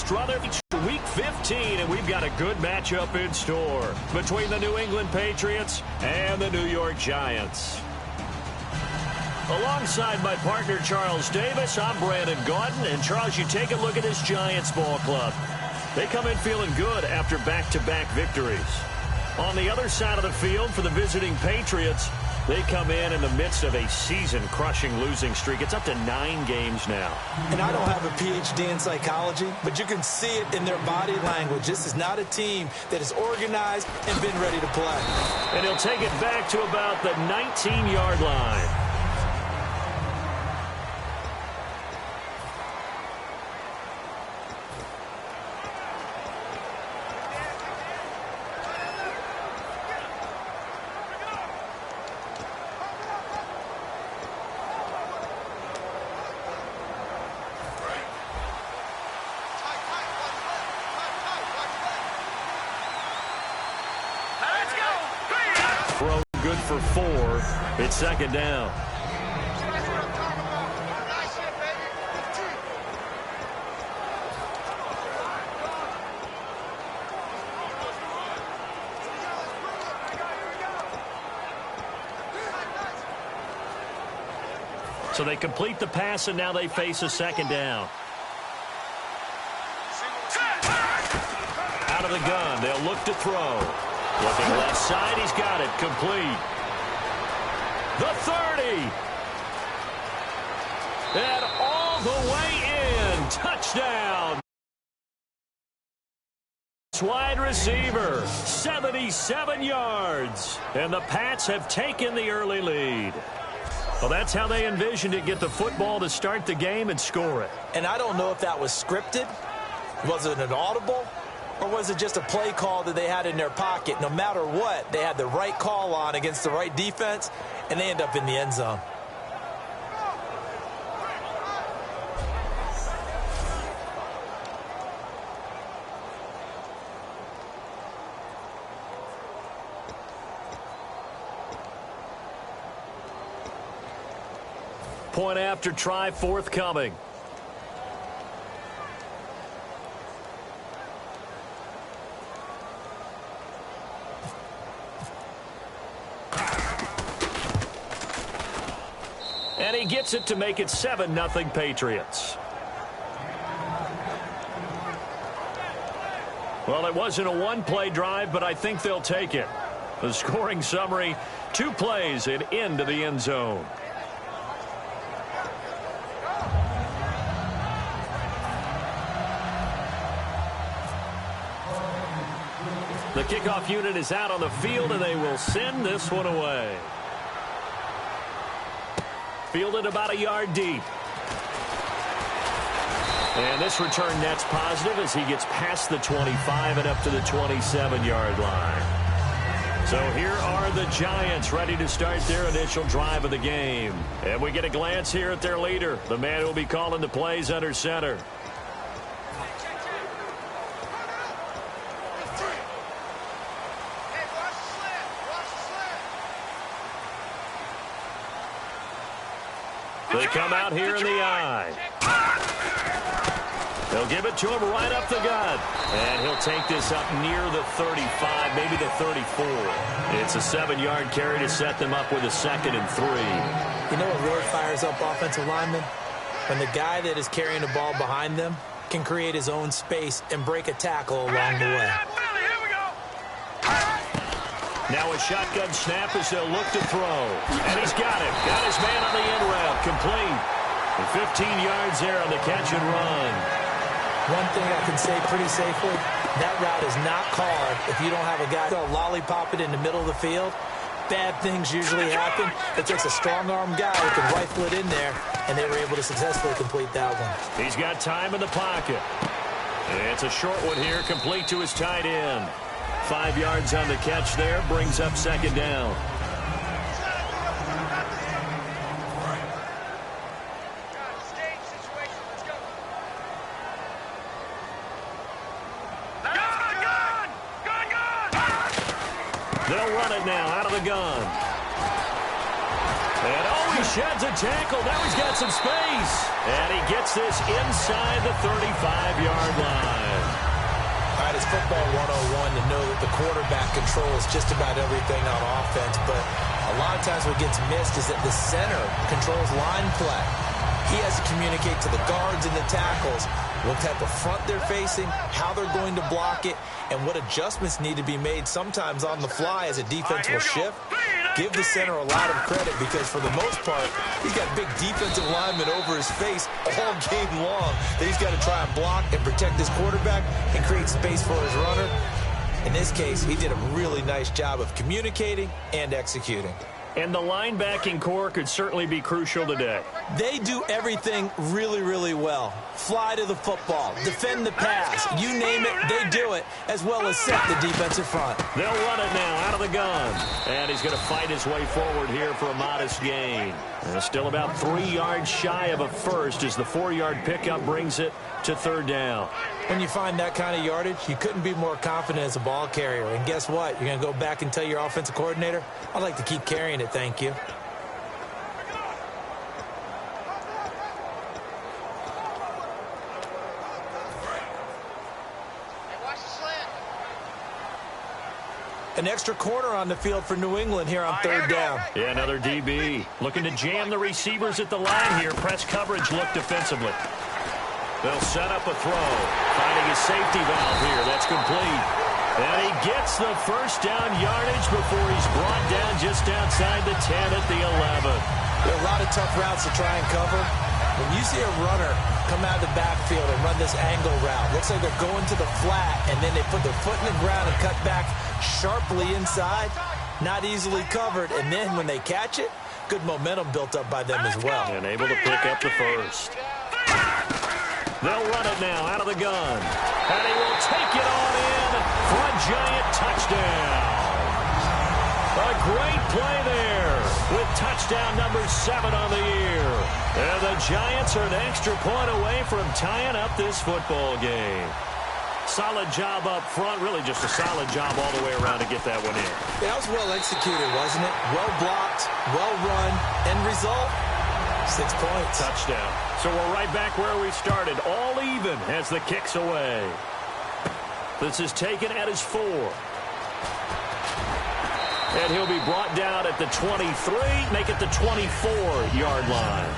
Struthers, Week 15, and we've got a good matchup in store between the New England Patriots and the New York Giants. Alongside my partner, Charles Davis, I'm Brandon Gaudin. And, Charles, you take a look at this Giants ball club. They come in feeling good after back-to-back victories. On the other side of the field for the visiting Patriots, they come in the midst of a season-crushing losing streak. It's up to 9 games now. And I don't have a PhD in psychology, but you can see it in their body language. This is not a team that is organized and been ready to play. And he'll take it back to about the 19-yard line. Good for 4. It's second down. So they complete the pass, and now they face a second down. Out of the gun, they'll look to throw. Looking left side, he's got it. Complete. The 30. And all the way in. Touchdown. Wide receiver. 77 yards. And the Pats have taken the early lead. Well, that's how they envisioned it. Get the football to start the game and score it. And I don't know if that was scripted. Was it an audible? Or was it just a play call that they had in their pocket? No matter what, they had the right call on against the right defense, and they end up in the end zone. Point after try forthcoming. And he gets it to make it 7-0 Patriots. Well, it wasn't a one-play drive, but I think they'll take it. The scoring summary, 2 plays and into the end zone. The kickoff unit is out on the field, and they will send this one away. Fielded about a yard deep. And this return net's positive as he gets past the 25 and up to the 27-yard line. So here are the Giants ready to start their initial drive of the game. And we get a glance here at their leader, the man who will be calling the plays under center. They come out here in the eye. They'll give it to him right up the gut. And he'll take this up near the 35, maybe the 34. It's a 7-yard carry to set them up with a 2nd and 3. You know what really fires up offensive linemen? When the guy that is carrying the ball behind them can create his own space and break a tackle along the way. Now a shotgun snap as they'll look to throw. And he's got it. Got his man on the end route. Complete. And 15 yards there on the catch and run. One thing I can say pretty safely, that route is not called if you don't have a guy that'll lollipop it in the middle of the field. Bad things usually happen. It takes a strong-arm guy who can rifle it in there, and they were able to successfully complete that one. He's got time in the pocket. And it's a short one here, complete to his tight end. 5 yards on the catch there, brings up 2nd down. They'll run it now out of the gun. And oh, he sheds a tackle. Now he's got some space. And he gets this inside the 35-yard line. football 101 to know that the quarterback controls just about everything on offense, but a lot of times what gets missed is that the center controls line play. He has to communicate to the guards and the tackles what type of front they're facing, how they're going to block it, and what adjustments need to be made sometimes on the fly as a defense will shift. Give the center a lot of credit because for the most part, he's got big defensive linemen over his face all game long that he's got to try and block and protect his quarterback and create space for his runner. In this case, he did a really nice job of communicating and executing. And the linebacking core could certainly be crucial today. They do everything really, really well. Fly to the football, defend the pass, you name it, they do it, as well as set the defensive front. They'll run it now out of the gun. And he's going to fight his way forward here for a modest gain. And still about 3 yards shy of a first as the 4-yard pickup brings it to third down. When you find that kind of yardage, you couldn't be more confident as a ball carrier. And guess what? You're going to go back and tell your offensive coordinator, I'd like to keep carrying it, thank you. An extra corner on the field for New England here on third down. Yeah, another DB. Looking to jam the receivers at the line here. Press coverage look defensively. They'll set up a throw. Finding a safety valve here. That's complete. And he gets the first down yardage before he's brought down just outside the 10 at the 11. There are a lot of tough routes to try and cover. When you see a runner come out of the backfield and run this angle route, looks like they're going to the flat, and then they put their foot in the ground and cut back sharply inside. Not easily covered, and then when they catch it, good momentum built up by them as well. And able to pick up the first. They'll run it now out of the gun. And he will take it on in for a giant touchdown. A great play there with touchdown number 7 on the year. And the Giants are an extra point away from tying up this football game. Solid job up front, really just a solid job all the way around to get that one in. That was well executed, wasn't it? Well blocked, well run, end result, 6 points. Touchdown. So we're right back where we started, all even as the kick's away. This is taken at his 4. And he'll be brought down at the 23, make it the 24-yard line.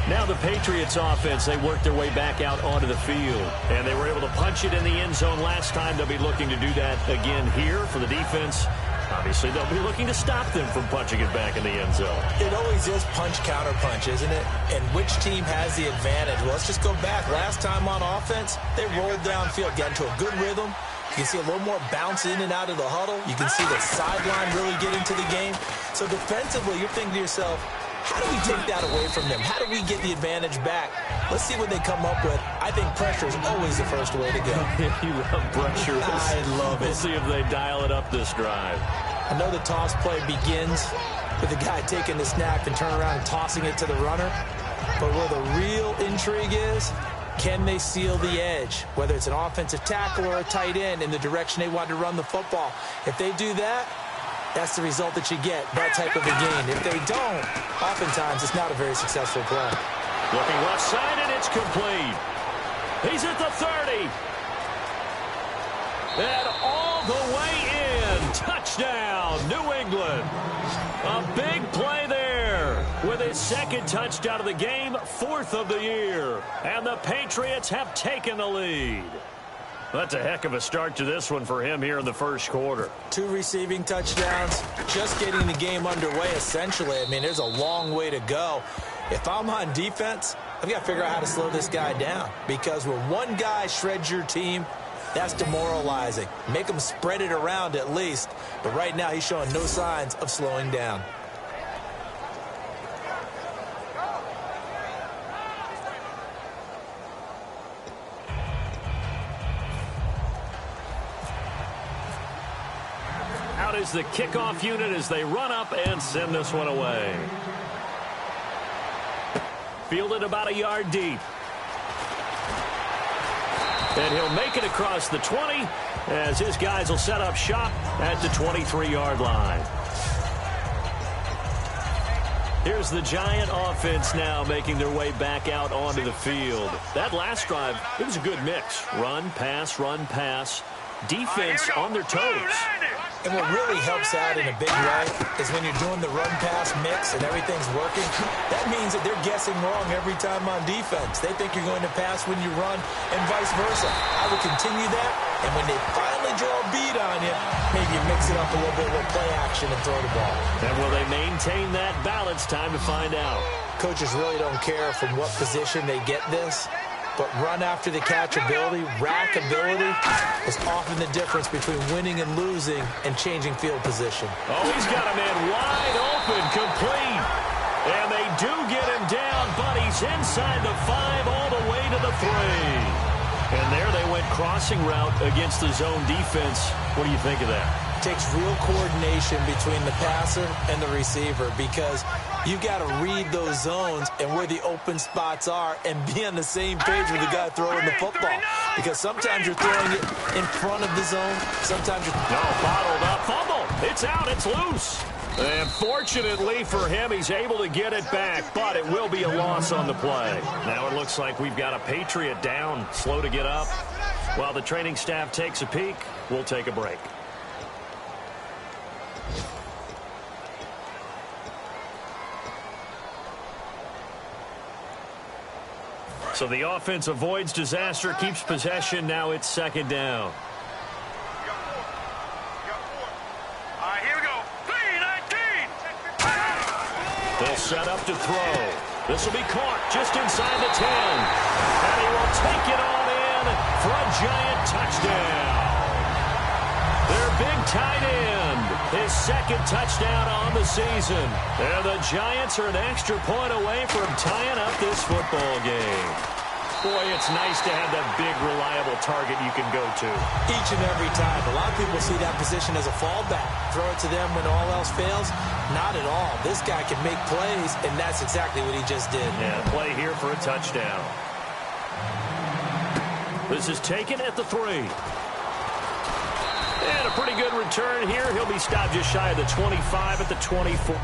Now the Patriots offense, they worked their way back out onto the field. And they were able to punch it in the end zone last time. They'll be looking to do that again here for the defense. Obviously, they'll be looking to stop them from punching it back in the end zone. It always is punch-counter-punch, isn't it? And which team has the advantage? Well, let's just go back. Last time on offense, they rolled downfield, got into a good rhythm. You can see a little more bounce in and out of the huddle. You can see the sideline really get into the game. So defensively, you're thinking to yourself, how do we take that away from them? How do we get the advantage back? Let's see what they come up with. I think pressure is always the first way to go. You love pressure. I love it. We'll see if they dial it up this drive. I know the toss play begins with the guy taking the snap and turning around and tossing it to the runner. But where the real intrigue is, can they seal the edge? Whether it's an offensive tackle or a tight end in the direction they want to run the football. If they do that, that's the result that you get, that type of a gain. If they don't, oftentimes it's not a very successful play. Looking left side, and it's complete. He's at the 30. And all the way in. Touchdown, New England. A big play there with his second touchdown of the game, 4th of the year. And the Patriots have taken the lead. That's a heck of a start to this one for him here in the first quarter. 2 receiving touchdowns, just getting the game underway, essentially. I mean, there's a long way to go. If I'm on defense, I've got to figure out how to slow this guy down. Because when one guy shreds your team, that's demoralizing. Make him spread it around at least. But right now, he's showing no signs of slowing down. Out is the kickoff unit as they run up and send this one away. Fielded about a yard deep. And he'll make it across the 20 as his guys will set up shop at the 23-yard line. Here's the Giant offense now making their way back out onto the field. That last drive, it was a good mix. Run, pass, defense on their toes. And what really helps out in a big way is when you're doing the run-pass mix and everything's working, that means that they're guessing wrong every time on defense. They think you're going to pass when you run and vice versa. I would continue that, and when they finally draw a beat on you, maybe you mix it up a little bit with play action and throw the ball. And will they maintain that balance? Time to find out. Coaches really don't care from what position they get this. But run after the catch ability, rack ability, is often the difference between winning and losing and changing field position. Oh, he's got a man wide open, complete. And they do get him down, but he's inside the 5 all the way to the 3. And there they went crossing route against the zone defense. What do you think of that? It takes real coordination between the passer and the receiver because you got to read those zones and where the open spots are and be on the same page with the guy throwing the football. Because sometimes you're throwing it in front of the zone. Sometimes you're... No, bottled up. Fumble. It's out. It's loose. And fortunately for him, he's able to get it back, but it will be a loss on the play. Now it looks like we've got a Patriot down, slow to get up. While the training staff takes a peek, we'll take a break. So the offense avoids disaster, keeps possession. Now it's second down. Here we go. 3-19. They'll set up to throw. This will be caught just inside the 10. And he will take it on in for a Giant touchdown. Their big tight end, his second touchdown on the season. And the Giants are an extra point away from tying up this football game. Boy, it's nice to have that big, reliable target you can go to. Each and every time. A lot of people see that position as a fallback. Throw it to them when all else fails. Not at all. This guy can make plays, and that's exactly what he just did. Yeah, play here for a touchdown. This is taken at the 3. And a pretty good return here. He'll be stopped just shy of the 25 at the 24.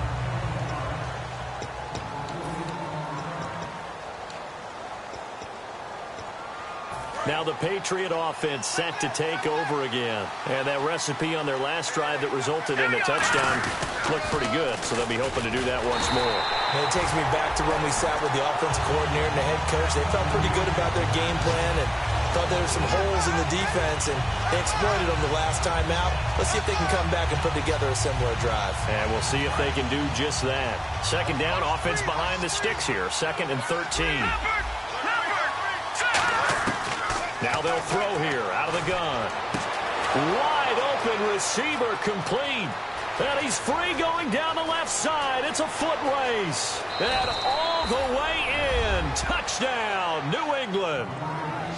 Now the Patriot offense set to take over again. And that recipe on their last drive that resulted in a touchdown looked pretty good, so they'll be hoping to do that once more. And it takes me back to when we sat with the offensive coordinator and the head coach. They felt pretty good about their game plan and thought there were some holes in the defense, and they exploited them the last time out. Let's see if they can come back and put together a similar drive. And we'll see if they can do just that. Second down, offense behind the sticks here. 2nd and 13. Now they'll throw here out of the gun. Wide open receiver complete. And he's free going down the left side. It's a foot race. And all the way in. Touchdown, New England.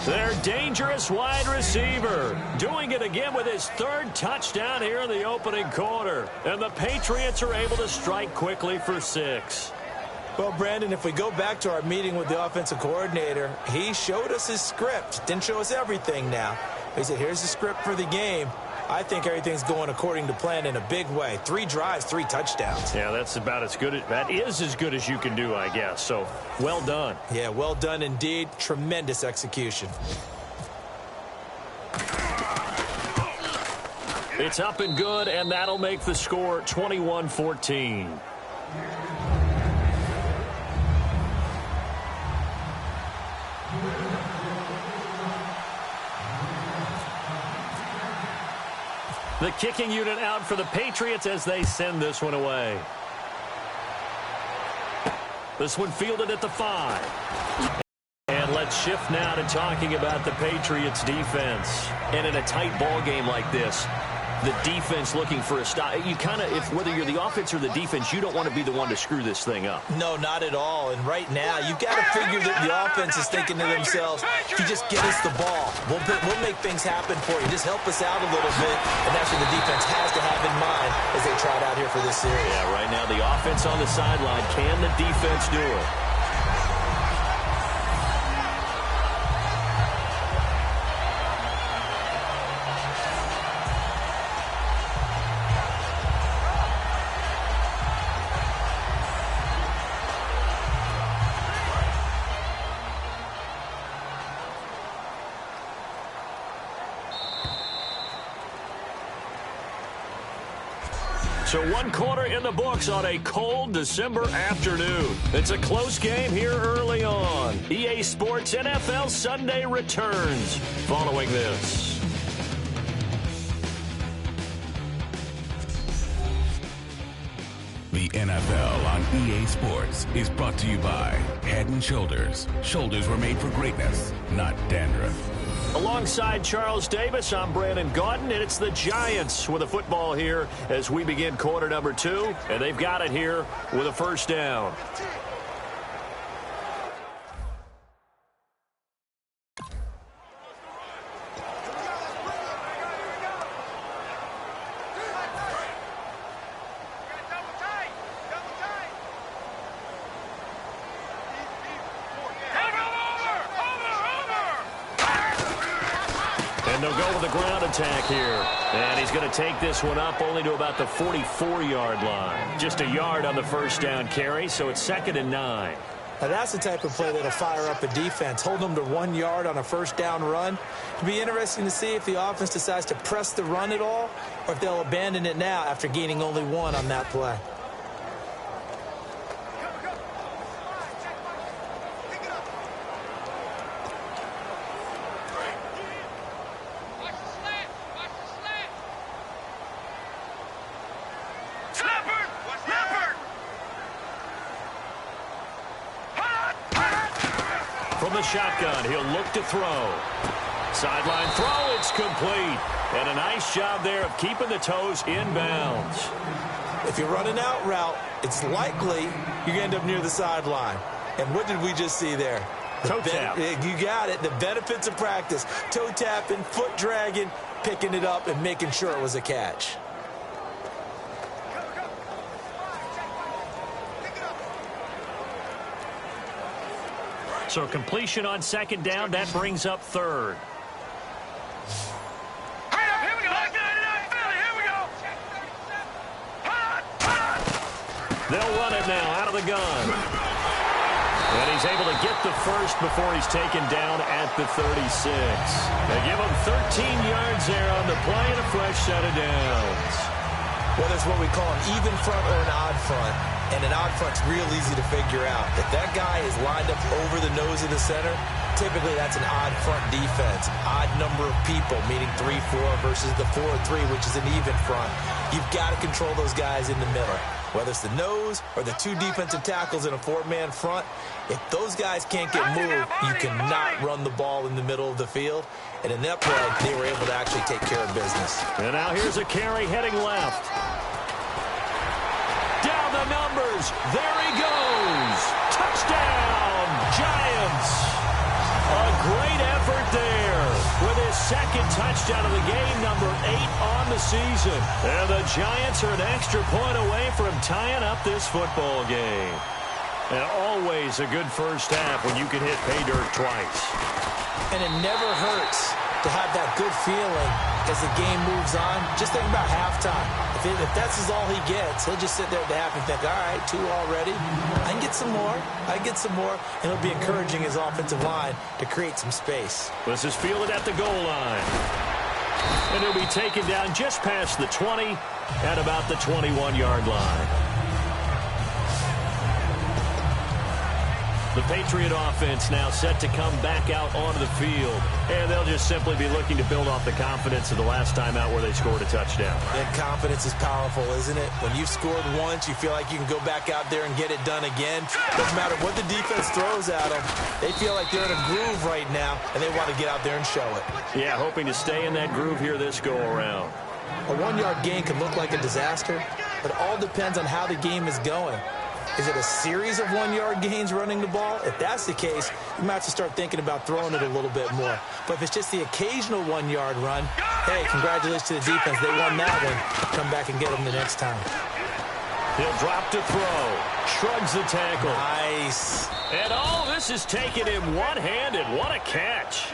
Their dangerous wide receiver doing it again with his 3rd touchdown here in the opening quarter. And the Patriots are able to strike quickly for 6. Well, Brandon, if we go back to our meeting with the offensive coordinator, he showed us his script. Didn't show us everything now. He said, here's the script for the game. I think everything's going according to plan in a big way. 3 drives, 3 touchdowns. Yeah, that's about as good. That is as good as you can do, I guess. So, well done. Yeah, well done indeed. Tremendous execution. It's up and good, and that'll make the score 21-14. The kicking unit out for the Patriots as they send this one away. This one fielded at the 5. And let's shift now to talking about the Patriots defense. And in a tight ball game like this, the defense looking for a stop. You kind of, whether you're the offense or the defense, you don't want to be the one to screw this thing up. No, not at all. And right now, you've got to figure that the offense is thinking to themselves, if you just get us the ball, we'll make things happen for you. Just help us out a little bit. And that's what the defense has to have in mind as they trot out here for this series. Yeah, right now the offense on the sideline. Can the defense do it? So 1 quarter in the books on a cold December afternoon. It's a close game here early on. EA Sports NFL Sunday returns following this. The NFL on EA Sports is brought to you by Head & Shoulders. Shoulders were made for greatness, not dandruff. Alongside Charles Davis, I'm Brandon Gaudin, and it's the Giants with a football here as we begin quarter number 2, and they've got it here with a first down. And they'll go with a ground attack here. And he's going to take this one up only to about the 44-yard line. Just a yard on the first down carry, so it's 2nd and 9. Now that's the type of play that'll fire up a defense. Hold them to 1 yard on a first down run. It'll be interesting to see if the offense decides to press the run at all or if they'll abandon it now after gaining only 1 on that play. From the shotgun, he'll look to throw. Sideline throw, it's complete. And a nice job there of keeping the toes in bounds. If you're running out route, it's likely you're going to end up near the sideline. And what did we just see there? Toe tap. You got it. The benefits of practice. Toe tapping, foot dragging, picking it up, and making sure it was a catch. So completion on 2nd down, that brings up 3rd. Here we go. Here we go. They'll run it now out of the gun. And he's able to get the first before he's taken down at the 36. They give him 13 yards there on the play and a fresh set of downs. Well, that's what we call an even front or an odd front. And an odd front's real easy to figure out. If that guy is lined up over the nose of the center, typically that's an odd front defense. Odd number of people, meaning 3-4 versus the 4-3, which is an even front. You've got to control those guys in the middle. Whether it's the nose or the 2 defensive tackles in a 4-man front, if those guys can't get moved, you cannot run the ball in the middle of the field. And in that play, they were able to actually take care of business. And now here's a carry heading left. Down the numbers. There he goes. Touchdown, Giants. A great effort there with his 2nd touchdown of the game, number 8 on the season. And the Giants are an extra point away from tying up this football game. And always a good first half when you can hit pay dirt twice. And it never hurts to have that good feeling as the game moves on. Just think about halftime. If that's all he gets, he'll just sit there at the half and think, all right, 2 already. I can get some more. I can get some more. And it'll be encouraging his offensive line to create some space. This is fielded at the goal line. And he'll be taken down just past the 20 at about the 21-yard line. The Patriot offense now set to come back out onto the field. And they'll just simply be looking to build off the confidence of the last time out where they scored a touchdown. And confidence is powerful, isn't it? When you've scored once, you feel like you can go back out there and get it done again. Doesn't matter what the defense throws at them. They feel like they're in a groove right now, and they want to get out there and show it. Yeah, hoping to stay in that groove here this go-around. A 1-yard gain can look like a disaster, but it all depends on how the game is going. Is it a series of 1-yard gains running the ball? If that's the case, you might have to start thinking about throwing it a little bit more. But if it's just the occasional 1-yard run, hey, congratulations to the defense. They won that one. Come back and get them the next time. He'll drop to throw. Shrugs the tackle. Nice. And all this is taken him one-handed. What a catch.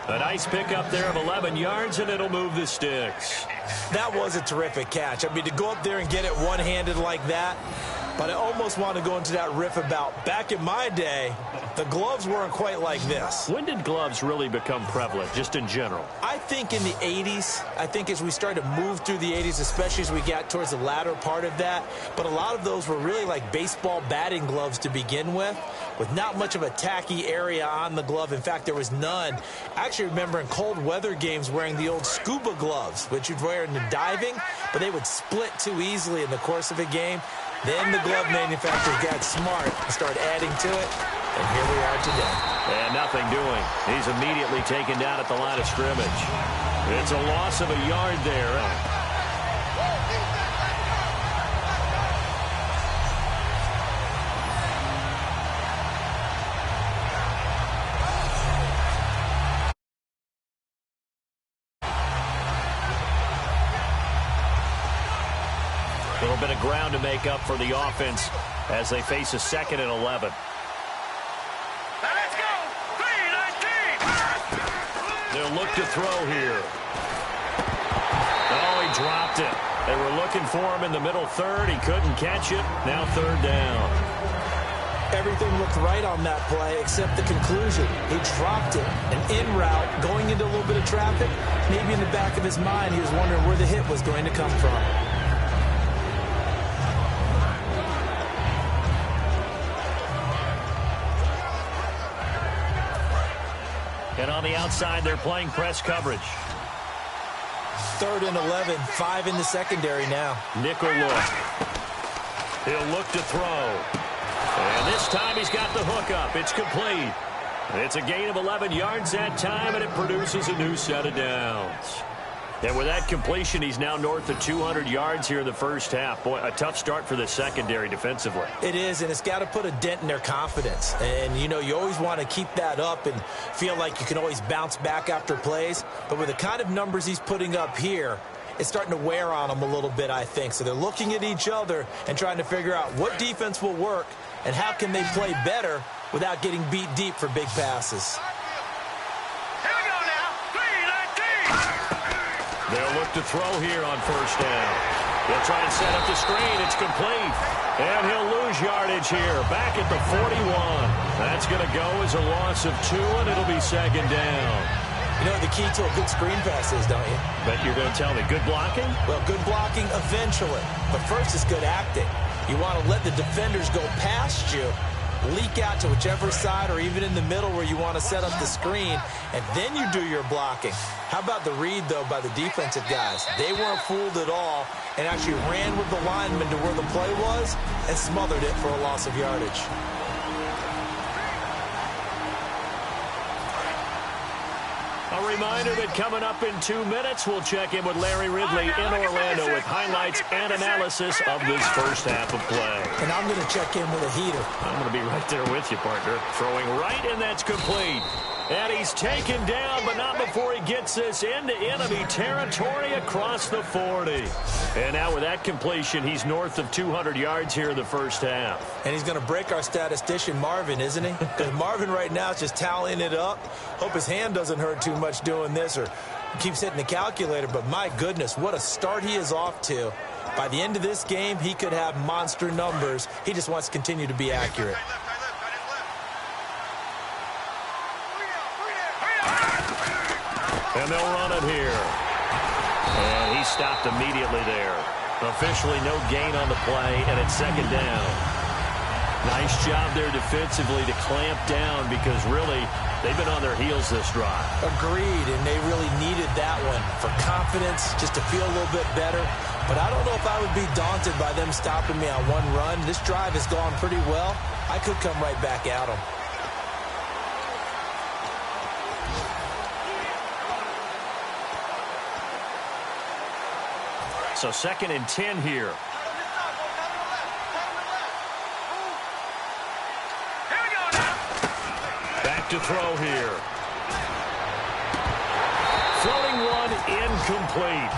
A nice pickup there of 11 yards, and it'll move the sticks. That was a terrific catch. I mean, to go up there and get it one-handed like that, But I almost want to go into that riff about back in my day, the gloves weren't quite like this. When did gloves really become prevalent, just in general? I think in the 80s. I think as we started to move through the 80s, especially as we got towards the latter part of that. But a lot of those were really like baseball batting gloves to begin with not much of a tacky area on the glove. In fact, there was none. I actually remember in cold weather games wearing the old scuba gloves, which you'd wear in the diving, but they would split too easily in the course of a game. Then the glove manufacturers got smart and started adding to it, and here we are today. And nothing doing. He's immediately taken down at the line of scrimmage. It's a loss of a yard there. A little bit of ground to make up for the offense as they face a 2nd and 11. Let's go! 3-19! They'll look to throw here. Oh, he dropped it. They were looking for him in the middle third. He couldn't catch it. Now 3rd down. Everything looked right on that play except the conclusion. He dropped it. An in route, going into a little bit of traffic. Maybe in the back of his mind, he was wondering where the hit was going to come from. And on the outside, they're playing press coverage. 3rd and 11, 5 in the secondary now. Nickel look. He'll look to throw. And this time he's got the hook up. It's complete. It's a gain of 11 yards that time, and it produces a new set of downs. And with that completion, he's now north of 200 yards here in the first half. Boy, a tough start for the secondary defensively. It is, and it's got to put a dent in their confidence. And, you know, you always want to keep that up and feel like you can always bounce back after plays. But with the kind of numbers he's putting up here, it's starting to wear on them a little bit, I think. So they're looking at each other and trying to figure out what defense will work and how can they play better without getting beat deep for big passes. Here we go now! 3-19! They'll look to throw here on 1st down. He'll try and set up the screen. It's complete. And he'll lose yardage here. Back at the 41. That's going to go as a loss of 2, and it'll be 2nd down. You know what the key to a good screen pass is, don't you? Bet you're going to tell me. Good blocking? Well, good blocking eventually. But first is good acting. You want to let the defenders go past you, leak out to whichever side or even in the middle where you want to set up the screen, and then you do your blocking. How about the read, though, by the defensive guys? They weren't fooled at all and actually ran with the lineman to where the play was and smothered it for a loss of yardage. A reminder that coming up in 2 minutes, we'll check in with Larry Ridley in Orlando with highlights and analysis of this first half of play. And I'm going to check in with a heater. I'm going to be right there with you, partner. Throwing right, and that's complete. And he's taken down, but not before he gets this into enemy territory across the 40. And now with that completion, he's north of 200 yards here in the first half. And he's going to break our statistician, Marvin, isn't he? Because Marvin right now is just tallying it up. Hope his hand doesn't hurt too much doing this or keeps hitting the calculator. But my goodness, what a start he is off to. By the end of this game, he could have monster numbers. He just wants to continue to be accurate. And they'll run it here. And he stopped immediately there. Officially no gain on the play, and it's 2nd down. Nice job there defensively to clamp down because really they've been on their heels this drive. Agreed, and they really needed that one for confidence, just to feel a little bit better. But I don't know if I would be daunted by them stopping me on one run. This drive has gone pretty well. I could come right back at them. So 2nd and 10 here. Back to throw here. Floating one, incomplete.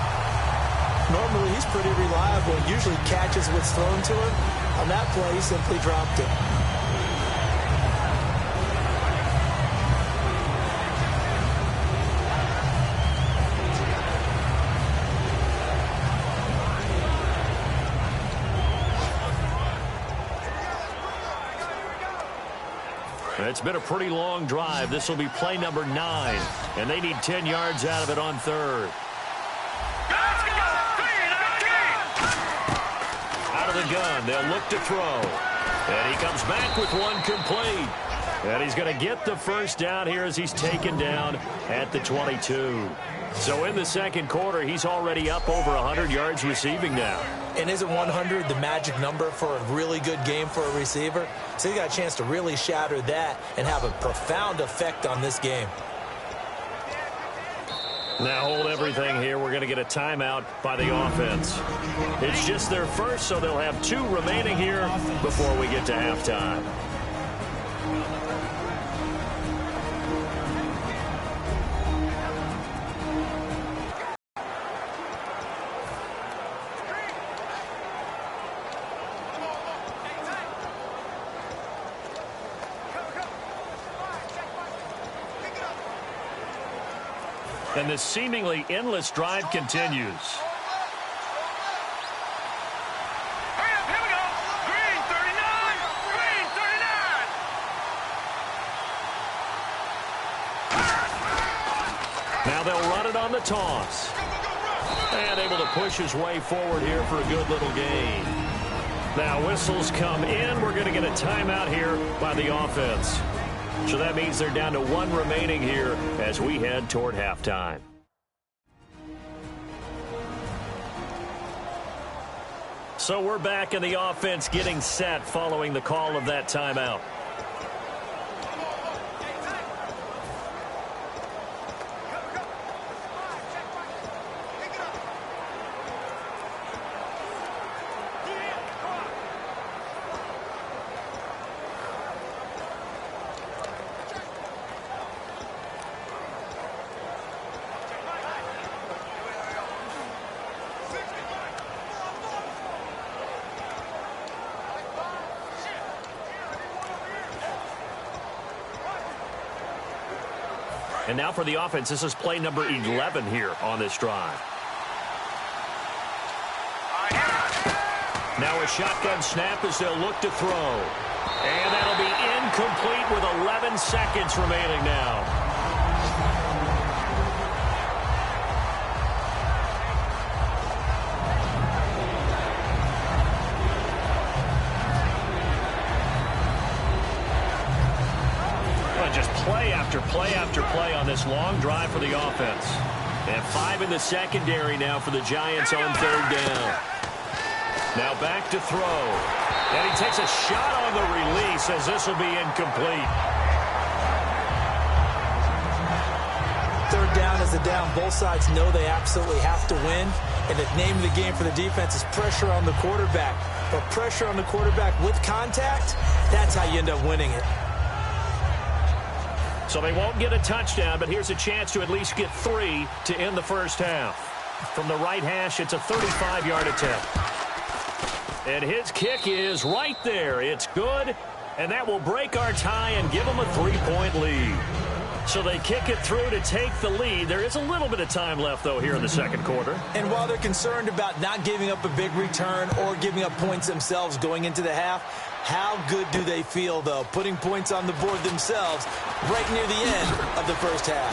Normally, he's pretty reliable. Usually catches what's thrown to him. On that play, he simply dropped it. It's been a pretty long drive. This will be play number 9, and they need 10 yards out of it on third. Let's go! 3-19! Out of the gun, they'll look to throw. And he comes back with one complete. And he's going to get the first down here as he's taken down at the 22. So in the second quarter, he's already up over 100 yards receiving now. And isn't 100 the magic number for a really good game for a receiver? So he got a chance to really shatter that and have a profound effect on this game. Now hold everything here. We're going to get a timeout by the offense. It's just their first, so they'll have 2 remaining here before we get to halftime. And this seemingly endless drive continues. Hurry up, here we go! Green 39! Green 39! Now they'll run it on the toss. And able to push his way forward here for a good little gain. Now whistles come in. We're going to get a timeout here by the offense. So that means they're down to 1 remaining here as we head toward halftime. So we're back in the offense getting set following the call of that timeout. And now for the offense, this is play number 11 here on this drive. Now a shotgun snap as they'll look to throw. And that'll be incomplete with 11 seconds remaining now. Just play after play after play on this long drive for the offense. And 5 in the secondary now for the Giants on third down. Now back to throw. And he takes a shot on the release as this will be incomplete. Third down is a down. Both sides know they absolutely have to win. And the name of the game for the defense is pressure on the quarterback. But pressure on the quarterback with contact, that's how you end up winning it. So they won't get a touchdown, but here's a chance to at least get 3 to end the first half. From the right hash, it's a 35-yard attempt. And his kick is right there. It's good, and that will break our tie and give them a 3-point lead. So they kick it through to take the lead. There is a little bit of time left, though, here in the second quarter. And while they're concerned about not giving up a big return or giving up points themselves going into the half, how good do they feel, though, putting points on the board themselves right near the end of the first half?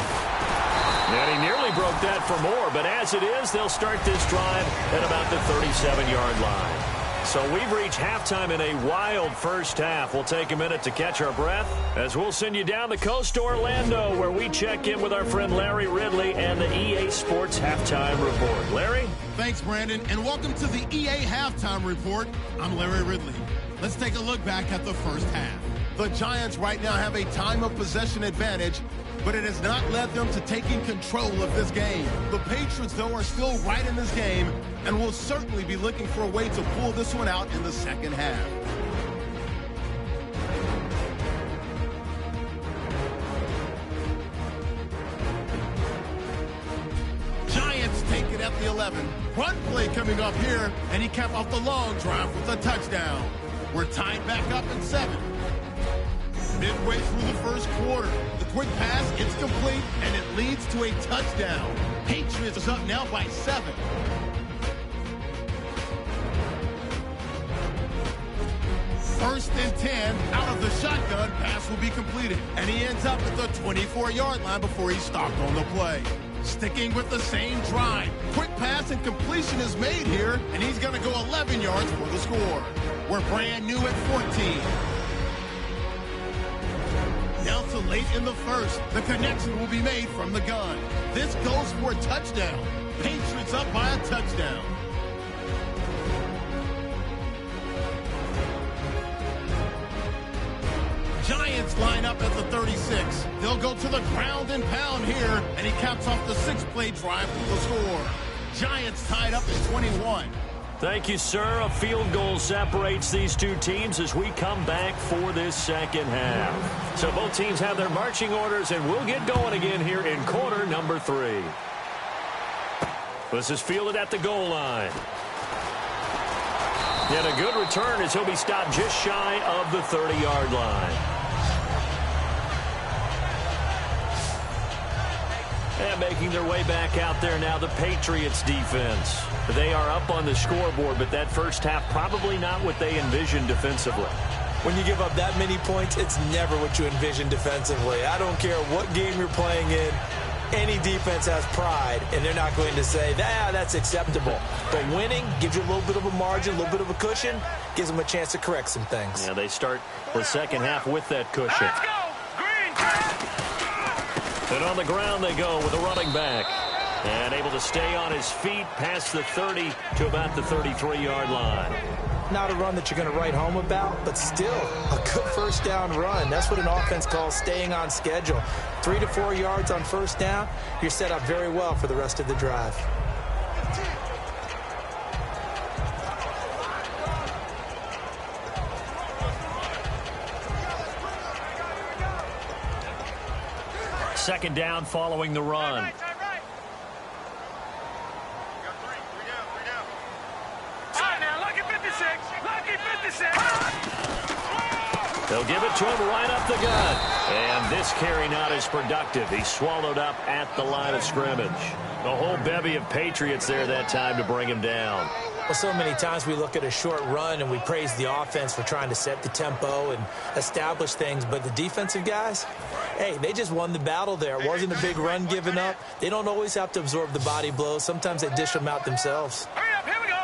And he nearly broke that for more, but as it is, they'll start this drive at about the 37-yard line. So we've reached halftime in a wild first half. We'll take a minute to catch our breath as we'll send you down the coast to Orlando, where we check in with our friend Larry Ridley and the EA Sports Halftime Report. Larry? Thanks, Brandon, and welcome to the EA Halftime Report. I'm Larry Ridley. Let's take a look back at the first half. The Giants right now have a time of possession advantage, but it has not led them to taking control of this game. The Patriots, though, are still right in this game and will certainly be looking for a way to pull this one out in the second half. Giants take it at the 11. Run play coming up here, and he capped off the long drive with a touchdown. We're tied back up at 7. Midway through the first quarter, the quick pass, it's complete, and it leads to a touchdown. Patriots is up now by 7. 1st and 10, out of the shotgun, pass will be completed. And he ends up at the 24-yard line before he's stopped on the play. Sticking with the same drive. Quick pass and completion is made here, and he's going to go 11 yards for the score. We're brand new at 14. Now to late in the 1st, the connection will be made from the gun. This goes for a touchdown. Patriots up by a touchdown. Giants line up at the 36. They'll go to the ground and pound here, and he caps off the 6-play drive for the score. Giants tied up at 21. Thank you, sir. A field goal separates these two teams as we come back for this second half. So both teams have their marching orders, and we'll get going again here in quarter number 3. This is fielded at the goal line. Yet a good return as he'll be stopped just shy of the 30-yard line. And making their way back out there now, the Patriots defense. They are up on the scoreboard, but that first half probably not what they envisioned defensively. When you give up that many points, it's never what you envision defensively. I don't care what game you're playing in. Any defense has pride, and they're not going to say, that's acceptable. But winning gives you a little bit of a margin, a little bit of a cushion, gives them a chance to correct some things. Yeah, they start the second half with that cushion. Let's go! Green! And on the ground they go with a running back. And able to stay on his feet past the 30 to about the 33-yard line. Not a run that you're going to write home about, but still a good first down run. That's what an offense calls staying on schedule. 3 to 4 yards on first down, you're set up very well for the rest of the drive. Second down following the run. They'll give it to him right up the gut. And this carry not as productive. He's swallowed up at the line of scrimmage. A whole bevy of Patriots there that time to bring him down. Well, so many times we look at a short run and we praise the offense for trying to set the tempo and establish things. But the defensive guys, hey, they just won the battle there. It wasn't a big run given up. They don't always have to absorb the body blows. Sometimes they dish them out themselves. Hurry up, here we go.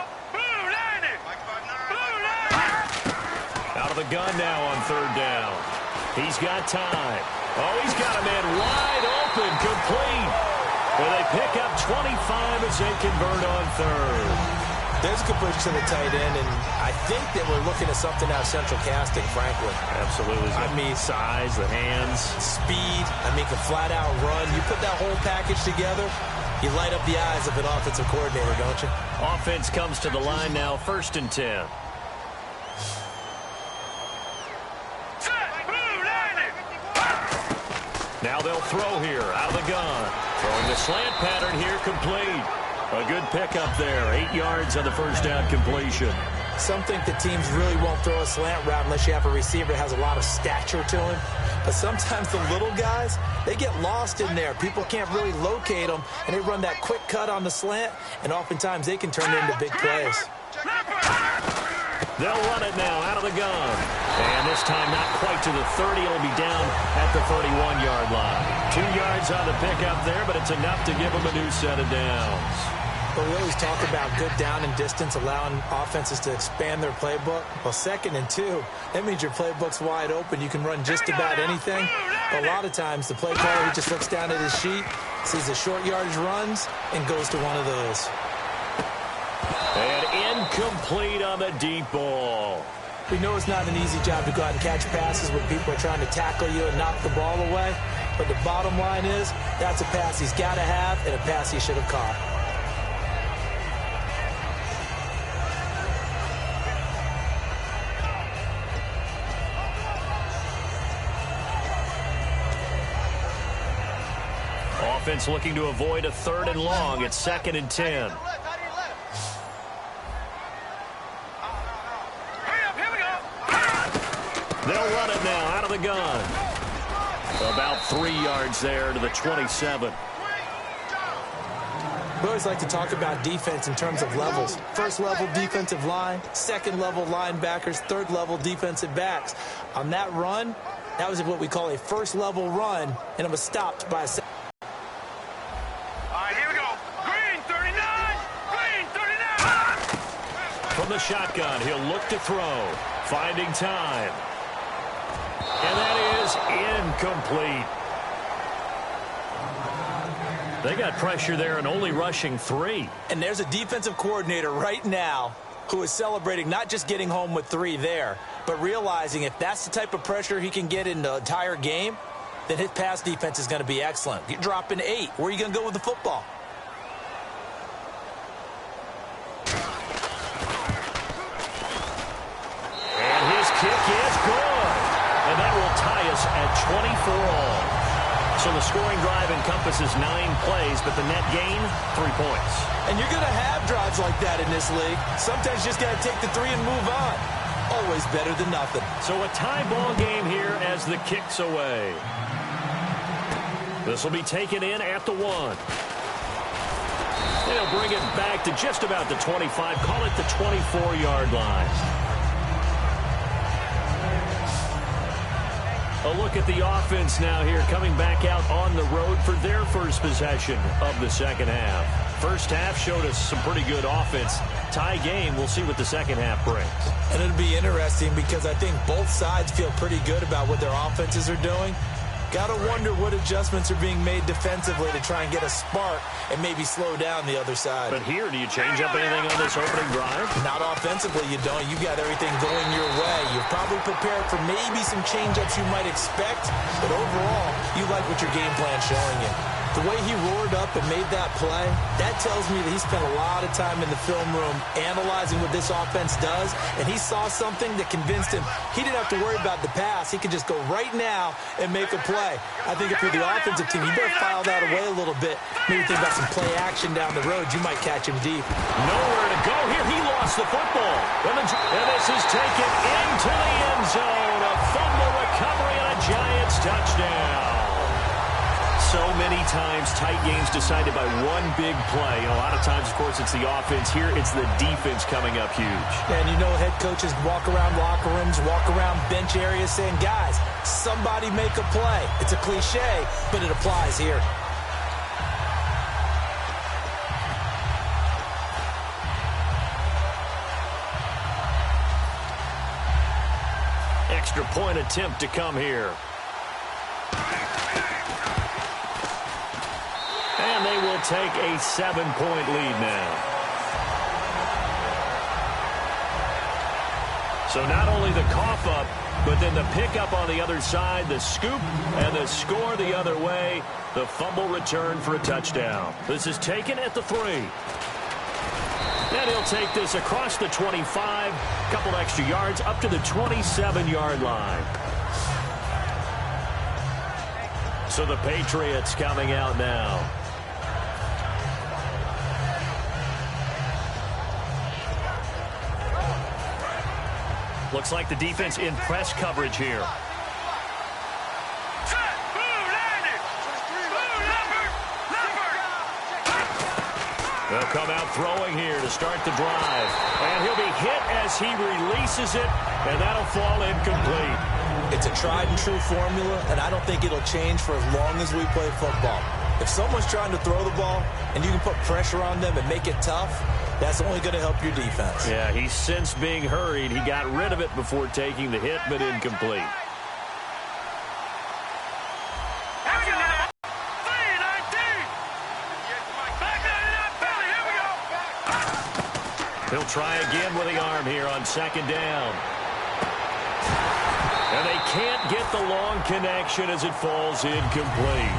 Out of the gun now on third down. He's got time. Oh, he's got a man wide open, complete. Well, they pick up 25 as they convert on third. There's a completion to the tight end, and I think that we're looking at something out of central casting, frankly. Absolutely. I mean, size, the hands. Speed. I mean, can flat out run. You put that whole package together, you light up the eyes of an offensive coordinator, don't you? Offense comes to the line now, 1st and 10. Now they'll throw here, out of the gun. Throwing the slant pattern here, complete. A good pickup there, 8 yards on the first down completion. Some think the teams really won't throw a slant route unless you have a receiver that has a lot of stature to him. But sometimes the little guys, they get lost in there. People can't really locate them, and they run that quick cut on the slant, and oftentimes they can turn it into big plays. They'll run it now out of the gun. And this time not quite to the 30. It'll be down at the 31-yard line. 2 yards on the pickup there, but it's enough to give them a new set of downs. But we always talk about good down and distance, allowing offenses to expand their playbook. Well, 2nd and 2, that means your playbook's wide open. You can run just about anything. But a lot of times the play caller, he just looks down at his sheet, sees the short yardage runs, and goes to one of those. And incomplete on the deep ball. We know it's not an easy job to go out and catch passes when people are trying to tackle you and knock the ball away. But the bottom line is, that's a pass he's got to have and a pass he should have caught. Offense looking to avoid a 3rd and long. It's 2nd and 10. They'll run it now out of the gun. About 3 yards there to the 27. We always like to talk about defense in terms of levels. First level defensive line, second level linebackers, third level defensive backs. On that run, that was what we call a first level run, and it was stopped by a second. All right, here we go. Green 39. Green 39. From the shotgun, he'll look to throw. Finding time. And that is incomplete. They got pressure there and only rushing 3. And there's a defensive coordinator right now who is celebrating not just getting home with 3 there, but realizing if that's the type of pressure he can get in the entire game, then his pass defense is going to be excellent. You're dropping 8. Where are you going to go with the football? And his kick is good. And that will tie us at 24 all. So the scoring drive encompasses 9 plays, but the net gain, 3 points. And you're going to have drives like that in this league. Sometimes you just got to take the 3 and move on. Always better than nothing. So a tie ball game here as the kick's away. This will be taken in at the 1. They'll bring it back to just about the 25. Call it the 24-yard line. A look at the offense now here, coming back out on the road for their first possession of the second half. First half showed us some pretty good offense. Tie game, we'll see what the second half brings. And it'll be interesting because I think both sides feel pretty good about what their offenses are doing. Got to wonder what adjustments are being made defensively to try and get a spark and maybe slow down the other side. But here, do you change up anything on this opening drive? Not offensively, you don't. You got everything going your way. You're probably prepared for maybe some change-ups you might expect, but overall, you like what your game plan's showing you. The way he roared up and made that play, that tells me that he spent a lot of time in the film room analyzing what this offense does, and he saw something that convinced him he didn't have to worry about the pass. He could just go right now and make a play. I think if you're the offensive team, you better file that away a little bit. Maybe think about some play action down the road. You might catch him deep. Nowhere to go here. He lost the football. And this is taken into the end zone. A fumble recovery and a Giants touchdown. So many times tight games decided by one big play. A lot of times, of course, it's the offense. Here, it's the defense coming up huge. And you know head coaches walk around locker rooms, walk around bench areas saying, guys, somebody make a play. It's a cliche, but it applies here. Extra point attempt to come here. And they will take a 7-point lead now. So not only the cough up, but then the pickup on the other side, the scoop, and the score the other way. The fumble return for a touchdown. This is taken at the 3. And he'll take this across the 25, couple extra yards, up to the 27-yard line. So the Patriots coming out now. Looks like the defense in press coverage here. They'll come out throwing here to start the drive. And he'll be hit as he releases it, and that'll fall incomplete. It's a tried and true formula, and I don't think it'll change for as long as we play football. If someone's trying to throw the ball and you can put pressure on them and make it tough, that's only going to help your defense. Yeah, he's since being hurried. He got rid of it before taking the hit, but incomplete. He'll try again with the arm here on second down. And they can't get the long connection as it falls incomplete.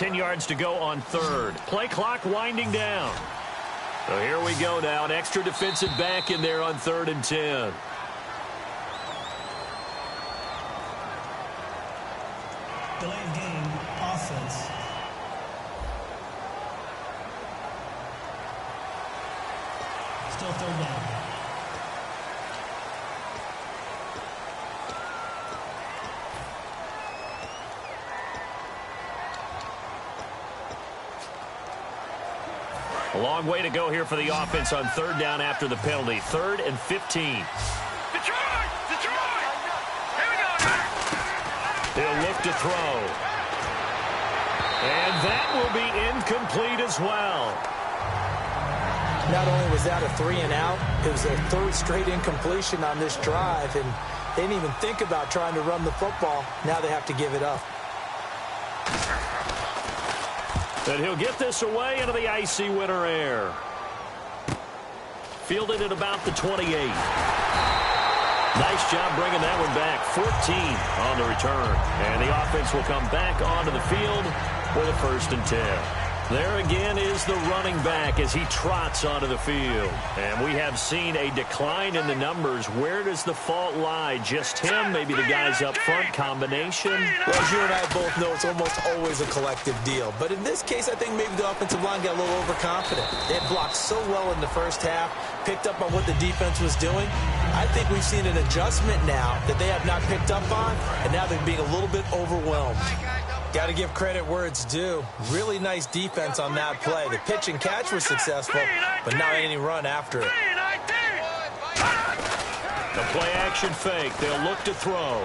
10 yards to go on third. Play clock winding down. So here we go now. An extra defensive back in there on 3rd and 10. Delayed game, offense. Still 3rd down. A long way to go here for the offense on 3rd down after the penalty. 3rd and 15. Detroit! Detroit! Here we go now. He'll look to throw. And that will be incomplete as well. Not only was that a 3-and-out, it was their 3rd straight incompletion on this drive, and they didn't even think about trying to run the football. Now they have to give it up. And he'll get this away into the icy winter air. Fielded at about the 28. Nice job bringing that one back. 14 on the return. And the offense will come back onto the field with a 1st and 10. There again is the running back as he trots onto the field. And we have seen a decline in the numbers. Where does the fault lie? Just him? Maybe the guys up front? Combination? Well, as you and I both know, it's almost always a collective deal. But in this case, I think maybe the offensive line got a little overconfident. They had blocked so well in the first half, picked up on what the defense was doing. I think we've seen an adjustment now that they have not picked up on, and now they're being a little bit overwhelmed. Got to give credit where it's due. Really nice defense on that play. The pitch and catch was successful, but not any run after it. The play action fake. They'll look to throw.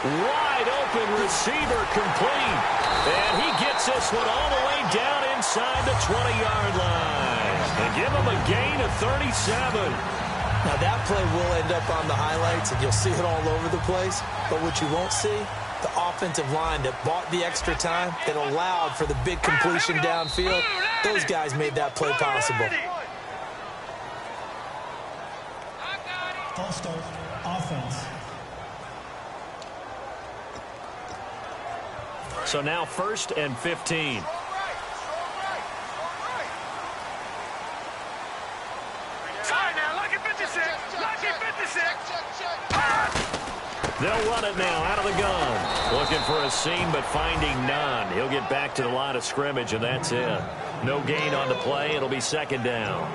Wide open receiver complete. And he gets this one all the way down inside the 20-yard line. And give him a gain of 37. Now, that play will end up on the highlights, and you'll see it all over the place. But what you won't see, the offensive line that bought the extra time, that allowed for the big completion downfield, those guys made that play possible. False start, offense. So now 1st and 15. They'll run it now out of the gun. Looking for a seam, but finding none. He'll get back to the line of scrimmage, and that's it. No gain on the play. It'll be 2nd down.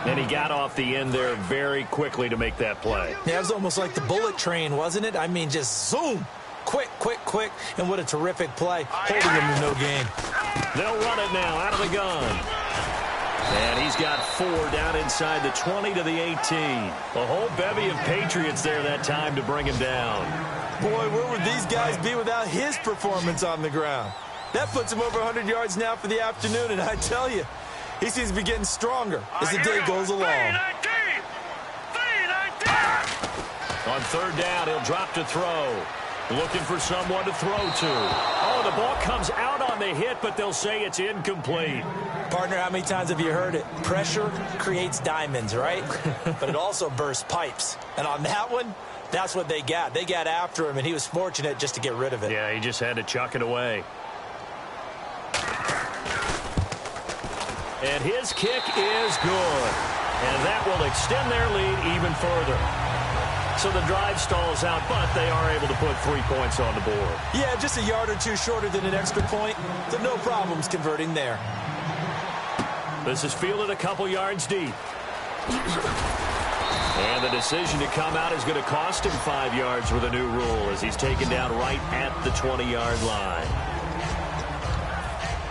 And he got off the end there very quickly to make that play. Yeah, it was almost like the bullet train, wasn't it? I mean, just zoom. Quick, quick, quick. And what a terrific play. Holding him to no gain. They'll run it now out of the gun. And he's got 4 down inside the 20 to the 18. A whole bevy of Patriots there that time to bring him down. Boy, where would these guys be without his performance on the ground? That puts him over 100 yards now for the afternoon, and I tell you, he seems to be getting stronger as the day goes along. On 3rd down, he'll drop to throw. Looking for someone to throw to. Oh, the ball comes out on the hit, but they'll say it's incomplete. Partner, how many times have you heard it? Pressure creates diamonds, right? But it also bursts pipes. And on that one, that's what they got. They got after him, and he was fortunate just to get rid of it. Yeah, he just had to chuck it away. And his kick is good. And that will extend their lead even further. So the drive stalls out, but they are able to put 3 points on the board. Yeah, just a yard or two shorter than an extra point. So no problems converting there. This is fielded a couple yards deep. And the decision to come out is going to cost him 5 yards with a new rule as he's taken down right at the 20-yard line.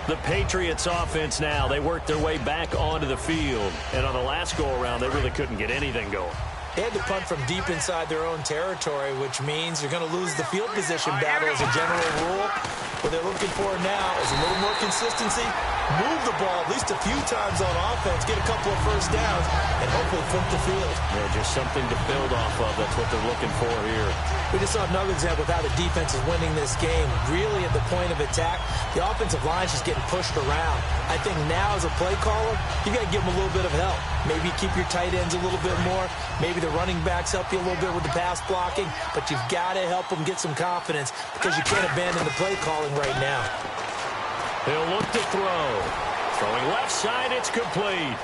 The Patriots offense now, they worked their way back onto the field. And on the last go-around, they really couldn't get anything going. They had to punt from deep inside their own territory, which means you're going to lose the field position battle as a general rule. What they're looking for now is a little more consistency, move the ball at least a few times on offense, get a couple of first downs, and hopefully flip the field. Yeah, just something to build off of. That's what they're looking for here. We just saw another example of how the defense is winning this game. Really at the point of attack, the offensive line is just getting pushed around. I think now as a play caller, you got to give them a little bit of help. Maybe keep your tight ends a little bit more. Maybe the running backs help you a little bit with the pass blocking, but you've got to help them get some confidence because you can't abandon the play calling right now. He'll look to throw. Throwing left side, it's complete.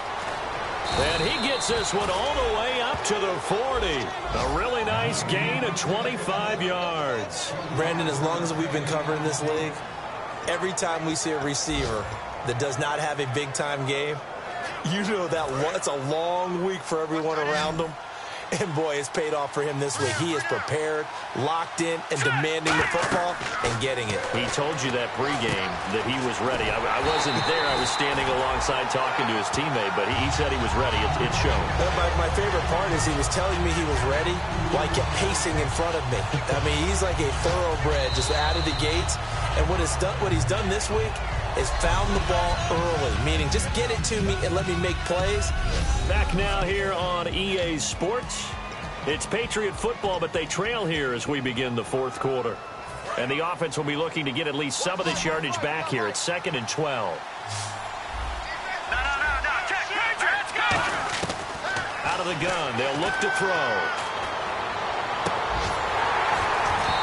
And he gets this one all the way up to the 40. A really nice gain of 25 yards. Brandon, as long as we've been covering this league, every time we see a receiver that does not have a big-time game, you know that it's a long week for everyone around him. And, boy, it's paid off for him this week. He is prepared, locked in, and demanding the football and getting it. He told you that pregame that he was ready. I wasn't there. I was standing alongside talking to his teammate, but he said he was ready. It showed. My favorite part is he was telling me he was ready while he kept pacing in front of me. I mean, he's like a thoroughbred just out of the gates. And what he's done this week is found the ball early, meaning just get it to me and let me make plays. Back now here on EA Sports. It's Patriot football, but they trail here as we begin the fourth quarter. And the offense will be looking to get at least some of this yardage back here. It's 2nd and 12. Out of the gun, they'll look to throw.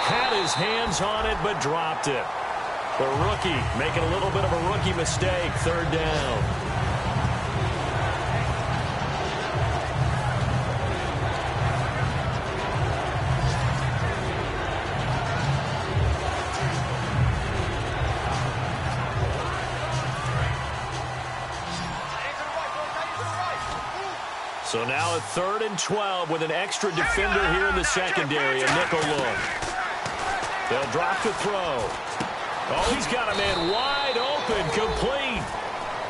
Had his hands on it, but dropped it. The rookie making a little bit of a rookie mistake. 3rd down. So now a 3rd and 12 with an extra defender here in the secondary. A nickel look. They'll drop the throw. Oh, he's got a man wide open, complete.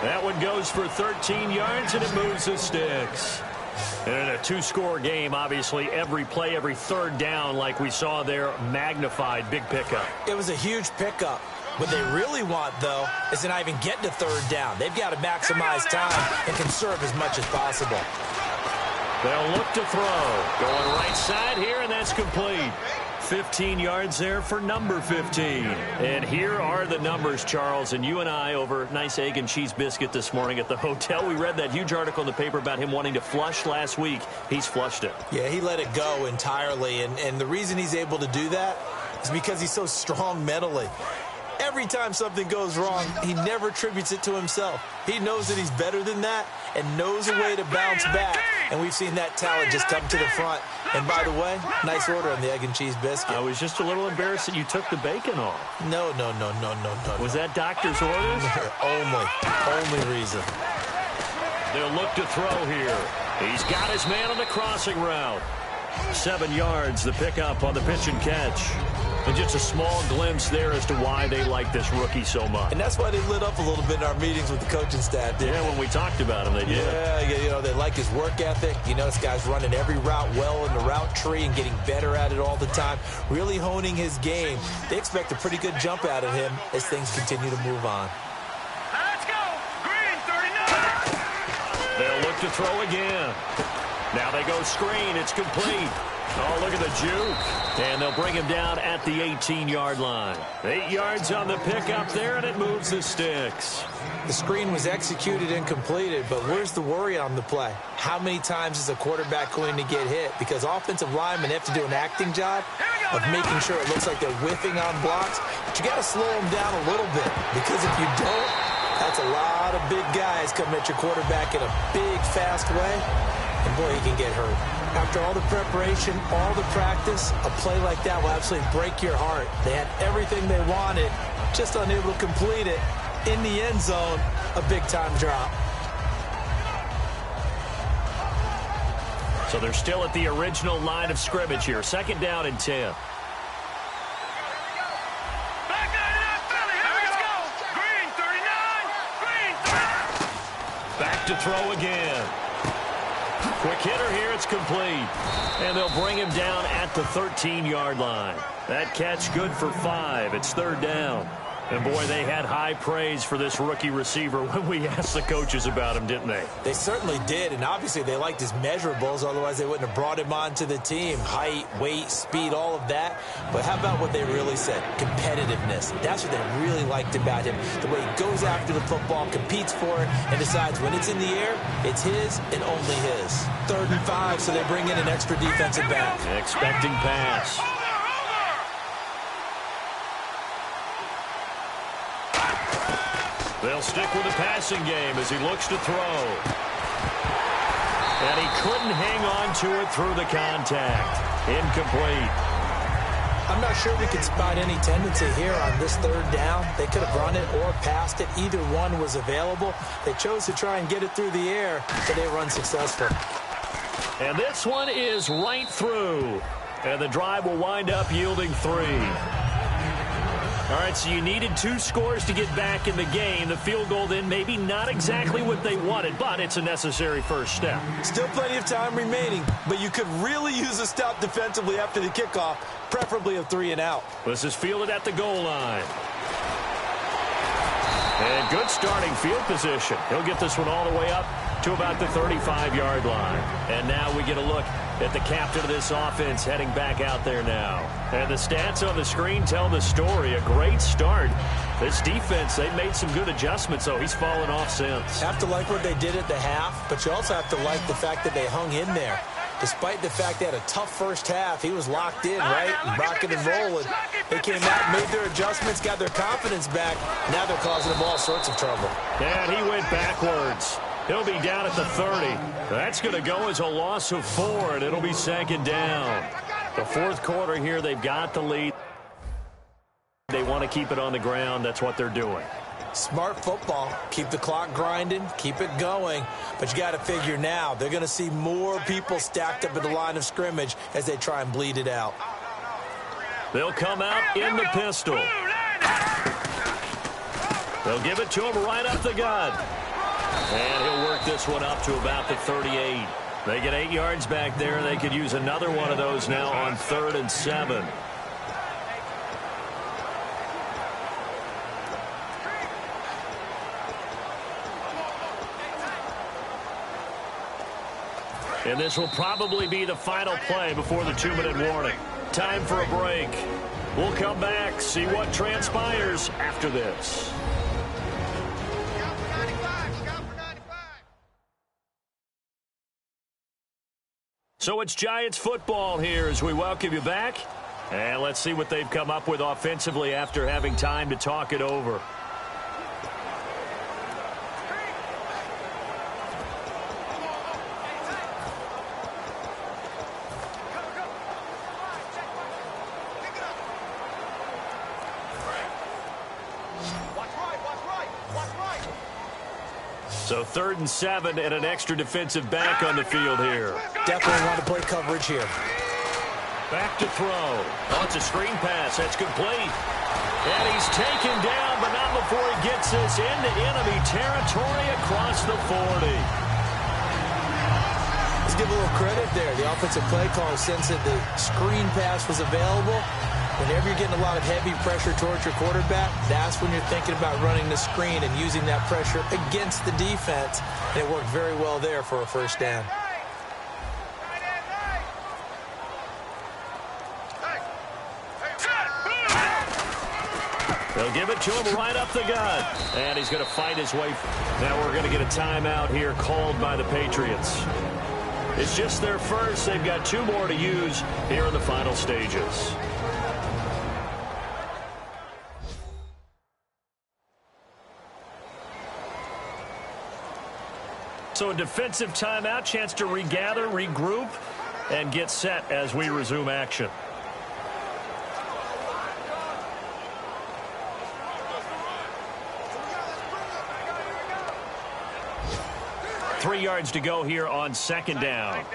That one goes for 13 yards, and it moves the sticks. And in a 2-score game, obviously, every play, every 3rd down, like we saw there, magnified, big pickup. It was a huge pickup. What they really want, though, is to not even get to 3rd down. They've got to maximize time and conserve as much as possible. They'll look to throw. Going right side here, and that's complete. 15 yards there for number 15. And here are the numbers, Charles. And you and I over nice egg and cheese biscuit this morning at the hotel. We read that huge article in the paper about him wanting to flush last week. He's flushed it. Yeah, he let it go entirely. And the reason he's able to do that is because he's so strong mentally. Every time something goes wrong, he never attributes it to himself. He knows that he's better than that and knows a way to bounce back. And we've seen that talent just come to the front. And by the way, nice order on the egg and cheese biscuit. I was just a little embarrassed that you took the bacon off. No. Was that doctor's orders? Only reason. They'll look to throw here. He's got his man on the crossing route. 7 yards, the pickup on the pitch and catch. And just a small glimpse there as to why they like this rookie so much. And that's why they lit up a little bit in our meetings with the coaching staff. Yeah, when we talked about him, they did. Yeah, they like his work ethic. You know, this guy's running every route well in the route tree and getting better at it all the time, really honing his game. They expect a pretty good jump out of him as things continue to move on. Let's go! Green, 39! They'll look to throw again. Now they go screen. It's complete. Oh, look at the juke. And they'll bring him down at the 18-yard line. 8 yards on the pickup there, and it moves the sticks. The screen was executed and completed, but where's the worry on the play? How many times is a quarterback going to get hit? Because offensive linemen have to do an acting job of making sure it looks like they're whiffing on blocks. But you got to slow them down a little bit, because if you don't, that's a lot of big guys coming at your quarterback in a big, fast way. And, boy, he can get hurt. After all the preparation, all the practice, a play like that will absolutely break your heart. They had everything they wanted, just unable to complete it. In the end zone, a big-time drop. So they're still at the original line of scrimmage here. 2nd down and 10. Back 99, Philly, here we go! Green, 39! Green, 39! Back to throw again. Quick hitter here, it's complete. And they'll bring him down at the 13-yard line. That catch good for 5. It's 3rd down. And, boy, they had high praise for this rookie receiver when we asked the coaches about him, didn't they? They certainly did, and obviously they liked his measurables. Otherwise, they wouldn't have brought him onto the team. Height, weight, speed, all of that. But how about what they really said? Competitiveness. That's what they really liked about him. The way he goes after the football, competes for it, and decides when it's in the air, it's his and only his. 3rd and 5, so they bring in an extra defensive back. Expecting pass. They'll stick with the passing game as he looks to throw. And he couldn't hang on to it through the contact. Incomplete. I'm not sure we can spot any tendency here on this 3rd down. They could have run it or passed it. Either one was available. They chose to try and get it through the air, so they were unsuccessful. And this one is right through. And the drive will wind up yielding 3. All right, so you needed 2 scores to get back in the game. The field goal then maybe not exactly what they wanted, but it's a necessary first step. Still plenty of time remaining, but you could really use a stop defensively after the kickoff, preferably a 3 and out. This is fielded at the goal line. And good starting field position. He'll get this one all the way up to about the 35-yard line. And now we get a look at the captain of this offense heading back out there now. And the stats on the screen tell the story. A great start. This defense, they've made some good adjustments, so he's fallen off since. Have to like what they did at the half, but you also have to like the fact that they hung in there. Despite the fact they had a tough first half, he was locked in, right? Rocking and rolling. They came out, made their adjustments, got their confidence back. Now they're causing them all sorts of trouble. And he went backwards. He'll be down at the 30. That's going to go as a loss of 4, and it'll be 2nd down. The 4th quarter here, they've got the lead. They want to keep it on the ground. That's what they're doing. Smart football. Keep the clock grinding. Keep it going. But you got to figure now, they're going to see more people stacked up at the line of scrimmage as they try and bleed it out. They'll come out in the pistol. They'll give it to him right up the gut. And he'll work this one up to about the 38. They get 8 yards back there. They could use another one of those now on 3rd and 7. And this will probably be the final play before the 2-minute warning. Time for a break. We'll come back, see what transpires after this. So it's Giants football here as we welcome you back. And let's see what they've come up with offensively after having time to talk it over. So 3rd and 7 and an extra defensive back on the field here. Definitely want to play coverage here. Back to throw. Oh, it's a screen pass. That's complete. And he's taken down, but not before he gets this into enemy territory across the 40. Let's give a little credit there. The offensive play caller sensed that the screen pass was available. Whenever you're getting a lot of heavy pressure towards your quarterback, that's when you're thinking about running the screen and using that pressure against the defense. And it worked very well there for a first down. They'll give it to him right up the gut. And he's going to fight his way. Now we're going to get a timeout here called by the Patriots. It's just their first. They've got 2 more to use here in the final stages. So a defensive timeout, chance to regather, regroup, and get set as we resume action. Three yards to go here on 2nd down.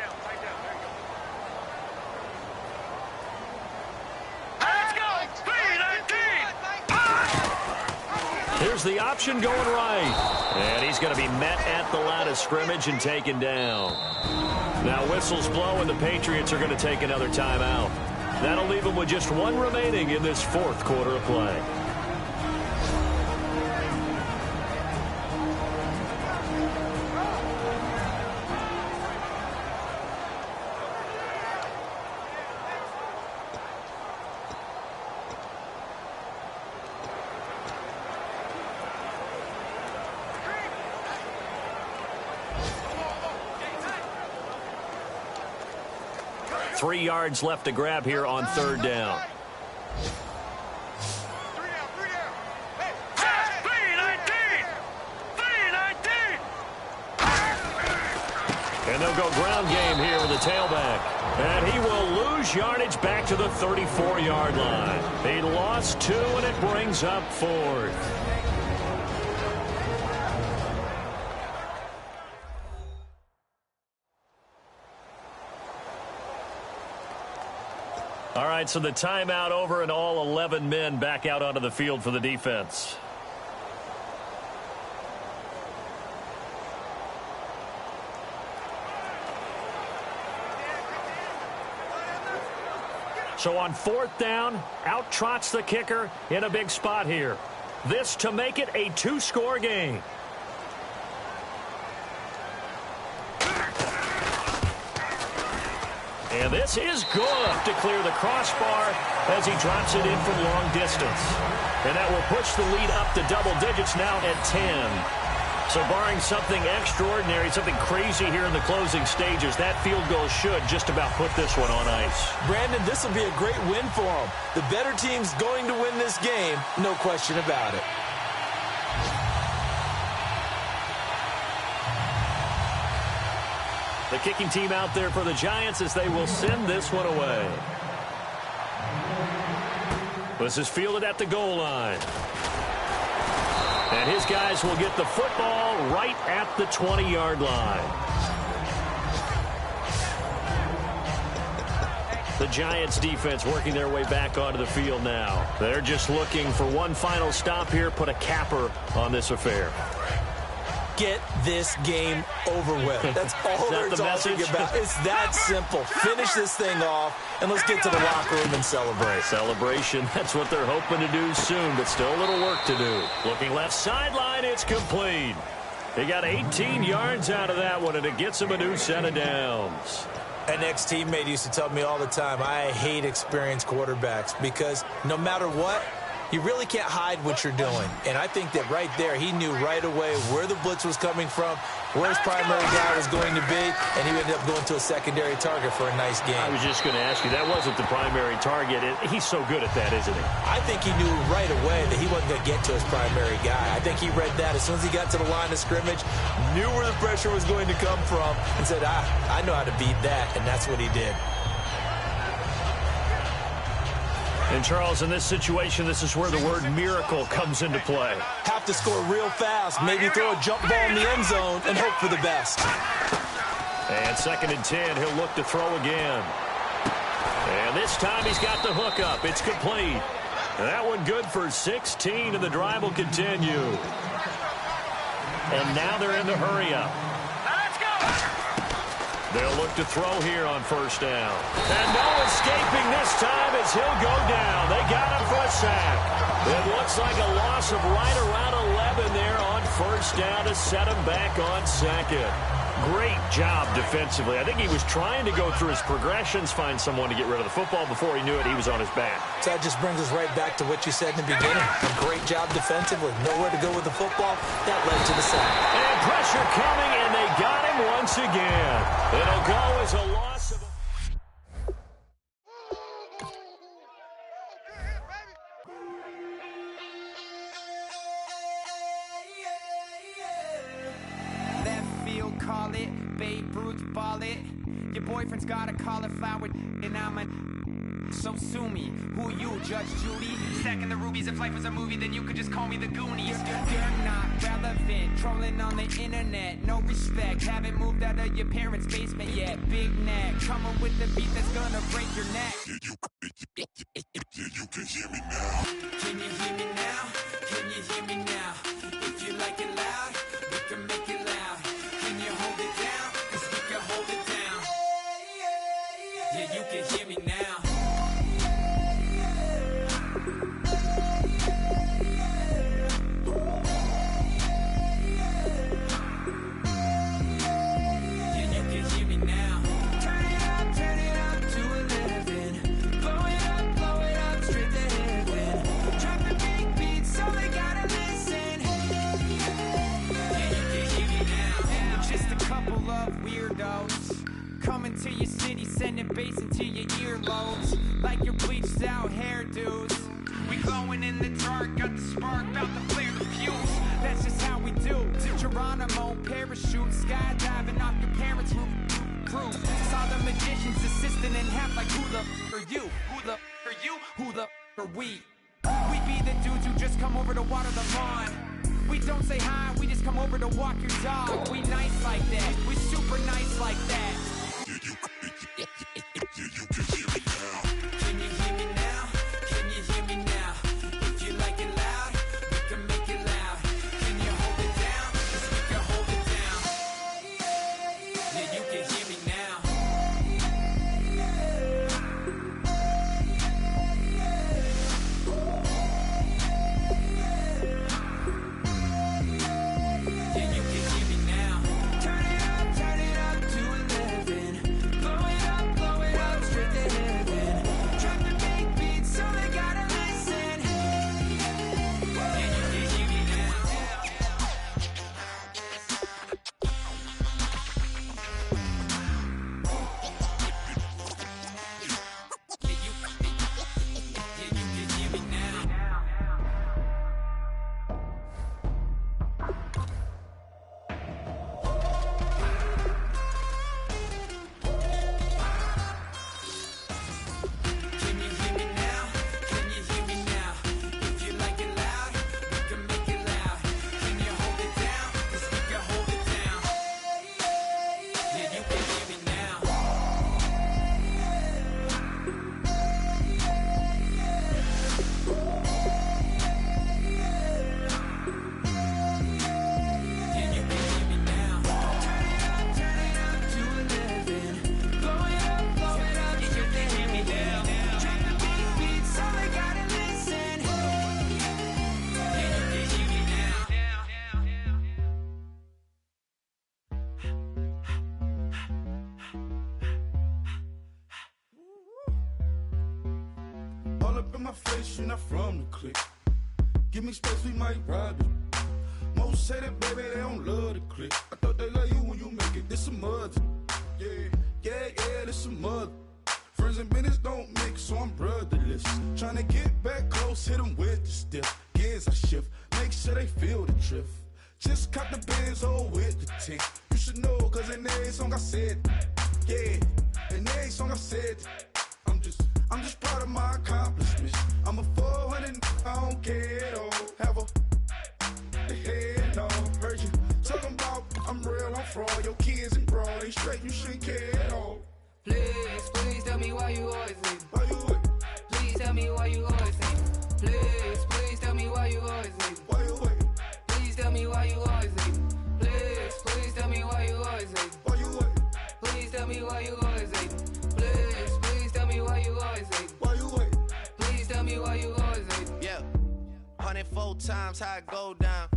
Here's the option going right. And he's going to be met at the line of scrimmage and taken down. Now whistles blow and the Patriots are going to take another timeout. That'll leave them with just 1 remaining in this 4th quarter of play. 3 yards left to grab here on third down. And they'll go ground game here with the tailback. And he will lose yardage back to the 34-yard line. He lost 2, and it brings up 4th. All right, so the timeout over and all 11 men back out onto the field for the defense. So on fourth down, out trots the kicker in a big spot here. This to make it a 2-score game. And this is good to clear the crossbar as he drops it in from long distance. And that will push the lead up to double digits now at 10. So barring something extraordinary, something crazy here in the closing stages, that field goal should just about put this one on ice. Brandon, this will be a great win for them. The better team's going to win this game, no question about it. The kicking team out there for the Giants as they will send this one away. This is fielded at the goal line. And his guys will get the football right at the 20-yard line. The Giants defense working their way back onto the field now. They're just looking for one final stop here, put a capper on this affair. Get this game over with. That's all they're talking about. It's that simple. Finish this thing off, and let's get to the locker room and celebrate. Celebration, that's what they're hoping to do soon, but still a little work to do. Looking left sideline, it's complete. He got 18 yards out of that one, and it gets him a new set of downs. An ex-teammate used to tell me all the time, I hate experienced quarterbacks because no matter what, you really can't hide what you're doing. And I think that right there, he knew right away where the blitz was coming from, where his primary guy was going to be, and he ended up going to a secondary target for a nice game. I was just going to ask you, that wasn't the primary target. He's so good at that, isn't he? I think he knew right away that he wasn't going to get to his primary guy. I think he read that as soon as he got to the line of scrimmage, knew where the pressure was going to come from, and said, I know how to beat that, and that's what he did. And, Charles, in this situation, this is where the word miracle comes into play. Have to score real fast, maybe throw a jump ball in the end zone, and hope for the best. And 2nd and 10, he'll look to throw again. And this time he's got the hook up. It's complete. And that one good for 16, and the drive will continue. And now they're in the hurry up. Let's go! They'll look to throw here on first down. And no escaping this time as he'll go down. They got him for a sack. It looks like a loss of right around 11 there on first down to set him back on second. Great job defensively. I think he was trying to go through his progressions, find someone to get rid of the football. Before he knew it, he was on his back. So that just brings us right back to what you said in the beginning. A great job defensively. Nowhere to go with the football. That led to the sack. And pressure coming, and they got him once again. It'll go as a loss of... Call it, Babe Ruth ball it. Your boyfriend's got a cauliflower, and I'm a... So sue me, who you, Judge Judy? Stacking the rubies, if life was a movie, then you could just call me the Goonies. You're not relevant, trolling on the internet, no respect. Haven't moved out of your parents' basement yet. Big neck, coming with the beat that's gonna break your neck. You can hear me now. Can you hear me now? Can you hear me now? If you like it loud, we can make it loud. Can you hold it down? 'Cause we can hold it down. Yeah, you can hear me now. Yeah, you can hear me now. Turn it up to 11. Blow it up straight to heaven. coming to your city, sending bass into your earlobes, like your bleached out hairdos. We glowing in the dark, got the spark, about to flare the fuse. That's just how we do. Geronimo, parachute, skydiving off your parents' roof. Saw the magician's assistant in half, like who the f are you? Who the f are you? Who the f are we? We be the dudes who just come over to water the lawn. We don't say hi, we just come over to walk your dog. We nice like that, we super nice like that. Can you hear me now? Can you hear me now? If you like it loud, we can make it loud. Can you hold it down? 'Cause we can hold it down. Yeah, you can hear me now. Yeah, you can hear me now. Turn it up to 11. Blow it up, straight to heaven. Drop the big beat so they gotta listen. Yeah, you can hear me now. Yeah, you can hear me now. Can you hear me now? Can you hear me now? If you like it loud, we can make it loud. Can you hold it down? 'Cause we can hold it down. Yeah, you can hear me now. Yeah, you can hear me now. Turn it up to 11. Blow it up, you can hear me now. Drop the big beat so they gotta listen. Yeah, you can hear me now. All up in my face, you're not from the clique. Give me space, we might rob it. Most say that, baby, they don't love the clique. I thought they love you when you make it. This some mud. Yeah, this some mud. Friends and business don't mix, so I'm brotherless. Tryna get back close, hit them with the stiff. Gears I shift, make sure they feel the drift. Just cop the Benz, oh, with the tint. You should know, cause in every song I said, yeah, in every song I said, I'm just proud of my accomplishments. I'm a 400, I don't care at all. Have a head, no, heard you talking about I'm real, I'm fraud. Your kids and broad, they straight, you shouldn't care at all. Please tell me why you always leave. Why you wait? Please tell me why you always leave. Please tell me why you always leave. Why you wait? Please tell me why you always leave. Please tell me why you always leave. Why you wait? Please tell me why you always leave. Please tell me why you always leave. Why you wait? Please tell me why you always leave. Yeah, 104 times how it go down.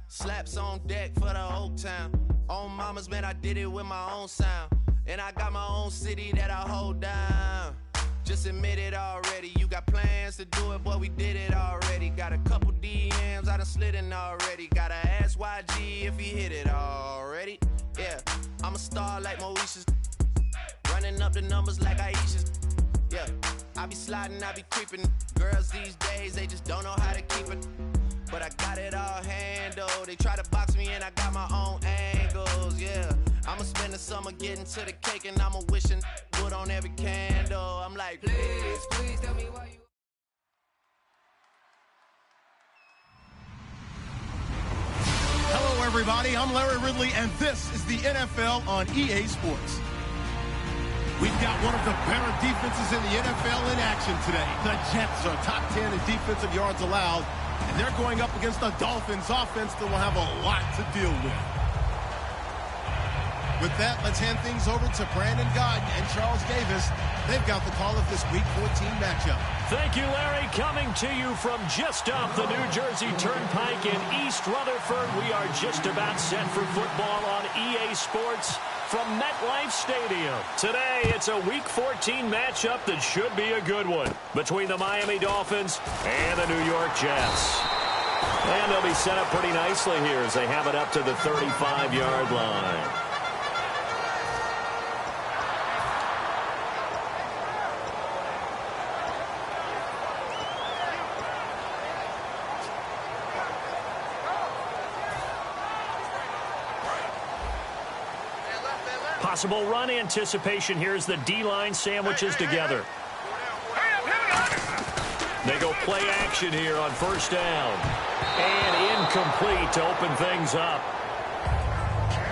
Slaps on deck for the whole town. On mamas, man, I did it with my own sound. And I got my own city that I hold down. Just admit it already. You got plans to do it, boy, we did it already. Got a couple DMs, I done slid in already. Gotta ask YG if he hit it already. Yeah, I'm a star like Moesha's. Running up the numbers like Aisha's. Yeah, I be sliding, I be creeping. Girls these days, they just don't know how to keep it. But I got it all handled. They try to box me in, I got my own angles, yeah. I'ma spend the summer getting to the cake and I'ma wishing wood on every candle. I'm like, please tell me why you... Hello, everybody. I'm Larry Ridley, and this is the NFL on EA Sports. We've got one of the better defenses in the NFL in action today. The Jets are top 10 in defensive yards allowed, and they're going up against the Dolphins offense that will have a lot to deal with. With that, let's hand things over to Brandon Godden and Charles Davis. They've got the call of this Week 14 matchup. Thank you, Larry. Coming to you from just off the New Jersey Turnpike in East Rutherford. We are just about set for football on EA Sports from MetLife Stadium. Today, it's a Week 14 matchup that should be a good one between the Miami Dolphins and the New York Jets. And they'll be set up pretty nicely here as they have it up to the 35-yard line. possible run anticipation here as the D-line sandwiches together. They go play action here on first down. And incomplete to open things up.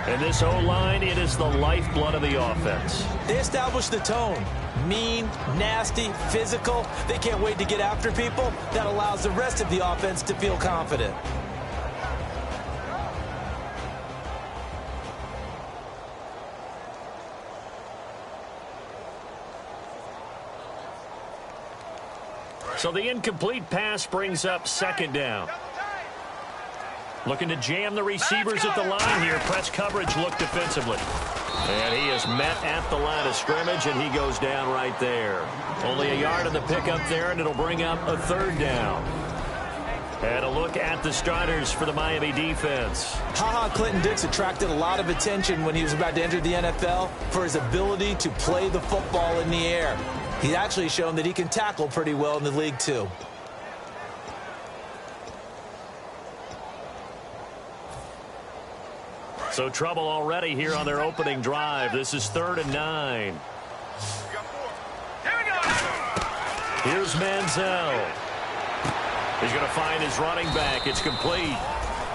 And this O-line, it is the lifeblood of the offense. They establish the tone. Mean, nasty, physical. They can't wait to get after people. That allows the rest of the offense to feel confident. So the incomplete pass brings up second down. Looking to jam the receivers at the line here. Press coverage look defensively. And he is met at the line of scrimmage, and he goes down right there. Only a yard on the pickup there, and it'll bring up a third down. And a look at the starters for the Miami defense. Clinton Dix attracted a lot of attention when he was about to enter the NFL for his ability to play the football in the air. He's actually shown that he can tackle pretty well in the league, too. So trouble already here on their opening drive. This is 3rd and 9. Here's Manziel. He's going to find his running back. It's complete.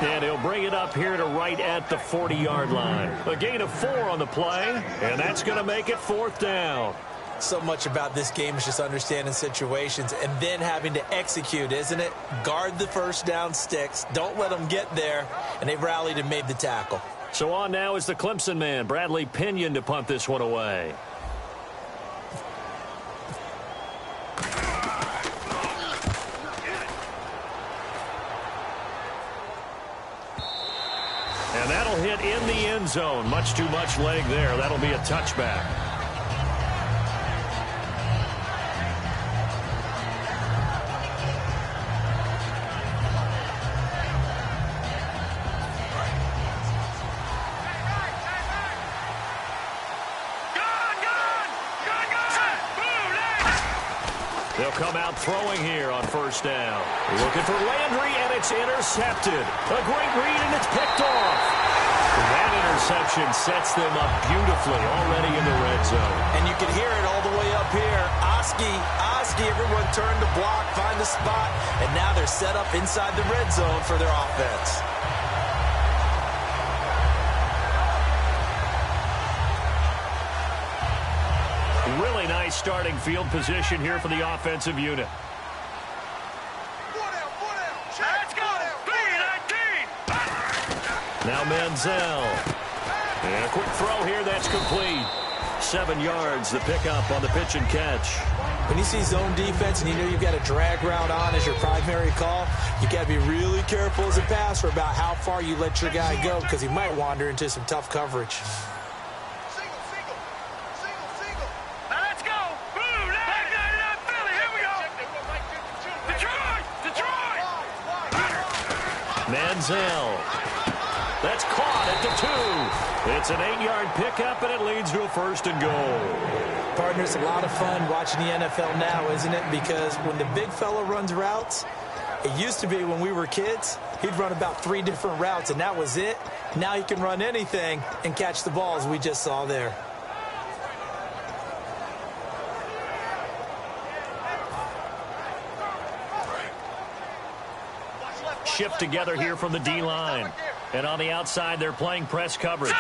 And he'll bring it up here to right at the 40-yard line. A gain of 4 on the play, and that's going to make it 4th down. So much about this game is just understanding situations and then having to execute, isn't it? Guard the first down sticks. Don't let them get there. And they rallied and made the tackle. So on now is the Clemson man, Bradley Pinion, to punt this one away. And that'll hit in the end zone. Much too much leg there. That'll be a touchback. They'll come out throwing here on first down. Looking for Landry, and it's intercepted. A great read, and it's picked off. That interception sets them up beautifully already in the red zone. And you can hear it all the way up here. Oski, everyone turned to block, find the spot, and now they're set up inside the red zone for their offense. Really nice starting field position here for the offensive unit. Let's go. 3-19. Now Manziel. And a quick throw here. That's complete. 7 yards, the pickup on the pitch and catch. When you see zone defense and you know you've got a drag route on as your primary call, you got to be really careful as a passer about how far you let your guy go because he might wander into some tough coverage. Manziel. That's caught at the 2. It's an 8-yard pickup, and it leads to a 1st and goal. Partner, it's a lot of fun watching the NFL now, isn't it? Because when the big fella runs routes, it used to be when we were kids, he'd run about 3 different routes, and that was it. Now he can run anything and catch the balls we just saw there. Shift together here from the D-line. And on the outside, they're playing press coverage.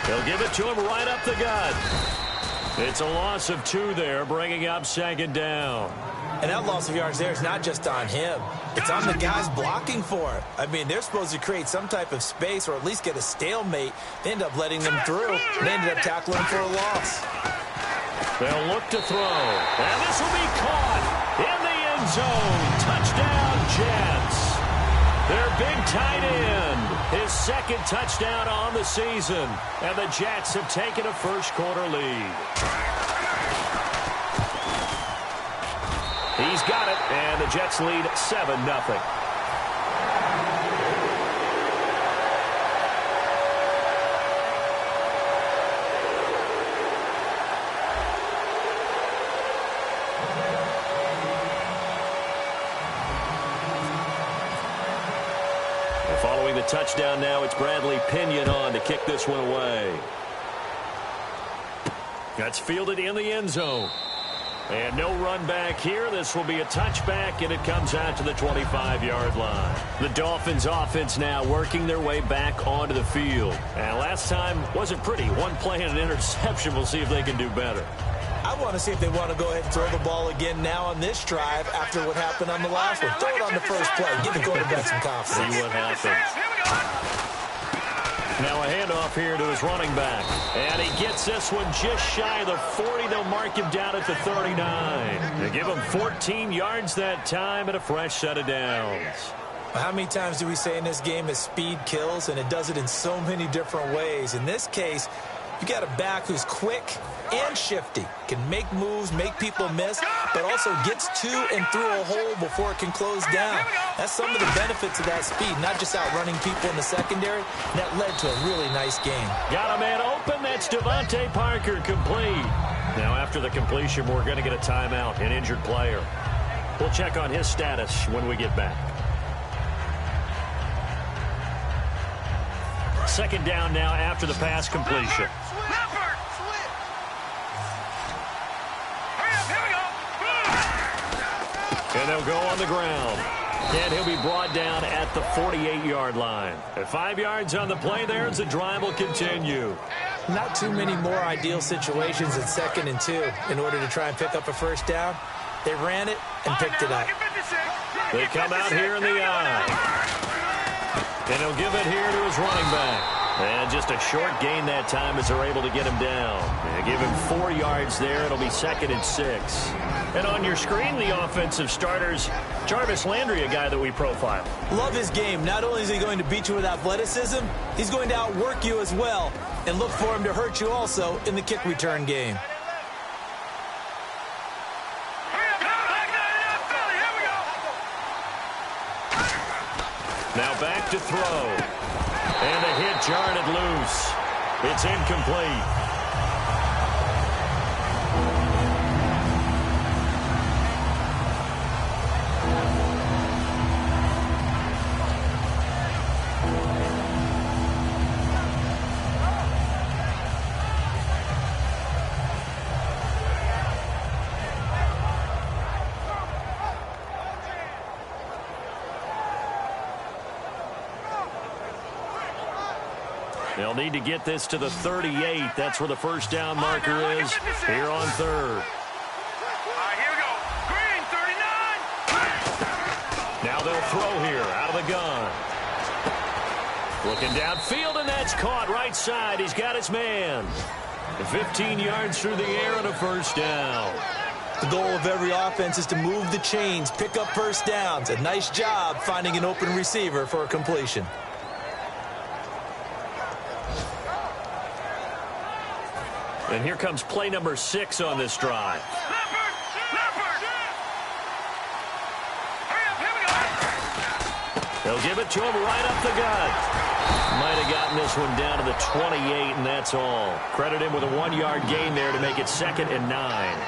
They'll give it to him right up the gut. It's a loss of 2 there, bringing up 2nd down. And that loss of yards there is not just on him. It's on the guys blocking for it. I mean, they're supposed to create some type of space or at least get a stalemate. They end up letting them through. They ended up tackling for a loss. They'll look to throw. And this will be caught in the end zone. Touchdown, Jets. Their big tight end. His 2nd touchdown on the season. And the Jets have taken a first-quarter lead. He's got it, and the Jets lead 7-0. touchdown now. It's Bradley Pinion on to kick this one away. That's fielded in the end zone. And no run back here. This will be a touchback, and it comes out to the 25-yard line. The Dolphins offense now working their way back onto the field. And last time wasn't pretty. One play and an interception. We'll see if they can do better. I want to see if they want to go ahead and throw the ball again now on this drive after what happened on the last one. Throw it on the first play. Give the quarterback some confidence. See what happens. Now a handoff here to his running back. And he gets this one just shy of the 40. They'll mark him down at the 39. They give him 14 yards that time and a fresh set of downs. How many times do we say in this game that speed kills, and it does it in so many different ways? In this case, you got a back who's quick and shifty, can make moves, make people miss, but also gets to and through a hole before it can close down. That's some of the benefits of that speed, not just outrunning people in the secondary. That led to a really nice game. Got a man open. That's Devontae Parker, complete. Now after the completion, we're going to get a timeout, an injured player. We'll check on his status when we get back. Second down now after the pass completion. And they'll go on the ground. And he'll be brought down at the 48-yard line. At 5 yards on the play there as the drive will continue. Not too many more ideal situations at 2nd and 2 in order to try and pick up a first down. They ran it and picked it up. They come out here in the eye. And he'll give it here to his running back. And just a short gain that time as they're able to get him down. They give him 4 yards there. It'll be 2nd and 6. And on your screen, the offensive starters, Jarvis Landry, a guy that we profile. Love his game. Not only is he going to beat you with athleticism, he's going to outwork you as well. And look for him to hurt you also in the kick return game. Now back to throw. And a hit jarred it loose. It's incomplete. They'll need to get this to the 38. That's where the first down marker is here on 3rd. Here we go. Green, 39. Now they'll throw here out of the gun. Looking downfield, and that's caught right side. He's got his man. 15 yards through the air and a first down. The goal of every offense is to move the chains, pick up first downs. A nice job finding an open receiver for a completion. And here comes play number 6 on this drive. They'll give it to him right up the gut. Might have gotten this one down to the 28, and that's all. Credit him with a 1-yard gain there to make it 2nd and 9.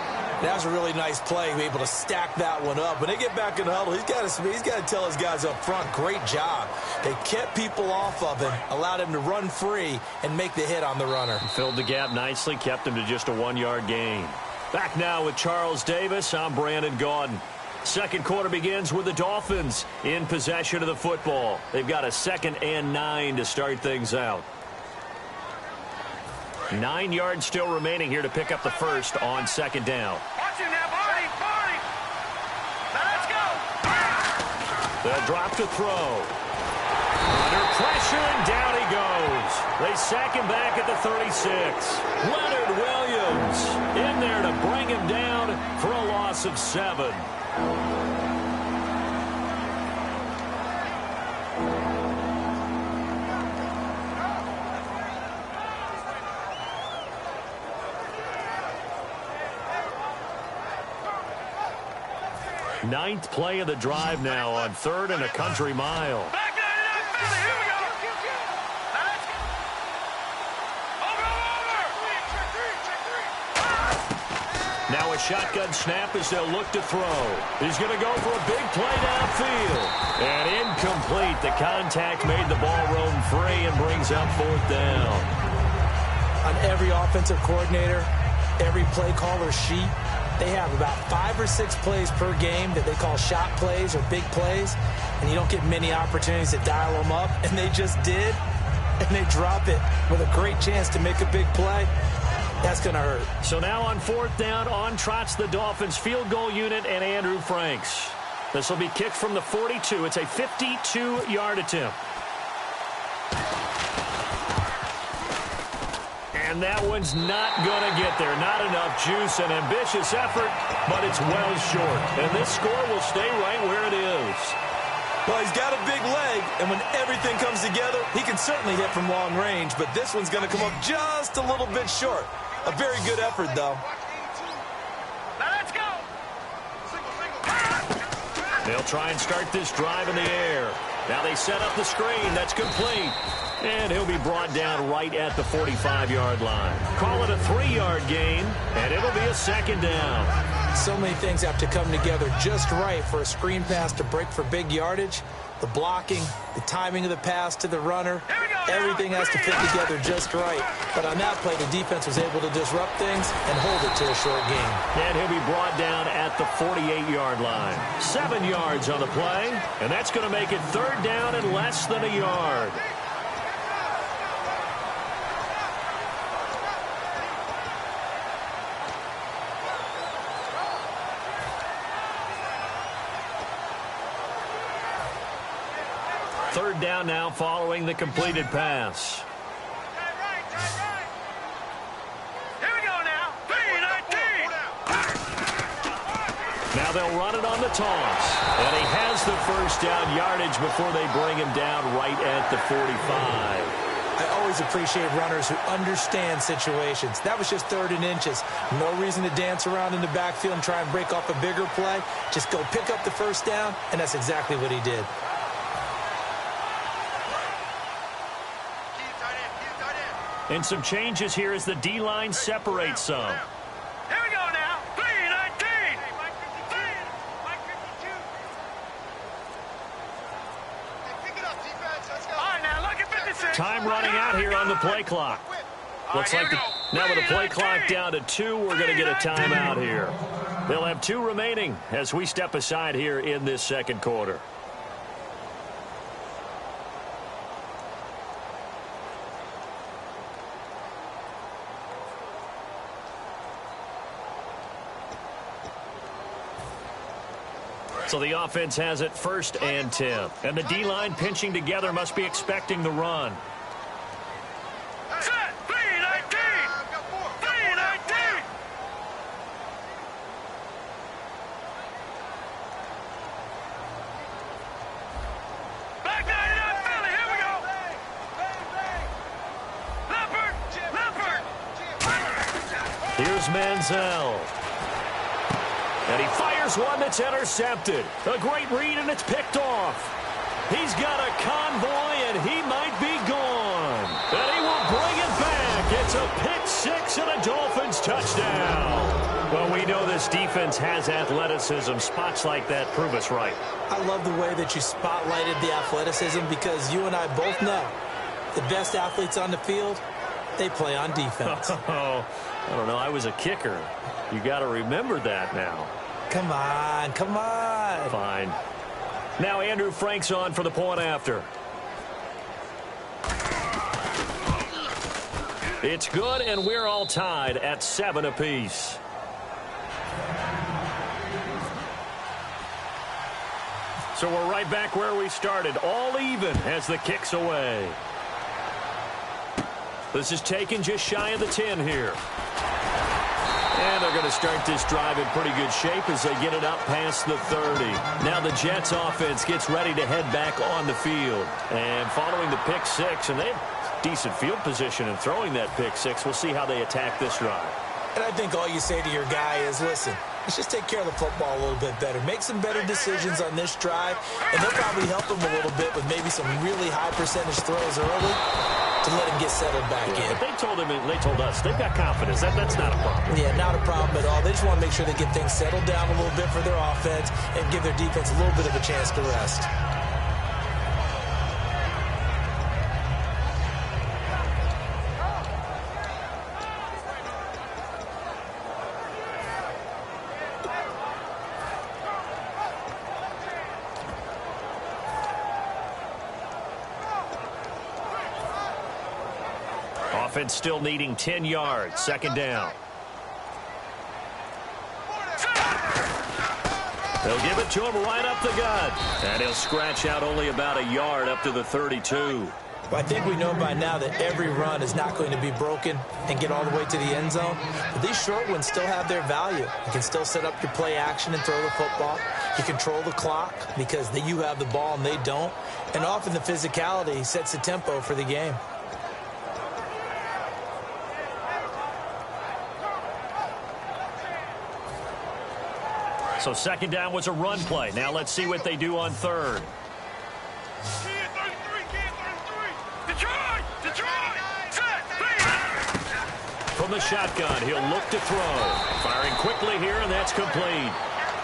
That was a really nice play, able to stack that one up. When they get back in the huddle, he's got to tell his guys up front, great job. They kept people off of him, allowed him to run free and make the hit on the runner. Filled the gap nicely, kept him to just a 1-yard gain. Back now with Charles Davis, I'm Brandon Gaudin. Second quarter begins with the Dolphins in possession of the football. They've got a 2nd and 9 to start things out. 9 yards still remaining here to pick up the first on 2nd down. Watch him now, Barney. Let's go. They'll drop to throw. Under pressure, and down he goes. They sack him back at the 36. Leonard Williams in there to bring him down for a loss of 7. Ninth play of the drive now on 3rd and a country mile. Back there, here we go. Let's go. Over. Now a shotgun snap as they'll look to throw. He's going to go for a big play downfield. And incomplete. The contact made the ball roam free and brings up 4th down. On every offensive coordinator, every play caller sheet, they have about 5 or 6 plays per game that they call shot plays or big plays, and you don't get many opportunities to dial them up, and they just did, and they drop it with a great chance to make a big play. That's going to hurt. So now on 4th down, on trots the Dolphins field goal unit and Andrew Franks. This will be kicked from the 42. It's a 52-yard attempt. And that one's not going to get there. Not enough juice. An ambitious effort, but it's well short. And this score will stay right where it is. Well, he's got a big leg, and when everything comes together, he can certainly hit from long range, but this one's going to come up just a little bit short. A very good effort, though. Now let's go. They'll try and start this drive in the air. Now they set up the screen. That's complete. And he'll be brought down right at the 45-yard line. Call it a 3-yard gain, and it'll be a 2nd down. So many things have to come together just right for a screen pass to break for big yardage. The blocking, the timing of the pass to the runner, everything has to fit together just right. But on that play, the defense was able to disrupt things and hold it to a short gain. And he'll be brought down at the 48-yard line. 7 yards on the play, and that's going to make it 3rd down and less than a yard. Third down now following the completed pass. Here we go now. 3-19. Now they'll run it on the toss. And he has the 1st down yardage before they bring him down right at the 45. I always appreciate runners who understand situations. That was just 3rd and inches. No reason to dance around in the backfield and try and break off a bigger play. Just go pick up the 1st down, and that's exactly what he did. And some changes here as the D-line separates some. Here we go now. 3-19. All right, now look at 56. Time running out here on the play clock. Looks like now with the play clock down to 2, we're going to get a timeout here. They'll have 2 remaining as we step aside here in this 2nd quarter. So the offense has it 1st and 10. And the D-line pinching together must be expecting the run. Set. 3-19. 3-19. Back 99 Philly. Here we go. Leopard. Here's Manziel. And he fires one that's intercepted. A great read, and it's picked off. He's got a convoy, and he might be gone. And he will bring it back. It's a pick 6 and a Dolphins touchdown. Well, we know this defense has athleticism. Spots like that prove us right. I love the way that you spotlighted the athleticism because you and I both know the best athletes on the field, they play on defense. Oh, I don't know. I was a kicker. You got to remember that now. Come on, come on. Fine. Now Andrew Franks on for the point after. It's good, and we're all tied at 7 apiece. So we're right back where we started, all even as the kick's away. This is taken just shy of the 10 here. And they're going to start this drive in pretty good shape as they get it up past the 30. Now the Jets offense gets ready to head back on the field. And following the pick 6, and they have decent field position in throwing that pick 6. We'll see how they attack this drive. And I think all you say to your guy is, listen, let's just take care of the football a little bit better. Make some better decisions on this drive, and they'll probably help him a little bit with maybe some really high percentage throws early. to let him get settled back in. But they told us, they've got confidence. That's not a problem. Yeah, not a problem at all. They just want to make sure they get things settled down a little bit for their offense and give their defense a little bit of a chance to rest. Offense still needing 10 yards. Second down. They'll give it to him right up the gut. And he'll scratch out only about a yard up to the 32. Well, I think we know by now that every run is not going to be broken and get all the way to the end zone. But these short ones still have their value. You can still set up your play action and throw the football. You control the clock because you have the ball and they don't. And often the physicality sets the tempo for the game. So second down was a run play. Now let's see what they do on third. From the shotgun, he'll look to throw. Firing quickly here, and that's complete.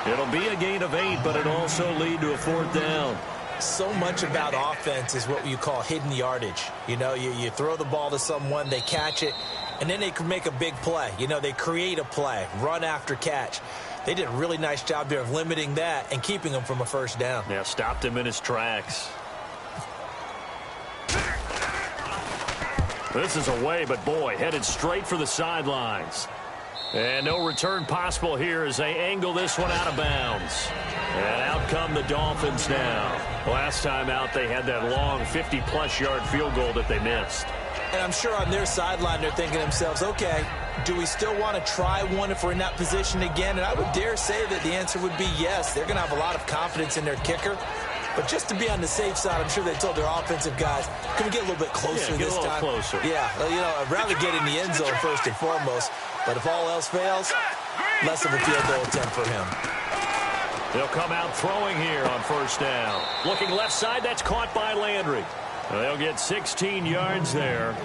It'll be a gain of 8, but it'll also lead to a fourth down. So much about offense is what you call hidden yardage. You know, you throw the ball to someone, they catch it, and then they can make a big play. You know, they create a play, run after catch. They did a really nice job there of limiting that and keeping him from a first down. Yeah, stopped him in his tracks. This is away, but boy, headed straight for the sidelines. And no return possible here as they angle this one out of bounds. And out come the Dolphins now. Last time out, they had that long 50-plus yard field goal that they missed. And I'm sure on their sideline, they're thinking to themselves, okay, do we still want to try one if we're in that position again? And I would dare say that the answer would be yes. They're going to have a lot of confidence in their kicker. But just to be on the safe side, I'm sure they told their offensive guys, can we get a little bit closer this time? Closer. Yeah, you know, I'd rather get in the end zone first and foremost. But if all else fails, less of a field goal attempt for him. They'll come out throwing here on first down. Looking left side, that's caught by Landry. They'll get 16 yards there.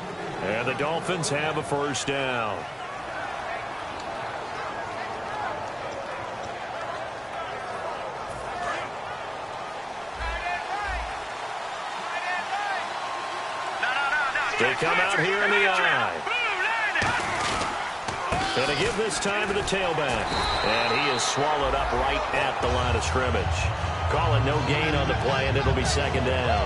And the Dolphins have a first down. They come out here in the eye. And to give this time to the tailback. And he is swallowed up right at the line of scrimmage. Calling no gain on the play, and it'll be second down.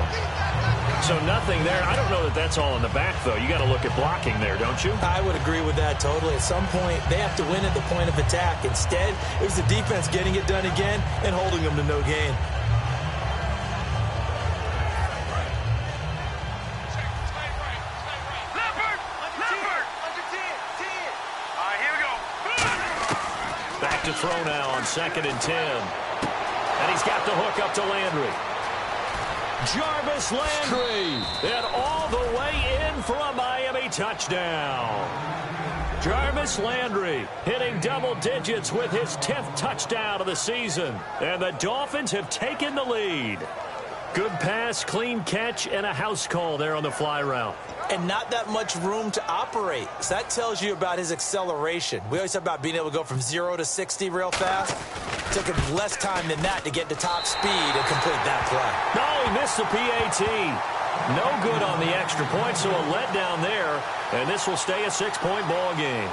So nothing there. I don't know that that's all in the back, though. You got to look at blocking there, don't you? I would agree with that totally. At some point, they have to win at the point of attack. Instead, it was the defense getting it done again and holding them to no gain. Back to throw now on 2nd and 10. And he's got the hook up to Landry. Jarvis Landry. And all the way in for a Miami touchdown. Jarvis Landry hitting double digits with his 10th touchdown of the season. And the Dolphins have taken the lead. Good pass, clean catch, and a house call there on the fly route. And not that much room to operate. So that tells you about his acceleration. We always talk about being able to go from 0 to 60 real fast. It took him less time than that to get to top speed and complete that play. No, he missed the PAT. No good on the extra point, so a letdown there. And this will stay a 6-point ball game.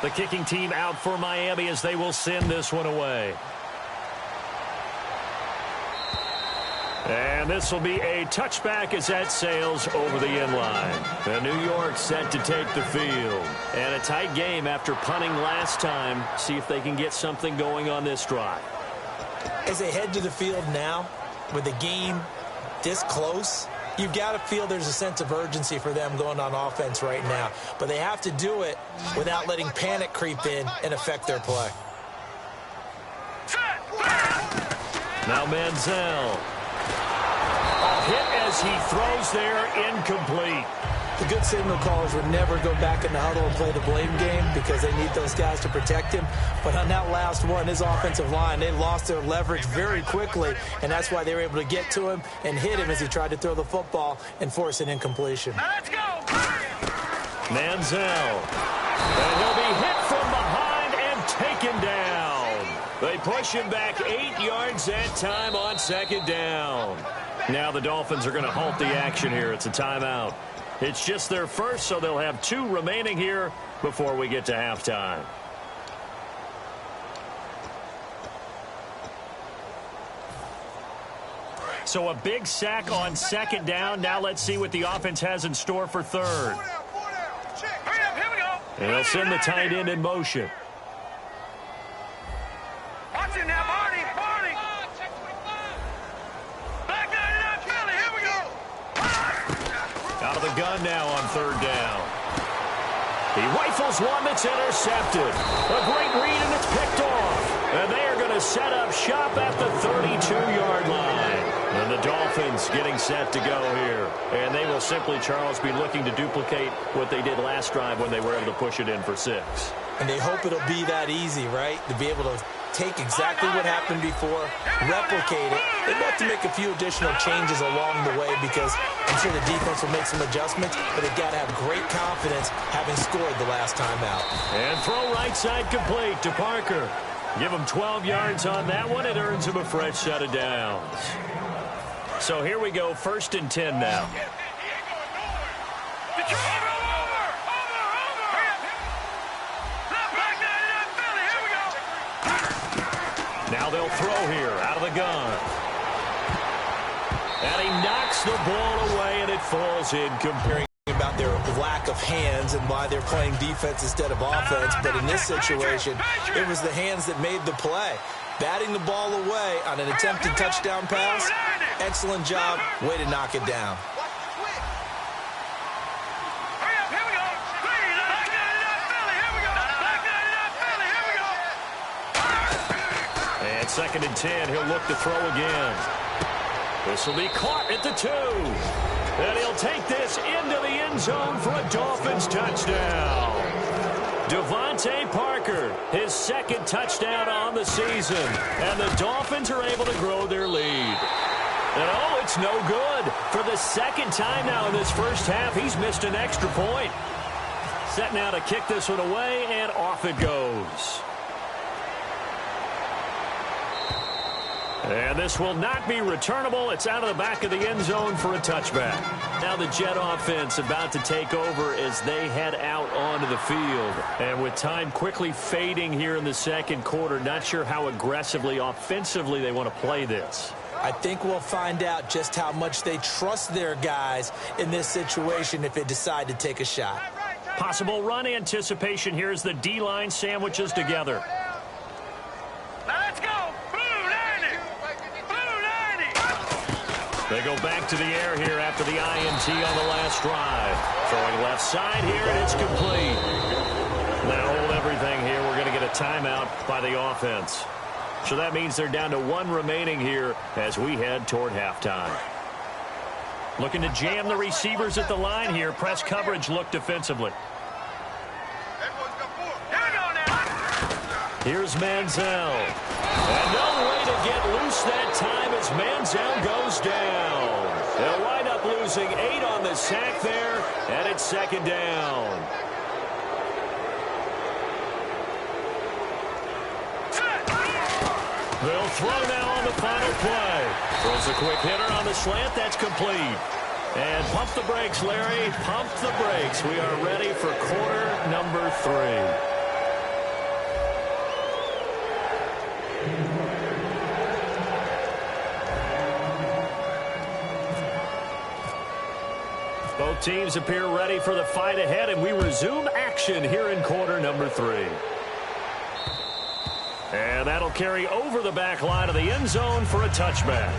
The kicking team out for Miami as they will send this one away. And this will be a touchback as that sails over the end line. The New York set to take the field. And a tight game after punting last time. See if they can get something going on this drive. As they head to the field now, with the game this close, you've got to feel there's a sense of urgency for them going on offense right now. But they have to do it without letting panic creep in and affect their play. Now Manziel. A hit as he throws there, incomplete. The good signal callers would never go back in the huddle and play the blame game because they need those guys to protect him. But on that last one, his offensive line, they lost their leverage very quickly, and that's why they were able to get to him and hit him as he tried to throw the football and force an incompletion. Now let's go. Manziel. And he'll be hit from behind and taken down. They push him back 8 yards that time on second down. Now the Dolphins are going to halt the action here. It's a timeout. It's just their first, so they'll have 2 remaining here before we get to halftime. So a big sack on second down. Now let's see what the offense has in store for third. And they'll send the tight end in motion. Watch it now, Barney. Back 99 Philly, here we go. Out of the gun now on third down. He rifles one that's intercepted. A great read, and it's picked off. And they are going to set up shop at the 32-yard line. And the Dolphins getting set to go here. And they will simply, Charles, be looking to duplicate what they did last drive when they were able to push it in for 6. And they hope it'll be that easy, right? To be able to take exactly what happened before, replicate it. They'd have to make a few additional changes along the way because I'm sure the defense will make some adjustments, but they've got to have great confidence having scored the last time out. And throw right side complete to Parker. Give him 12 yards on that one. It earns him a fresh set of downs. So here we go, 1st and 10 now. Now they'll throw here out of the gun. And he knocks the ball away, and it falls in. Comparing about their lack of hands and why they're playing defense instead of offense, but in this situation, it was the hands that made the play. Batting the ball away on an attempted touchdown pass, excellent job, way to knock it down. And 2nd and 10, he'll look to throw again. This will be caught at the 2. And he'll take this into the end zone for a Dolphins touchdown. Devontae Parker, his 2nd touchdown on the season. And the Dolphins are able to grow their lead. And oh, it's no good. For the 2nd time now in this first half, he's missed an extra point. Set now to kick this one away, and off it goes. And this will not be returnable. It's out of the back of the end zone for a touchback. Now the Jet offense about to take over as they head out onto the field. And with time quickly fading here in the 2nd quarter, not sure how aggressively, offensively they want to play this. I think we'll find out just how much they trust their guys in this situation if they decide to take a shot. Possible run anticipation here as the D-line sandwiches together. They go back to the air here after the INT on the last drive. Throwing left side here, and it's complete. Now hold everything here. We're going to get a timeout by the offense. So that means they're down to 1 remaining here as we head toward halftime. Looking to jam the receivers at the line here. Press coverage look defensively. Here's Manziel. And no way to get loose that time as Manziel goes down. They'll wind up losing 8 on the sack there, and it's 2nd down. They'll throw now on the final play. Throws a quick hitter on the slant. That's complete. And pump the brakes, Larry. Pump the brakes. We are ready for quarter number 3. Both teams appear ready for the fight ahead, and we resume action here in quarter number 3. And that'll carry over the back line of the end zone for a touchback.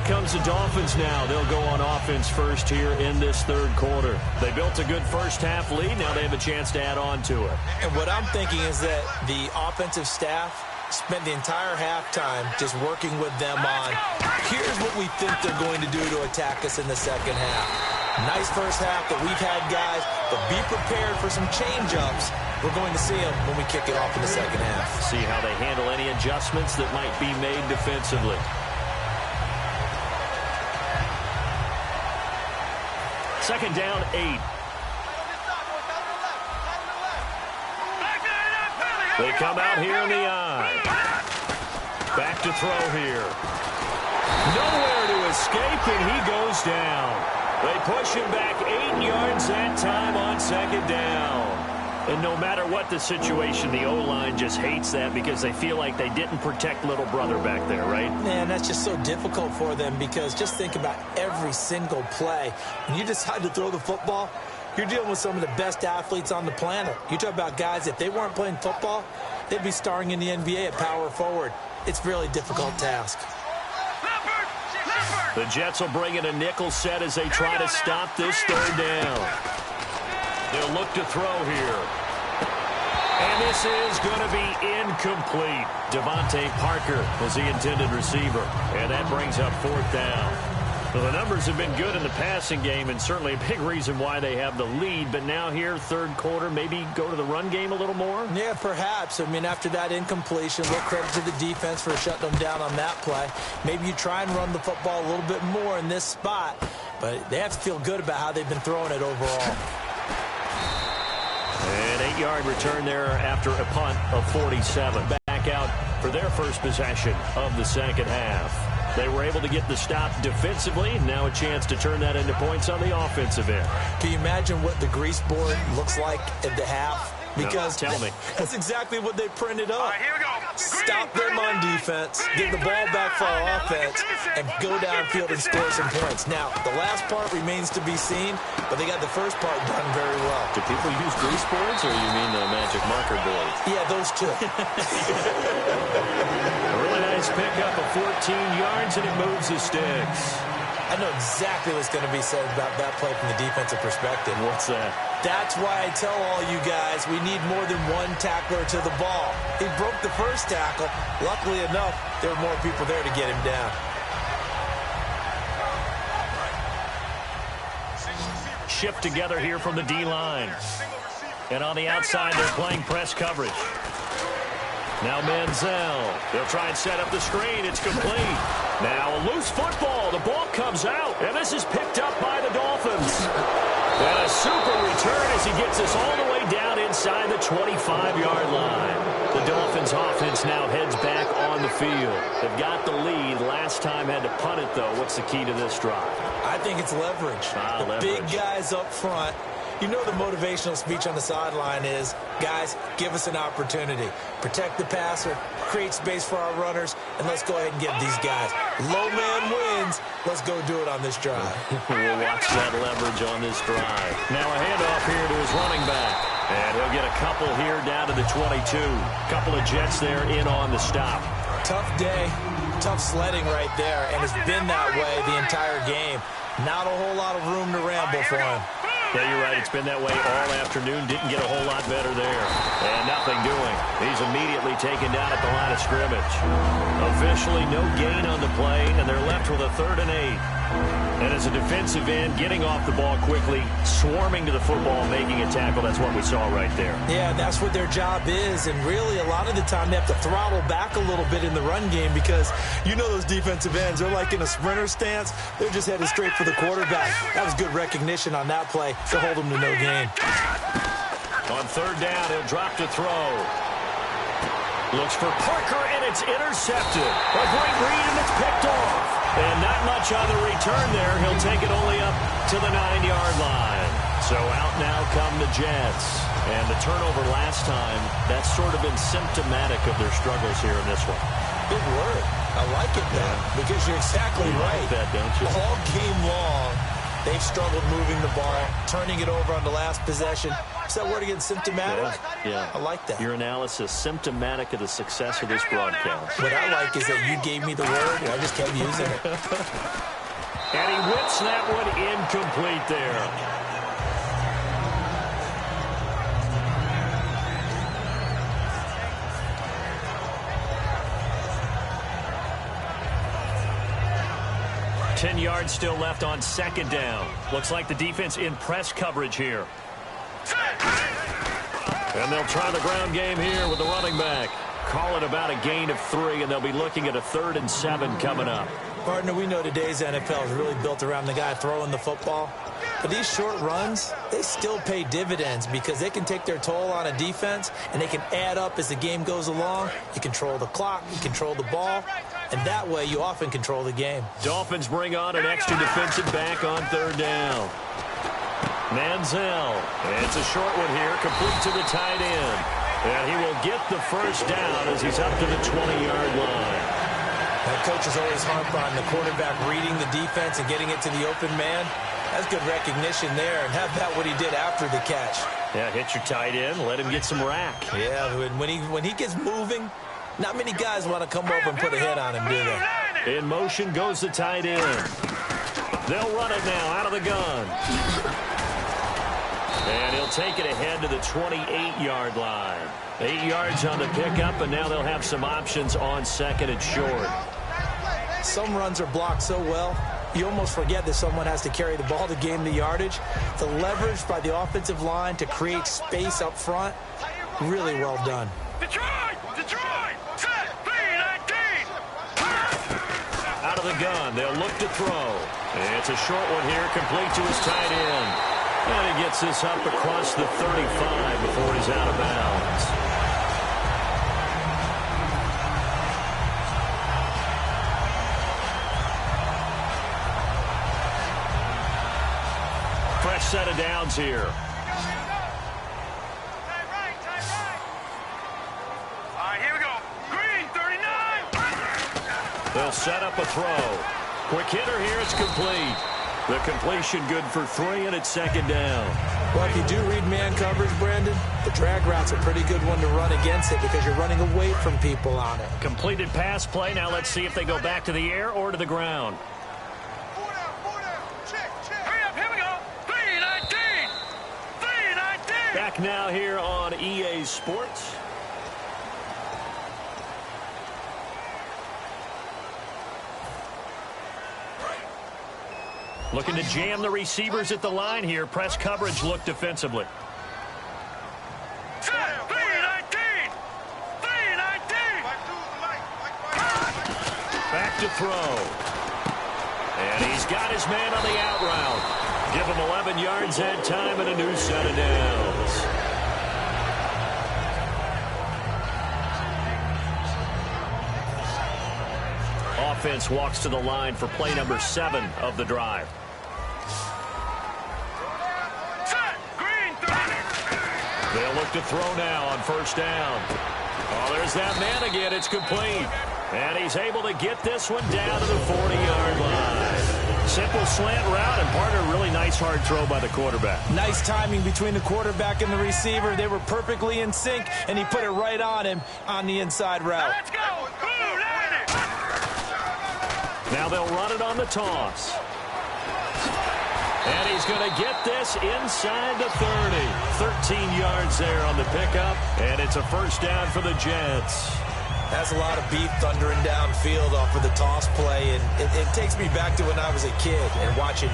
Out comes the Dolphins now. They'll go on offense first here in this third quarter. They built a good first-half lead. Now they have a chance to add on to it. And what I'm thinking is that the offensive staff spent the entire halftime just working with them on, here's what we think they're going to do to attack us in the second half. Nice first half that we've had, guys, but be prepared for some change-ups. We're going to see them when we kick it off in the second half. See how they handle any adjustments that might be made defensively. Second down, 8. They come out here in the eye. Back to throw here. Nowhere to escape, and he goes down. They push him back 8 yards that time on second down. And no matter what the situation, the O-line just hates that because they feel like they didn't protect little brother back there, right? Man, that's just so difficult for them because just think about every single play. When you decide to throw the football, you're dealing with some of the best athletes on the planet. You talk about guys, if they weren't playing football, they'd be starring in the NBA at power forward. It's a really difficult task. The Jets will bring in a nickel set as they try to stop this third down. They'll look to throw here. And this is going to be incomplete. Devontae Parker was the intended receiver. And that brings up fourth down. Well, the numbers have been good in the passing game and certainly a big reason why they have the lead. But now here, third quarter, maybe go to the run game a little more? Yeah, perhaps. I mean, after that incompletion, little credit to the defense for shutting them down on that play. Maybe you try and run the football a little bit more in this spot. But they have to feel good about how they've been throwing it overall. An 8-yard return there after a punt of 47. Back out for their first possession of the second half. They were able to get the stop defensively. Now a chance to turn that into points on the offensive end. Can you imagine what the grease board looks like at the half? Because no, tell me. That's exactly what they printed up. All right, here we go. Stop them on defense, get the ball back for our offense, and go downfield and score some points. Now, the last part remains to be seen, but they got the first part done very well. Do people use grease boards, or you mean the magic marker board? Yeah, those two. A really nice pickup of 14 yards, and it moves the sticks. I know exactly what's going to be said about that play from the defensive perspective. What's that? That's why I tell all you guys we need more than one tackler to the ball. He broke the first tackle. Luckily enough, there were more people there to get him down. Shift together here from the D-line. And on the outside, they're playing press coverage. Now Manziel. They'll try and set up the screen. It's complete. Now a loose football. The ball comes out. And this is picked up by the Dolphins. And a super return as he gets us all the way down inside the 25-yard line. The Dolphins offense now heads back on the field. They've got the lead. Last time had to punt it, though. What's the key to this drive? I think it's leverage. The big guys up front. You know the motivational speech on the sideline is, guys, give us an opportunity. Protect the passer, create space for our runners, and let's go ahead and get these guys. Low man wins. Let's go do it on this drive. We'll watch that leverage on this drive. Now a handoff here to his running back. And he'll get a couple here down to the 22. Couple of Jets there in on the stop. Tough day, tough sledding right there, and it's been that way the entire game. Not a whole lot of room to ramble for him. Yeah, you're right. It's been that way all afternoon. Didn't get a whole lot better there. And nothing doing. He's immediately taken down at the line of scrimmage. Officially no gain on the play, and they're left with a 3rd and 8. And as a defensive end, getting off the ball quickly, swarming to the football, making a tackle, that's what we saw right there. Yeah, that's what their job is. And really, a lot of the time, they have to throttle back a little bit in the run game because you know those defensive ends, they're like in a sprinter stance. They're just headed straight for the quarterback. That was good recognition on that play to hold them to no gain. On 3rd down, he'll drop to throw. Looks for Parker, and it's intercepted. A great read, and it's picked off. And not much on the return there. He'll take it only up to the 9-yard line. So out now come the Jets. And the turnover last time, that's sort of been symptomatic of their struggles here in this one. Big word. I like it, man, because you're exactly right. Like that, don't you? All game long, they've struggled moving the ball, turning it over on the last possession. What's that word again? Symptomatic? Yeah. I like that. Your analysis, symptomatic of the success of this broadcast. What I like is that you gave me the word, and I just kept using it. And he whips that one incomplete there. Ten yards still left on second down. Looks like the defense in press coverage here. And they'll try the ground game here with the running back. Call it about a gain of 3, and they'll be looking at a 3rd and 7 coming up. Partner, we know today's NFL is really built around the guy throwing the football. But these short runs, they still pay dividends because they can take their toll on a defense, and they can add up as the game goes along. You control the clock, you control the ball, and that way you often control the game. Dolphins bring on an extra defensive back on 3rd down. Manziel. It's a short one here, complete to the tight end. And he will get the first down as he's up to the 20-yard line. Now, coaches always harp on the quarterback reading the defense and getting it to the open man. That's good recognition there, and have that what he did after the catch. Yeah, hit your tight end, let him get some rack. Yeah, when he gets moving, not many guys want to come over and put a hit on him, do they? In motion goes the tight end. They'll run it now out of the gun. And he'll take it ahead to the 28-yard line. 8 yards on the pickup, and now they'll have some options on 2nd and short. Some runs are blocked so well, you almost forget that someone has to carry the ball to gain the yardage. The leverage by the offensive line to create space up front, really well done. Detroit! Set! 3-19! Out of the gun, they'll look to throw. It's a short one here, complete to his tight end. And he gets this up across the 35 before he's out of bounds. Fresh set of downs here. All right, here we go. Green, 39. They'll set up a throw. Quick hitter here, it's complete. The completion good for 3, and it's 2nd down. Well, if you do read man coverage, Brandon, the drag route's a pretty good one to run against it because you're running away from people on it. Completed pass play. Now let's see if they go back to the air or to the ground. Hurry up, here we go. 3-19. 3-19. Back now here on EA Sports. Looking to jam the receivers at the line here. Press coverage look defensively. Set! 3-19. 3-19. Back to throw. And he's got his man on the out route. Give him 11 yards that time and a new set of downs. Offense walks to the line for play number 7 of the drive. Set! Green, 30. They'll look to throw now on 1st down. Oh, there's that man again. It's complete. And he's able to get this one down to the 40-yard line. Simple slant route, and partner, really nice hard throw by the quarterback. Nice timing between the quarterback and the receiver. They were perfectly in sync, and he put it right on him on the inside route. Let's go. Blue, 90. Now they'll run it on the toss. And he's going to get this inside the 30. 13 yards there on the pickup, and it's a 1st down for the Jets. That's a lot of beef thundering downfield off of the toss play, and it takes me back to when I was a kid and watching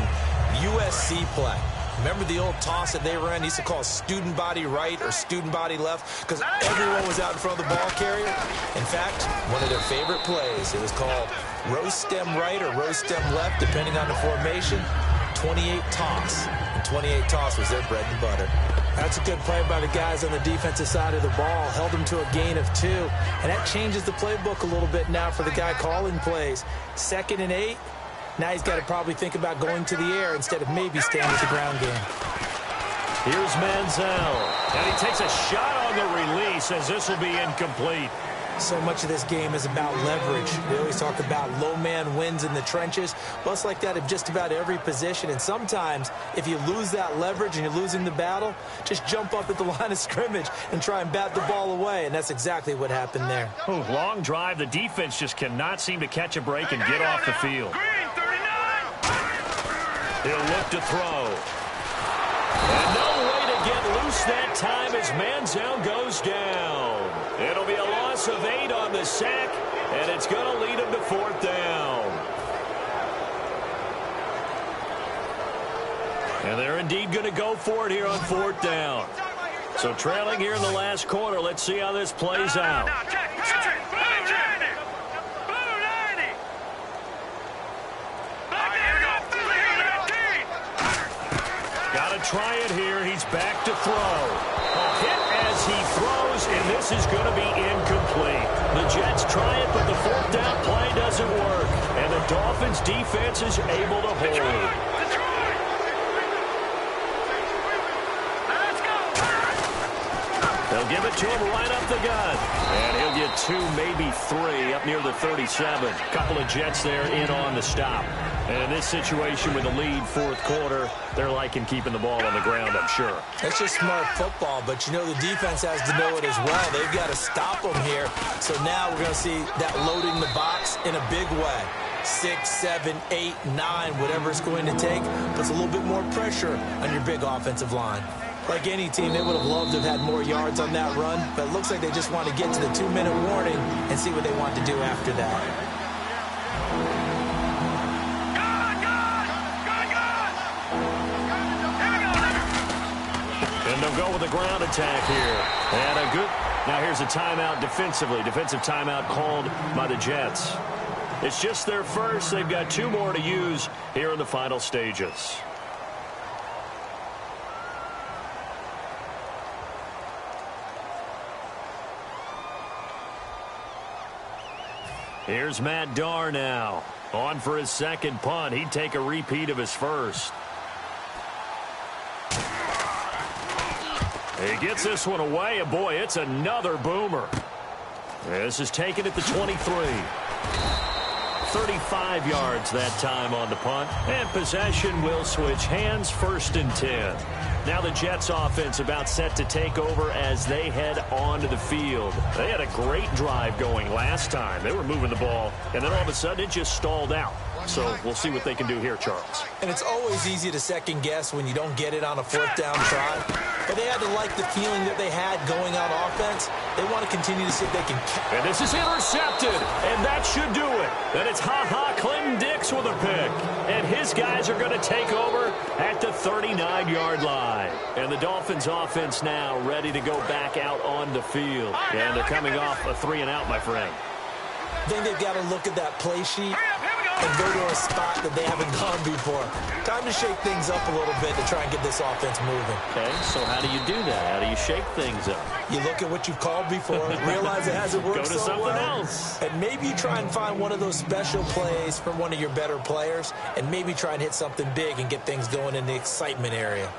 USC play. Remember the old toss that they ran? They used to call student body right or student body left because everyone was out in front of the ball carrier. In fact, one of their favorite plays, it was called roast stem right or roast stem left, depending on the formation. 28 toss, and 28 toss was their bread and butter. That's a good play by the guys on the defensive side of the ball. Held them to a gain of 2, and that changes the playbook a little bit now for the guy calling plays. 2nd and 8. Now he's got to probably think about going to the air instead of maybe staying with the ground game. Here's Manziel, and he takes a shot on the release as this will be incomplete. So much of this game is about leverage. We always talk about low man wins in the trenches. Well, it's like that in just about every position. And sometimes, if you lose that leverage and you're losing the battle, just jump up at the line of scrimmage and try and bat the ball away. And that's exactly what happened there. Ooh, long drive. The defense just cannot seem to catch a break and get off the field. He'll look to throw. And no way to get loose that time as Manziel goes down. It'll be a loss of 8 on the sack, and it's going to lead him to 4th down. And they're indeed going to go for it here on 4th down. So trailing here in the last quarter, let's see how this plays out. Try it here. He's back to throw. A hit as he throws, and this is going to be incomplete. The Jets try it, but the 4th down play doesn't work, and the Dolphins' defense is able to hold. They'll give it to him right up the gut. And he'll get 2, maybe 3 up near the 37. Couple of Jets there in on the stop. And in this situation with a lead 4th quarter, they're liking keeping the ball on the ground, I'm sure. That's just smart football, but you know the defense has to know it as well. They've got to stop them here. So now we're going to see that loading the box in a big way. 6, 7, 8, 9, whatever it's going to take, puts a little bit more pressure on your big offensive line. Like any team, they would have loved to have had more yards on that run, but it looks like they just want to get to the 2-minute warning and see what they want to do after that. And they'll go with a ground attack here. And a good... Now here's a timeout defensively. Defensive timeout called by the Jets. It's just their first. They've got 2 more to use here in the final stages. Here's Matt Darr now. On for his 2nd punt. He'd take a repeat of his first. He gets this one away, and boy, it's another boomer. This is taken at the 23. 35 yards that time on the punt. And possession will switch hands, 1st and 10. Now the Jets offense about set to take over as they head onto the field. They had a great drive going last time. They were moving the ball, and then all of a sudden it just stalled out. So we'll see what they can do here, Charles. And it's always easy to second guess when you don't get it on a 4th down try. But they had to like the feeling that they had going on offense. They want to continue to see if they can. And this is intercepted, and that should do it. And it's Clinton Dix with a pick. And his guys are going to take over at the 39-yard line. And the Dolphins offense now ready to go back out on the field. And they're coming off a 3-and-out, my friend. I think they've got to look at that play sheet and go to a spot that they haven't gone before. Time to shake things up a little bit to try and get this offense moving. Okay, so how do you do that? How do you shake things up? You look at what you've called before, realize it hasn't worked so well. Go to something else. And maybe try and find one of those special plays from one of your better players, and maybe try and hit something big and get things going in the excitement area.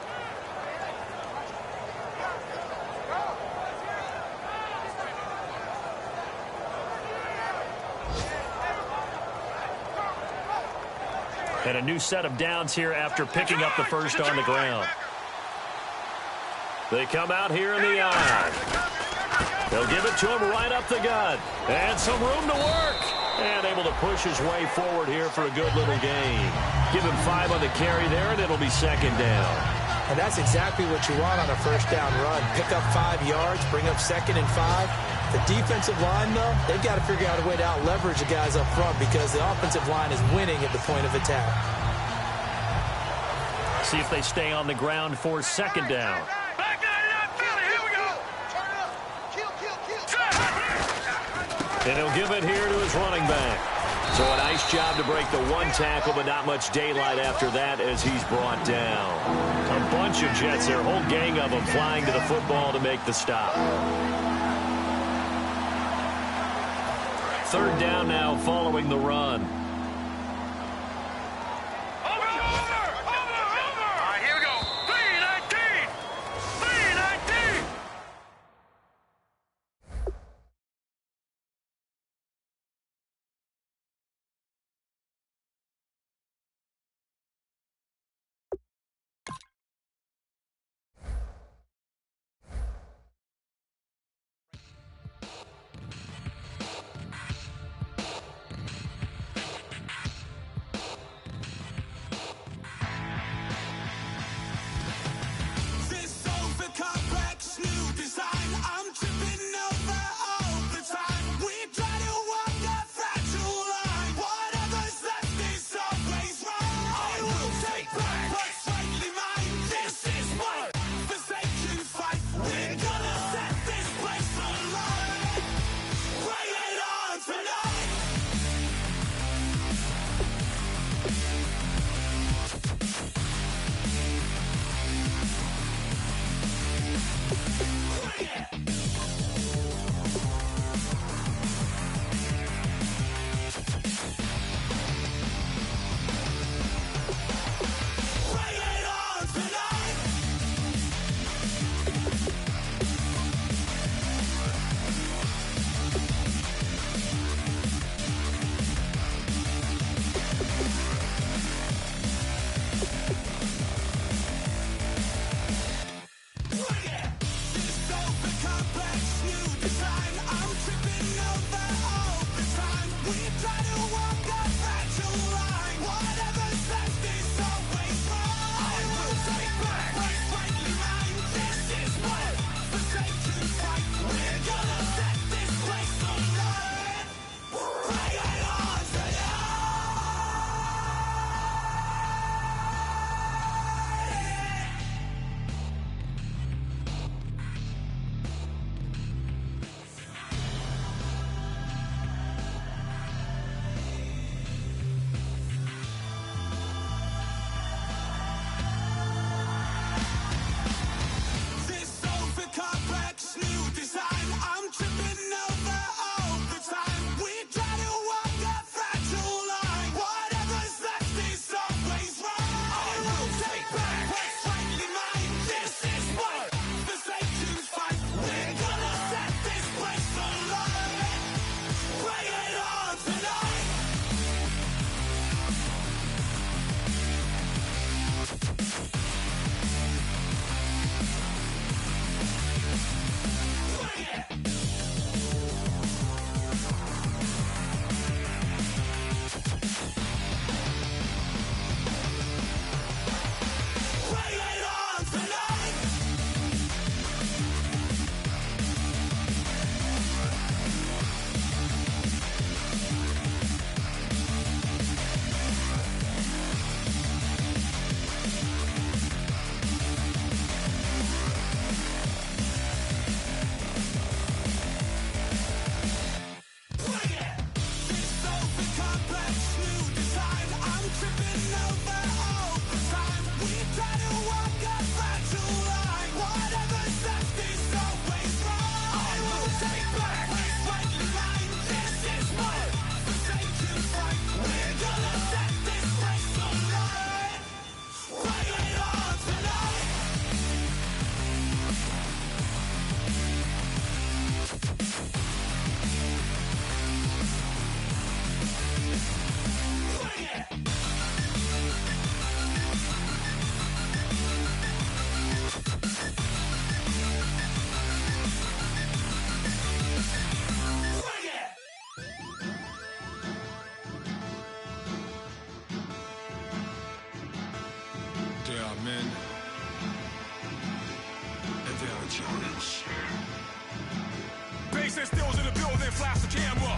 And a new set of downs here after picking up the first on the ground. They come out here in the eye. They'll give it to him right up the gut. And some room to work. And able to push his way forward here for a good little gain. Give him 5 on the carry there, and it'll be 2nd down. And that's exactly what you want on a 1st down run. Pick up 5 yards, bring up 2nd and 5. The defensive line, though, they've got to figure out a way to out-leverage the guys up front because the offensive line is winning at the point of attack. See if they stay on the ground for 2nd down. And he'll give it here to his running back. So a nice job to break the 1 tackle, but not much daylight after that as he's brought down. A bunch of Jets there, a whole gang of them flying to the football to make the stop. 3rd down now following the run. Shoulders. Bass and stills in the building, flash the camera.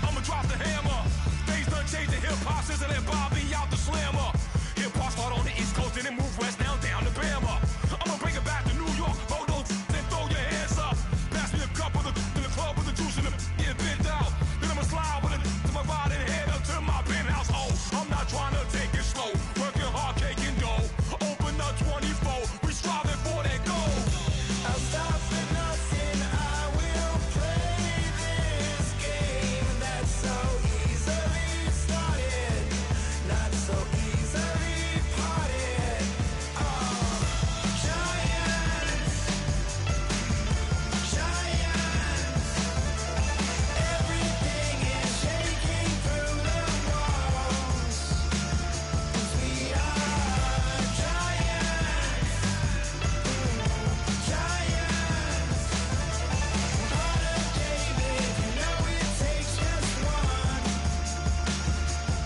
I'ma drop the hammer. Things done changed the hip-hop since I let Bobby out the slammer. Hip-hop start on the East Coast and then move west down to Bama. I'ma bring it back to New York. Hold on, then throw your hands up. Pass me a cup of the in the club with the juice and the get bent out. Then I'ma slide with it to my ride and head up to my penthouse. Oh, I'm not trying to take it slow. Working hard, caking dough. Open up 24. We striving for that goal. I'll stop for nothing. I will play this game that's so easily started, not so easily parted. Giants, everything is shaking through the walls. 'Cause we are giants. Heart of David, you know it takes just one,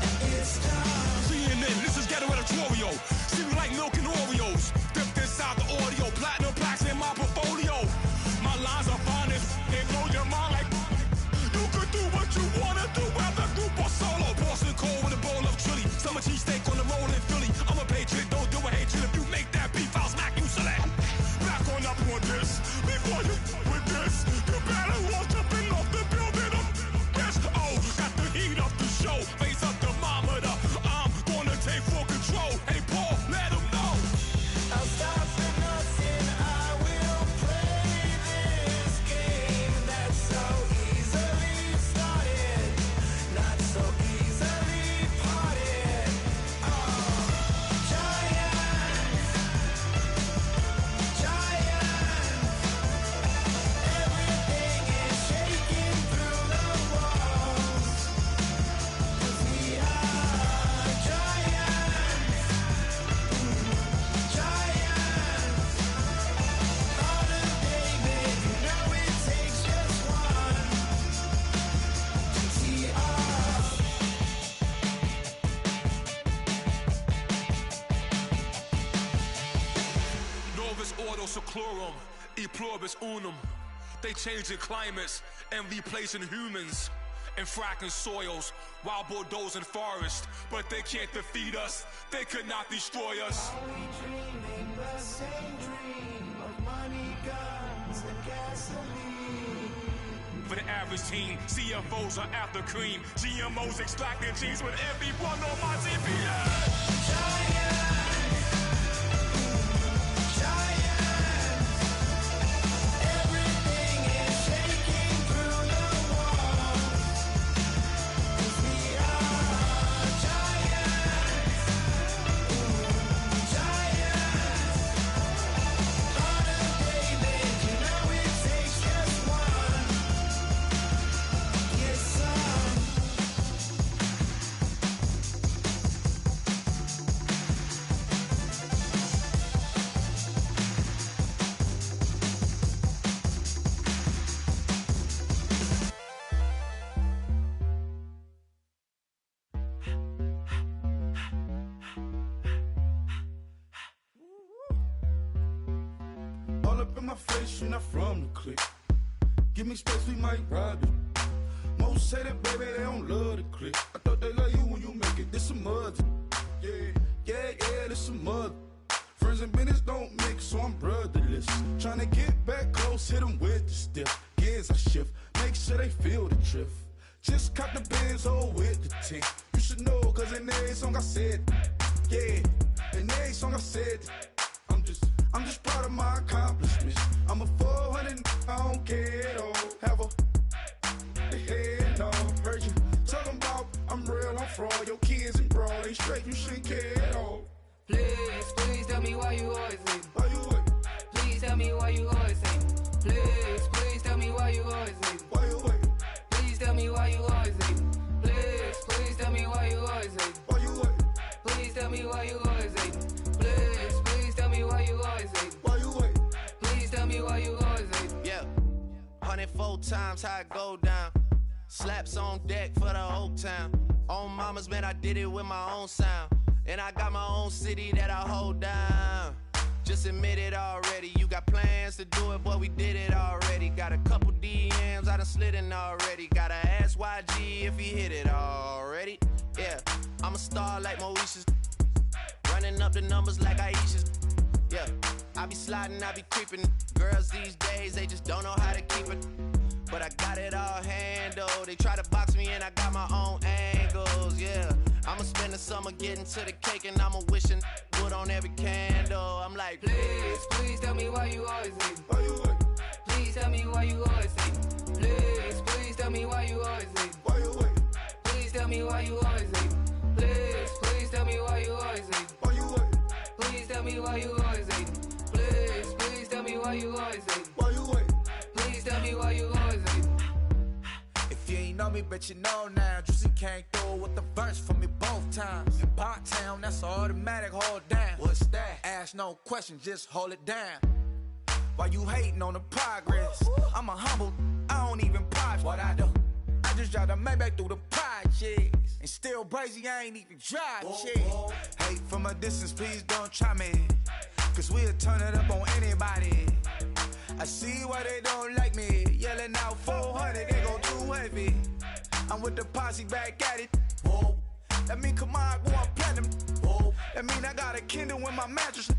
and it's time. CNN, this is ghetto editorial. See me like milk and Oreos. Dipped inside the audio, platinum plaques in my portfolio. My lines are finest, they blow your mind like you could do what you wanna do, whether group or solo. Boston cold with a bowl of chili, summer cheesesteak on the roll in Philly. I'm a patriot, don't do a hatred. If you make that beef, I'll smack you silly. Back on up on this, before you with this, you better walk up and off the building of this. Oh, got the heat up the show, face up thermometer. I'm gonna take full control. Hey Paul, let him know. I'll stop for nothing. I will play this game that's so easily started, not so easily parted. Giants, everything is shaking through the walls. 'Cause we are giants. Heart of David, you know it takes just one to tee off. Novus ordo seclorum, e pluribus unum. They changing climates and replacing humans and fracking soils, wild bulldozing forests, but they can't defeat us. They could not destroy us. Are we dreaming the same dream of money, guns, and gasoline? For the average team, CFOs are after cream. GMOs extracting genes with everyone on my TPS. Everything is shaking through the walls. 'Cause we are giants. Heart of David, you know it takes just one. Get some. All up in my face, you're not from the clique. Give me space, we might ride it. Most say that, baby, they don't love the clique. I thought they love you when you make it. This some mud. Yeah, this some mud. Friends and business don't mix, so I'm brotherless. Trying to get back close, hit them with the stiff. Gears I shift, make sure they feel the drift. Just caught the Benz, oh, with the tick. You should know, cause in every song I said, yeah, in every song I said, I'm just proud of my accomplishments. I'm a 400, I don't care at all. Have a head no, heard you talking about I'm real, I'm fraud. Your kids and broad, they straight, you shouldn't care at all. Please tell me why you always hate me. Why you wait? Please tell me why you always hate me. Please tell me why you always hate me. Why you wait? Please tell me why you always hate me. Please tell me why you always hate me. Why you wait? Please tell me why you always hate me. Please tell me why you always hate me. Why you wait? Please tell me why you always hate me. Yeah, 104 times how it go down. Slaps on deck for the whole town. On mamas, man, I did it with my own sound. And I got my own city that I hold down. Just admit it already. You got plans to do it, boy, we did it already. Got a couple DMs, I done slid in already. Gotta ask YG if he hit it already. Yeah, I'm a star like Moesha's. Running up the numbers like Aisha's. Yeah, I be sliding, I be creeping. Girls these days, they just don't know how to keep it. But I got it all handled. They try to box me in, I got my own angles, yeah. I'ma spend the summer getting to the cake and I'ma wishing wood on every candle. I'm like, Please, please tell me why you always leave. Why you wait? Please tell me why you always leave. Please, please tell me why you always leave. Why you wait? Please tell me why you always leave. Please, please tell me why you always leave. Why you wait? Please tell me why you always leave. Please, please tell me why you always leave. Why you wait? Please tell me why you always leave. If you ain't know me, bet you know now. Juicy came through with the verse for me both times. In Pot Town, that's automatic, hold down. What's that? Ask no question, just hold it down. Why you hating on the progress? I'm a humble, I don't even pop what I do. I just drive the Maybach through the projects. And still brazy, I ain't even drive shit. Hate from a distance, please don't try me. Cause we'll turn it up on anybody. I see why they don't like me. Yelling out 400, they go too heavy. I'm with the posse back at it. Whoa. That mean come on, going platinum. Whoa. That mean I got a Kindle in my mattress.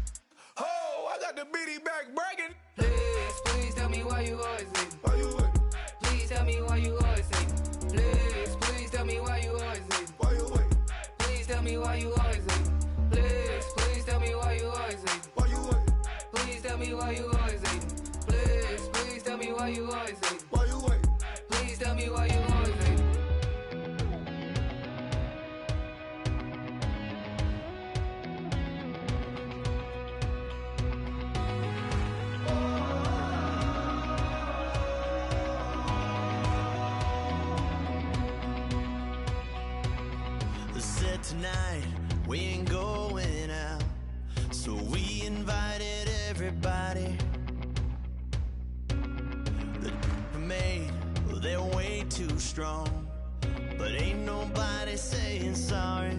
Oh, I got the BD back breaking. Please, please tell me why you always leave. Why you wait? Please tell me why you always leave. Please, please tell me why you always leave. Why you wait? Please tell me why you always leave. Please, please tell me why you always leave. Why you wait? Please tell me why you always leave. Please, please tell me why you always leave. Why you wait? Please tell me why you always leave. Said tonight we ain't going out, so we invited everybody. The made, well, they're way too strong, but ain't nobody saying sorry.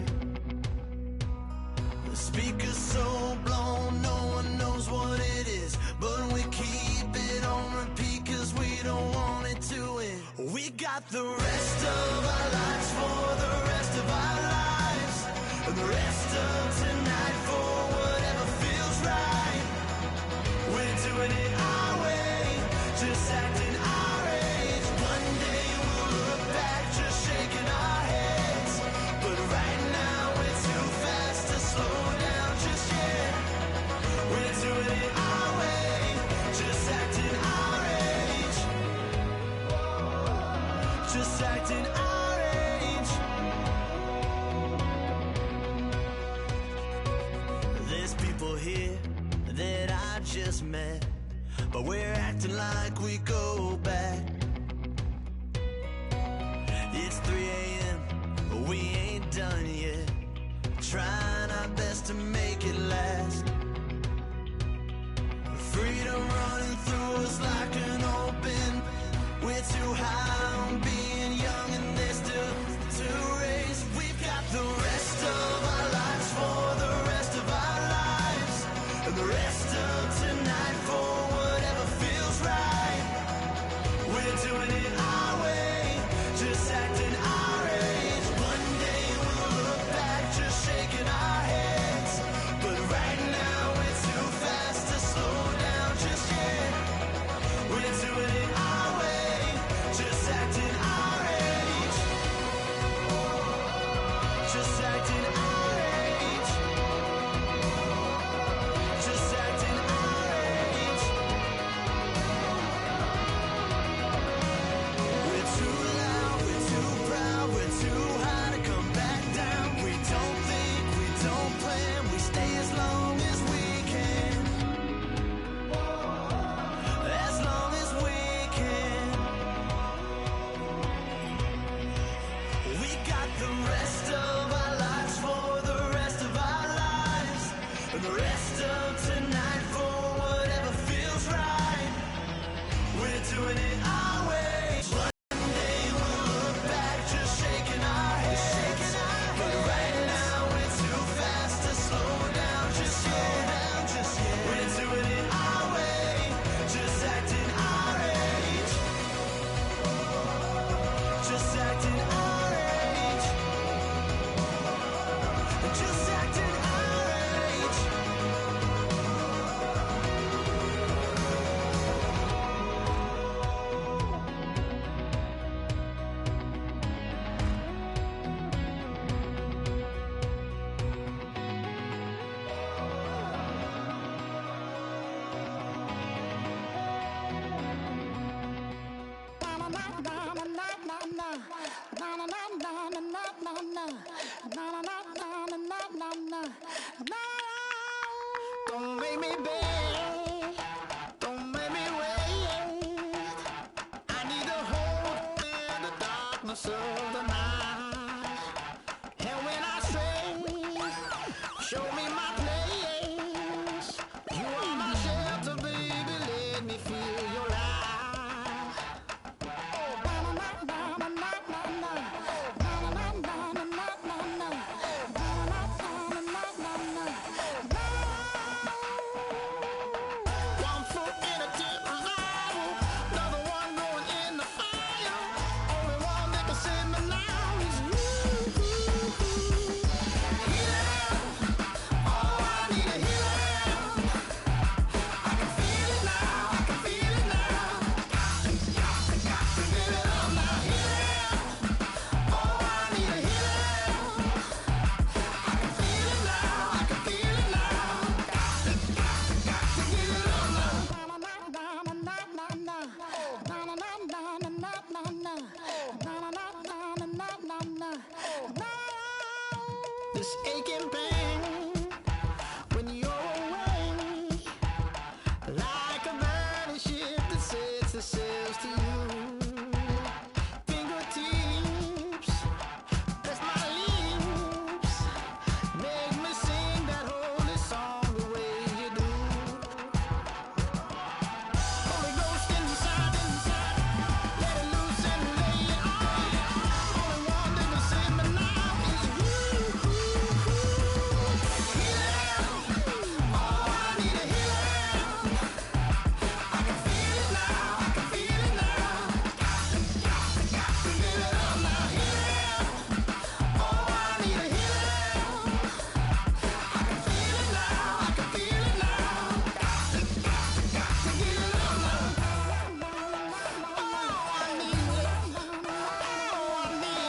The speaker's so blown, no one knows what it is, but we keep it on repeat cause we don't want it to end. We got the rest of our lives for the rest of our lives, and the rest of tonight for whatever feels right. We're doing it our way, just acting our age. One day we'll look back just shaking our heads, but right now we're too fast to slow down just yet. We're doing it our way, just acting our age, just acting our age. There's people here that I just met, but we're acting like we go back. It's 3 a.m., but we ain't done yet, trying our best to make it last. Freedom running through us like an open. We're too high on being young and there's still to race. We've got the rest of our lives for the rest of our lives, and the rest of tonight for whatever feels right. We're Don't make me beg, don't make me wait. I need a hold in the darkness of the night. And when I stray, show me my place. You are my shelter, baby, let me feel your light. One foot in a different life, another one going in the fire. Only one that can save me now is you. Healing, oh, I need a healing. I can feel it now, I can feel it now. Got to get it up now. Healing, oh, I need a healing. I can feel it now, I can feel it now. Got to get it up now. This aching pain when you're away, like a burning ship that sets the sails to you. Fingertips, press my lips, make me sing that holy song the way you do. Holy Ghost inside, let it loose and lay it on. Only one that can save me now is you. Healing, oh, I need a healing. I can feel it now, I can feel it now. Got to get it up now. Healing, oh, I need a healing. I can feel it now, I can feel it now. Got to get it up now. Oh, I need it. Oh, I need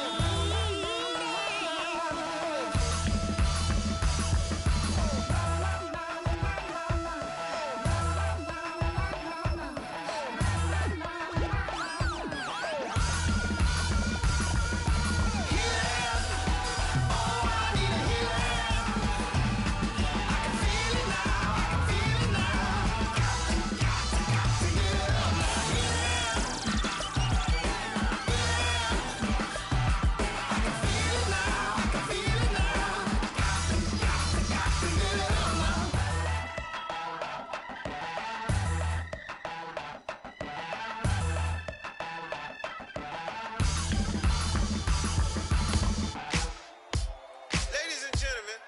Ladies and gentlemen,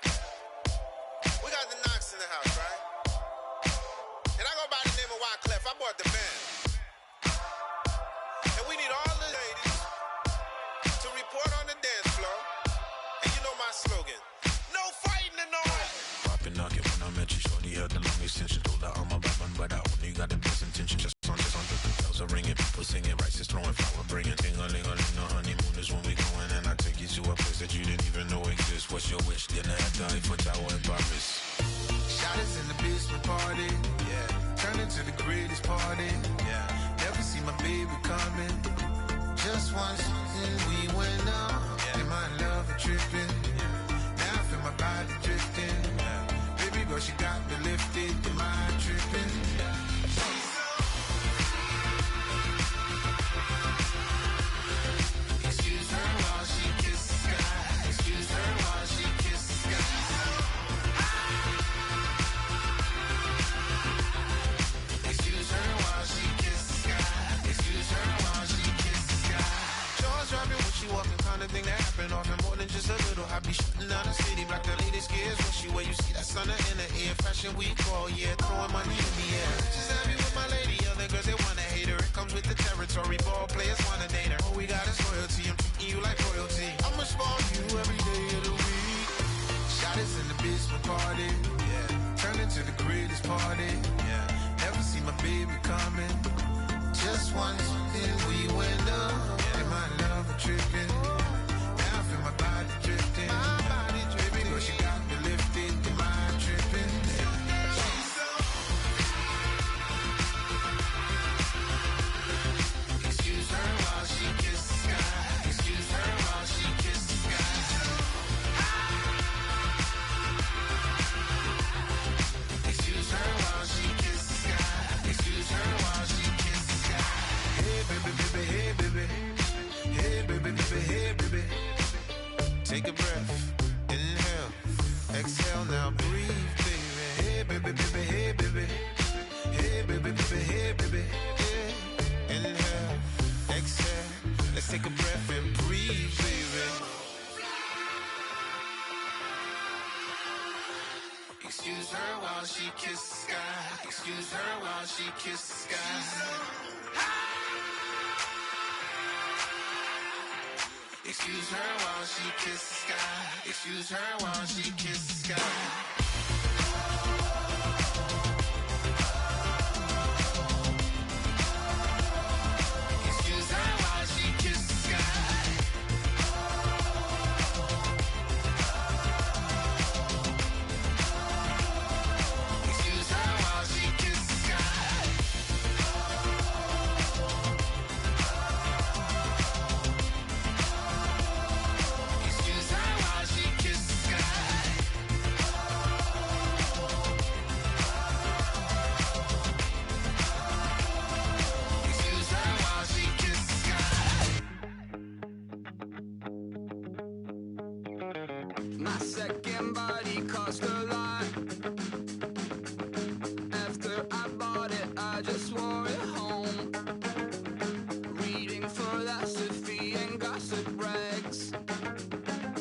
we got the Knox in the house, right? And I go by the name of Wyclef. I bought the band. And we need all the ladies to report on the dance floor. And you know my slogan, no fighting in the hall. Popping nugget when I met you, shorty had the long extension. Told her I'm a bad man, but I only got the best intention. Just on the bells are ringing, people singing, rice throwing, flower bringing. Ting-a-ling-a-ling, the honeymoon is when we going, and I take you to a place that you didn't even know exists. What's your wish? Dinner at the Eiffel Tower in Paris. Shot is in the basement party. Yeah. Turn into the greatest party. Yeah. Never see my baby coming. Just once and we went up. Yeah. And my love a tripping. Yeah. Now I feel my body drifting. Yeah. Baby girl, she got me lifted. Am I tripping? Yeah. Excuse her while she kisses the sky. Excuse her while she kisses the sky. Excuse her while she kisses the sky. Excuse her while she kisses the sky. Jaws dropping when she walking, kind of thing that happen often. More than just a little. I be shutting down the city, black the latest gears. When she wear, you see that sun in the air. Fashion week all year, throwing money in the air. Just happy with my lady, other girls they wanna hate her. It comes with the territory, ball players wanna date her. All we got is loyalty, I'm treating you like royalty. I'ma spoil you every day of the week. Shot is in the basement party, yeah. Turn into the greatest party, yeah. Never see my baby coming. Just once, and we went up, yeah. And my love a tripping. Now I feel my body drifting. Baby girl, she got me lifted. Am I tripping? Excuse her while she kisses the sky. Excuse her while she kisses the sky. Exhale now, breathe, baby. Hey, baby, baby, hey, baby. Hey, baby, baby, hey, baby. Hey. Inhale, exhale. Let's take a breath and breathe, baby. Excuse her while she kisses the sky. Excuse her while she kisses the sky. Excuse her while she kisses the sky. Excuse her while she kisses the sky. Excuse her while she kisses the sky. Excuse her while she kisses the sky. Excuse her while she kisses the sky. Excuse her while she kisses the sky. My second body cost a lot. After I bought it, I just wore it home. Reading philosophy and gossip rags.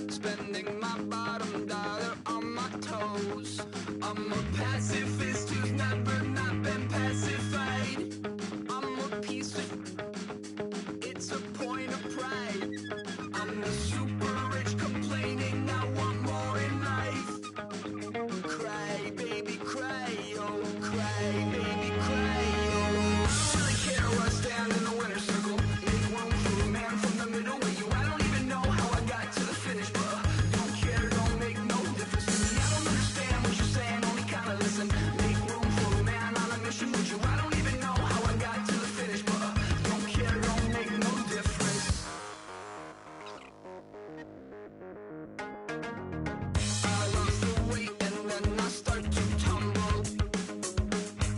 Spending my bottom dollar on my toes. I'm a pacifist who's never not been pacified. I'm a piece of... It's a point of pride. I'm the super rich complaining I want more in life. Cry, baby, cry, oh, cry, baby, cry, oh. I don't really care what's down in the winner's circle. Make room for a man from the middle with you. I don't even know how I got to the finish, but don't care, don't make no difference to me. I don't understand what you're saying, only kinda listen. Make room for a man on a mission with you. I don't even know how I got to the finish, but don't care, don't make no difference. I lost the weight and then I start to tumble.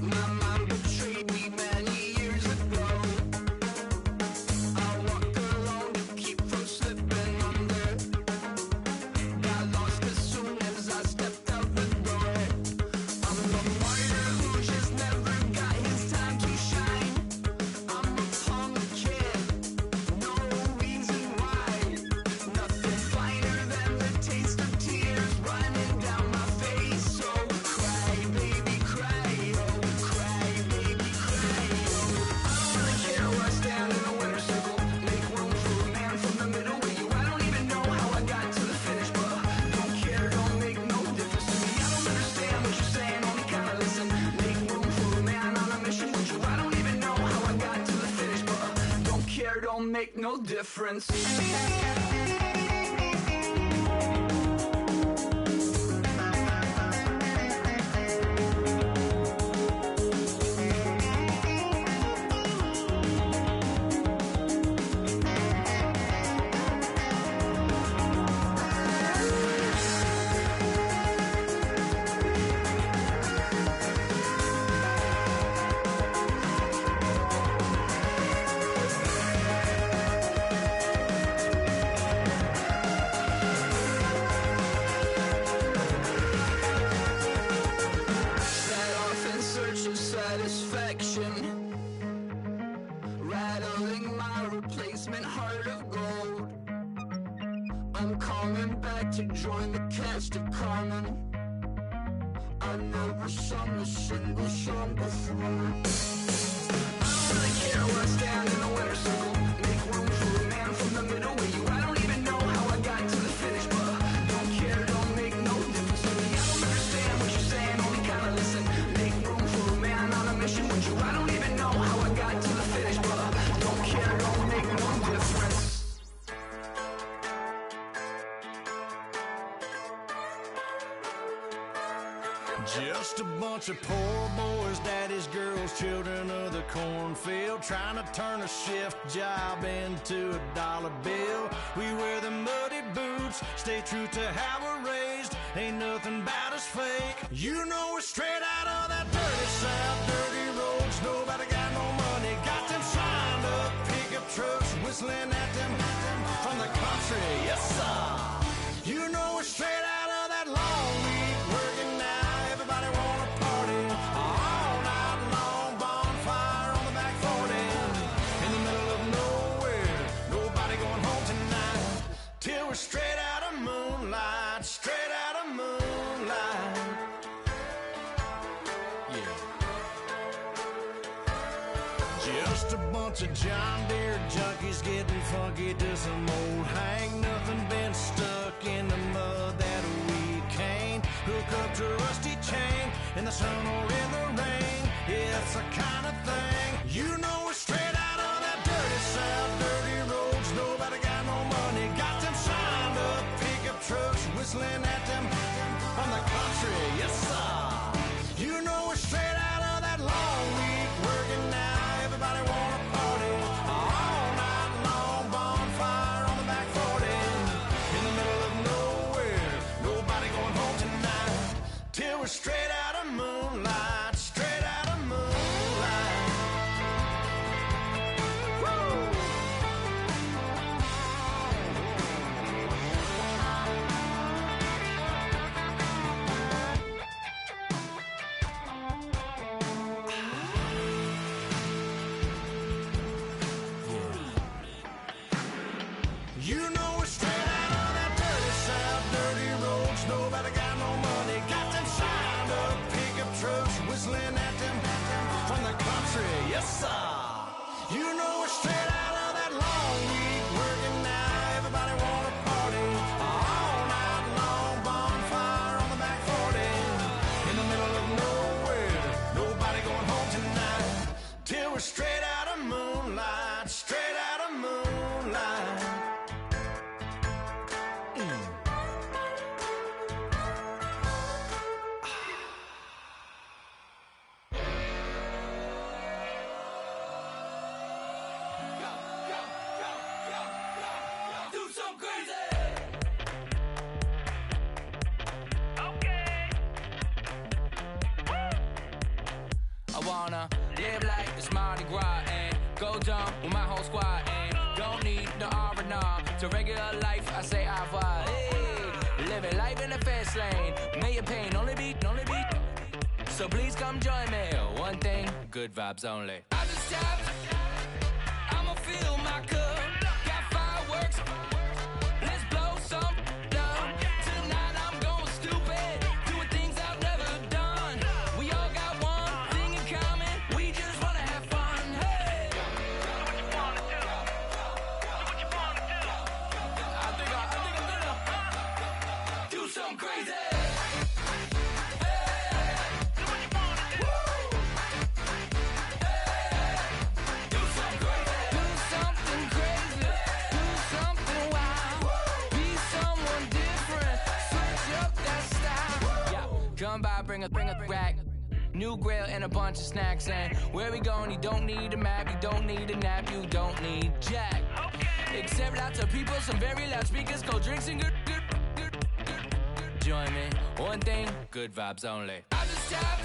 My mom betrayed me many years ago. I walk alone to keep from slipping under. Got lost as soon as I stepped out the door. I'm the martyr who just never got his time to shine. I'm a punk kid, no reason why. Nothing finer than the taste of tears running down my face. So cry, baby, cry, oh, cry, baby, cry, oh. I don't really care what's down in the winner's circle. Make room for a man from the middle with you. I don't even know how I got to the finish, but don't care, don't make no difference to me. I don't understand what you're saying, only kinda listen. Make room for a man on a mission with you. I don't even know how I got to the finish, but don't care, don't make no difference. Set off in search of satisfaction, rattling my replacement heart of gold. I'm coming back to join the cast of Carmen. I never sung a single song before. I don't really care what's down in the winner's circle. Make room for a man from the middle with you. I don't even know how I got to the finish, but don't care, don't make no difference to me. I don't understand what you're saying, only kinda listen. Make room for a man on a mission with you. I don't even know how I got to the finish, but don't care, don't make no difference. Just a bunch of poor boys, daddy's girls, children of the cornfield, trying to turn a shift job into a dollar bill. We wear the muddy boots, stay true to how we're raised. Ain't nothing about us fake. You know we're straight out of that dirty south, dirty roads. Nobody got no money, got them signed up pickup trucks, whistling at them from the country. Yes, sir. You know we're straight out of that long just a bunch of John Deere junkies getting funky to some old hang. Nothing been stuck in the mud that we can't hook up to a rusty chain in the sun or in the rain. It's the kind of thing, you know, we're straight out of that dirty south, dirty roads. Nobody got no money, got them signed up pickup trucks whistling at them from the country. Yes, sir. You know, we're straight out of that long week working now. Everybody wanna party all night long. Bonfire on the back 40 in the middle of nowhere. Nobody going home tonight till we're straight out of moonlight. Straight out of moonlight. Woo! You know we're straight out of that dirty south, dirty roads. Nobody got no money, got them signed up pickup trucks whistling at them from the country. Yes, sir. You know we're straight out of that long week working now. Everybody wanna party all night long. Bonfire on the back 40 in the middle of nowhere. Nobody going home tonight till we're straight out of moonlight. Straight out of moonlight. Live like it's Mardi Gras and go dumb with my whole squad and don't need no R&R. To regular life, I say au revoir. Hey, living life in the fast lane. Million pain, only beat. So please come join me. One thing, good vibes only. I just tap, I'ma fill my cup. Got fireworks, let's blow some down. Tonight I'm going stupid, doing things I've never done. We all got one thing in common, we just wanna have fun. Hey, do what you wanna do. Do what you wanna do. I think I'm gonna do something crazy. Come by, bring a rack, new grill and a bunch of snacks. And where we going, you don't need a map, you don't need a nap, you don't need jack. Except lots of people, some very loud speakers, cold drinks and good. Join me, one thing, good vibes only. I just tap,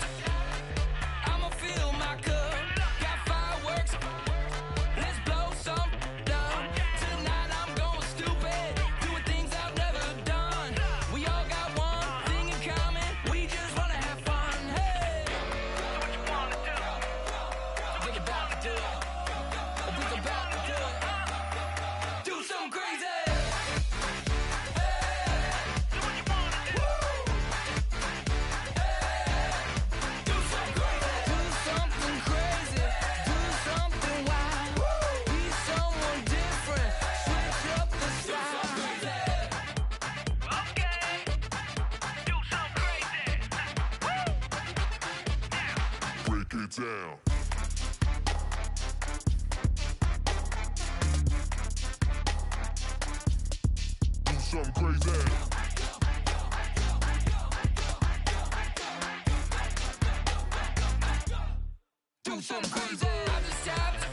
I'ma fill my cup. Got fireworks, let's blow some down. Tonight I'm going stupid, doing things I've never done. We all got one thing in common, we just wanna have fun. Hey, do what you wanna do. Think about to do it. Think about to do it. Do something crazy. Down. Do something crazy. Do something crazy. I just tapped,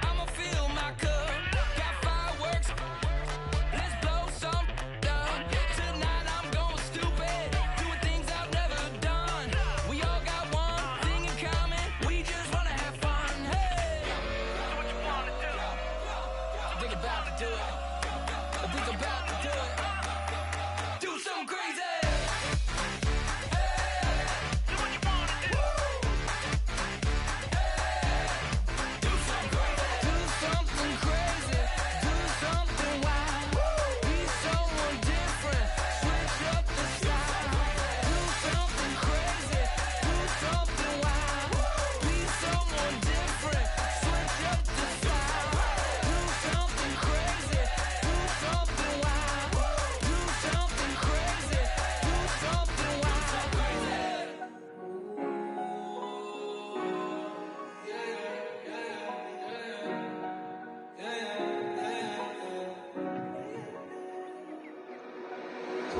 I'ma fill my cup. Got fireworks, let's blow some down. Tonight I'm going stupid, doing things I've never done. We all got one thing in common, we just wanna have fun. Hey, do what you wanna do. Think about to do it. Think about to do it. Do something crazy. Do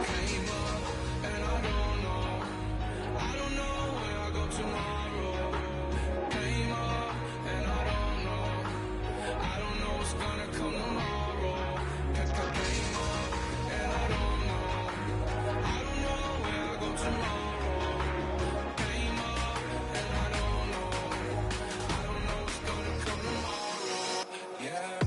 came up, and I don't know where I go tomorrow. Came up, and I don't know what's gonna come tomorrow. Came up, and I don't know where I go tomorrow. Came up, and I don't know what's gonna come tomorrow. Yeah.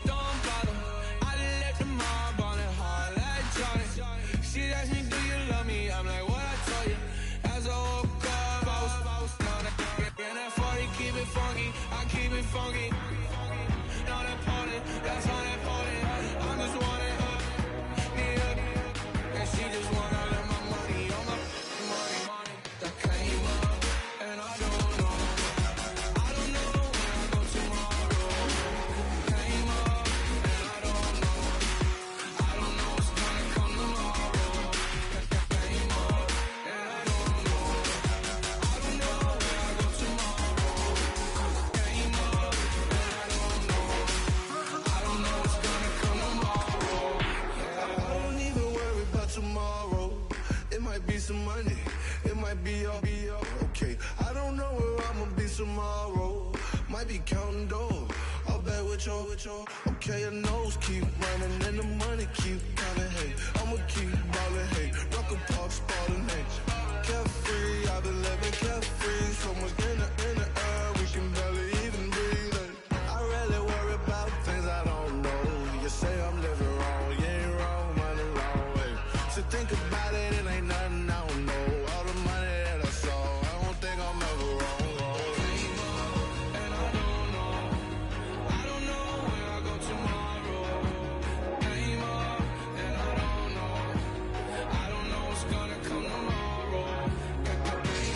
Don't bother. I left the mob on it hard like Johnny. She asked me, do you love me? I'm like, what I told you. As I woke up, I was on that. And that 40, keep it funky. I keep it funky. Not important, that's unimportant. I'm just wanting up, me up. And she just want all of my money, all my money. That came up, and I don't know where I go tomorrow. Came up, and I don't know what's gonna come tomorrow. Came up, and I don't know where I go tomorrow. Came up, and I don't know what's gonna come tomorrow. Yeah. I don't even worry about tomorrow. It might be some money, it might be all okay. I don't know where I'ma be tomorrow. Might be counting doors. I'll bet with your. Okay, your nose keep running and the money keep coming. Hey, I'ma keep ballin'. Hey, rock a park, spallin'. Hey, carefree, I've been living carefree. So much in the air, we can barely even breathe. Hey, I rarely worry about things I don't know. You say I'm living wrong, you ain't wrong, money long way. So think about it, it ain't nothing I don't know. All the money that I saw, I don't think I'm ever wrong. Came up, and I don't know where I go tomorrow. Came up, and I don't know what's gonna come tomorrow. Came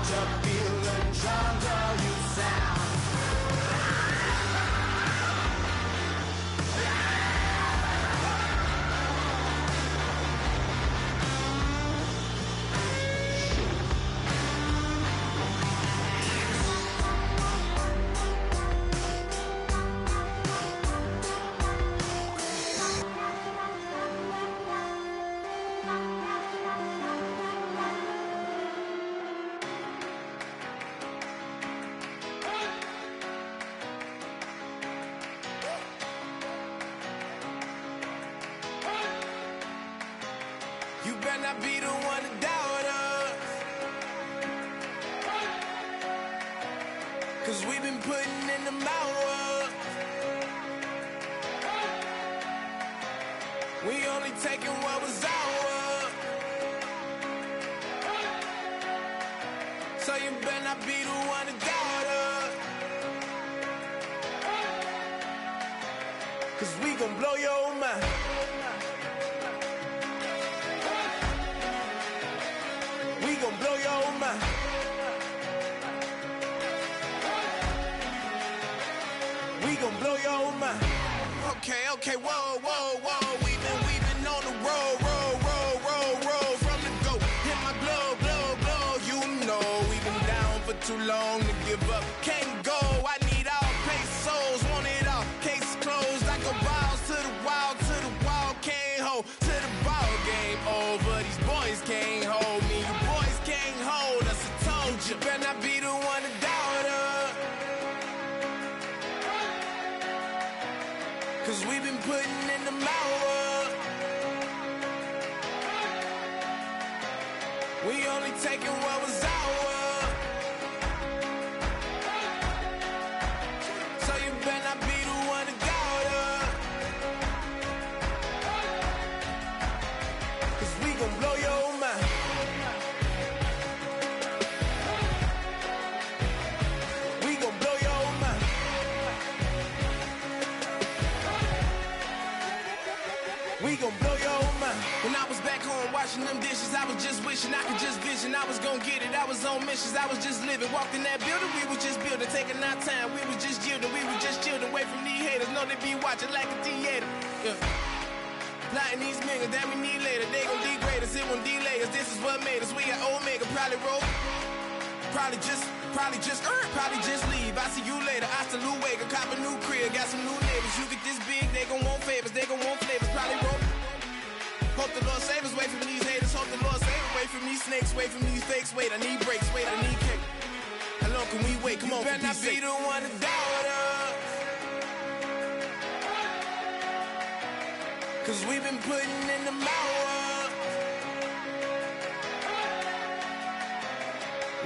to feel the drums of you sound. You better not be the one to doubt us, 'cause we've been putting in the hours. We only taking what was ours. So you better not be the one to doubt us, 'cause we gon' blow your mind. We gon' blow your mind. We gon' blow your mind. Okay, whoa, whoa, whoa. We been on the road, from the go. Hit my blow. You know we been down for too long to give up. Can't go. I need all pesos, want it all. Case closed. I go balls to the wall, can't hold. To the ball game over. These boys can't hold me. You boys can't hold us. I told you. Better not be the one to doubt us, 'cause we been putting in the hours. We only taking what was ours. So you better not be the one to doubt us, 'cause we gon' blow your mind. We gon' blow your mind. We gon' blow your mind. When I was back home washing them dishes, I was just wishing I could just vision. I was gon' get it. I was on missions. I was just living. Walked in that building, we was just building, taking our time. We was just yielding. We was just chilling away from these haters. Know they be watching like a theater. Yeah. Plotting these niggas that we need later. They gon' degrade us, it won't delay us. This is what made us. We got Omega, probably roll. Probably just leave. I see you later. I still Luega, cop a new crib, got some new neighbors. You get this big, they gon' want favors, they gon' want flavors. Probably roll. Hope the Lord save us, wait from these haters. Hope the Lord save us, wait from these snakes, wait from these fakes. Wait, I need breaks, wait, I need cake. How long can we wait? Come on, better not be the one to doubt us, 'cause we been putting in the hours.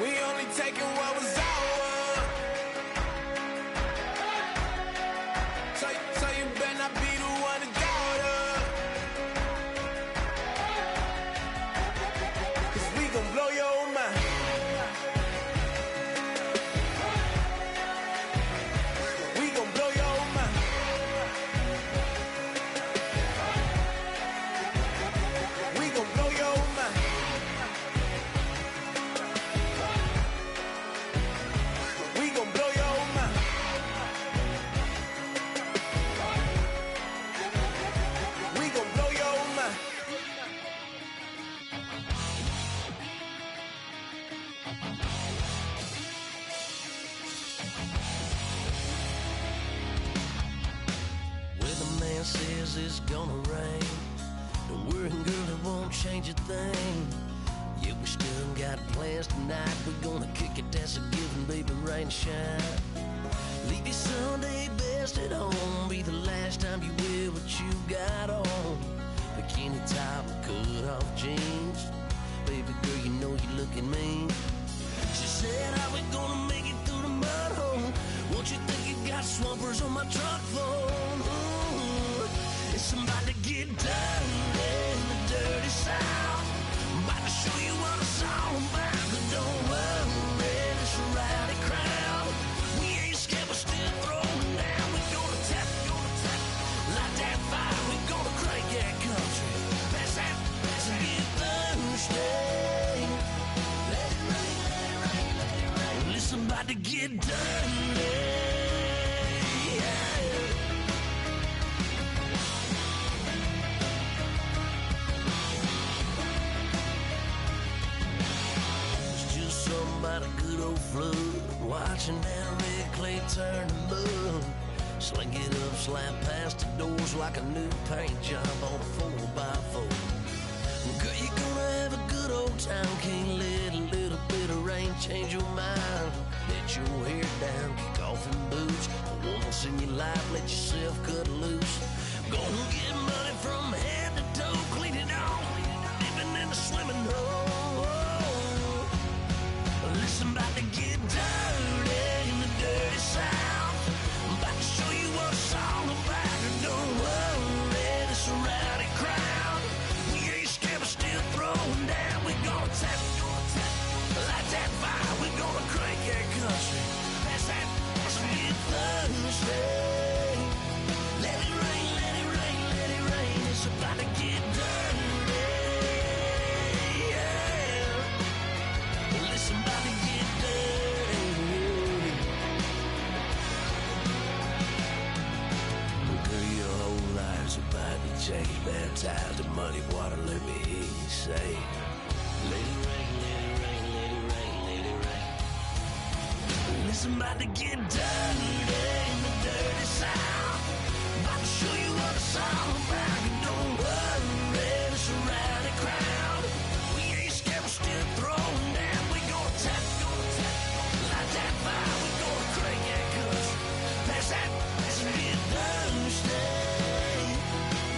We only taking what was ours. So you better not be the one to doubt us, 'cause we gon' blow your mind. We gon' blow your mind. We gon' blow your mind. We gon' blow your mind. We gon' blow your mind. Where the man says it's gonna rain, don't worry, girl, it won't change a thing. Yeah, we still got plans tonight. We're gonna kick it, that's a given, baby, rain and shine. Leave your Sunday best at home, be the last time you wear what you got on. Bikini top and cut off jeans. Baby girl, you know you looking mean. She said, how we gonna make it through the mud hole? Won't you think you got swampers on my truck floor? Ooh, it's about to get done in the dirty south. I'm about to show you what it's all about, but don't worry, it's a rowdy crowd. We ain't scared, we're still throwing down. We gonna tap, light that fire. We gonna crank that country, pass and get Thursday. Let it rain, let it rain, about to get dirty. Yeah. It's just something about a good old flood, watching that red clay turn to mud. Sling it up, slap past the doors like a new paint job on a 4x4. Girl, you're gonna have a good old time. Can't let a little bit of rain change your mind. Let your hair down, kick off in boots. Once in your life, let yourself cut loose. Gonna get money from head to toe, clean it off, living in a swimming hole. Listen, about to get dirty in the dirty South. I'm about to show you what it's all about. And don't worry, this a rowdy crowd. We ain't scared, but still throwing down. We gonna tap, light that fire. We gonna crank that country. That's that, that's get Thursday. Let it rain, let it rain, let it rain. It's about to get dirty. Yeah. Listen, about to get dirty. Girl, your whole life's about to change. Baptized in muddy water, let me hear you say, let it rain, let it rain, let it rain, let it rain. Listen, about to get dirty in the dirty South. About to show you what it's all about. And don't worry, it's a rowdy crowd. We ain't scared, we're still throwing down. We gonna tap, light that fire. We gonna crank that country. Pass that, let's get Thursday.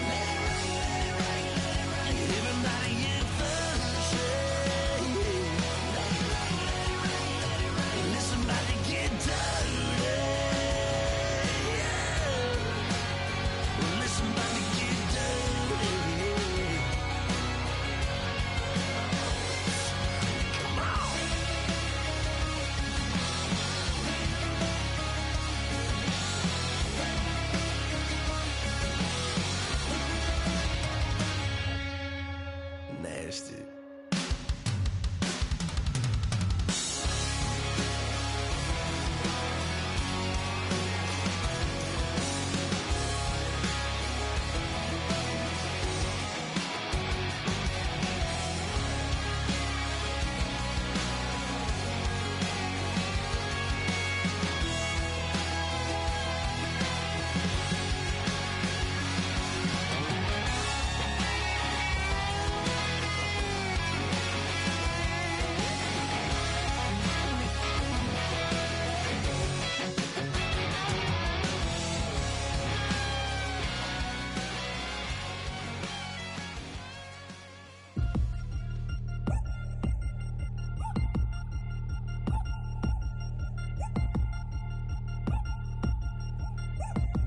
Let it rain, let it rain, let it rain. Everybody get Thursday. Let it rain, let it rain, let it rain. Listen, about to get dirty. Yeah. Listen, about to get dirty. Come on. Nasty.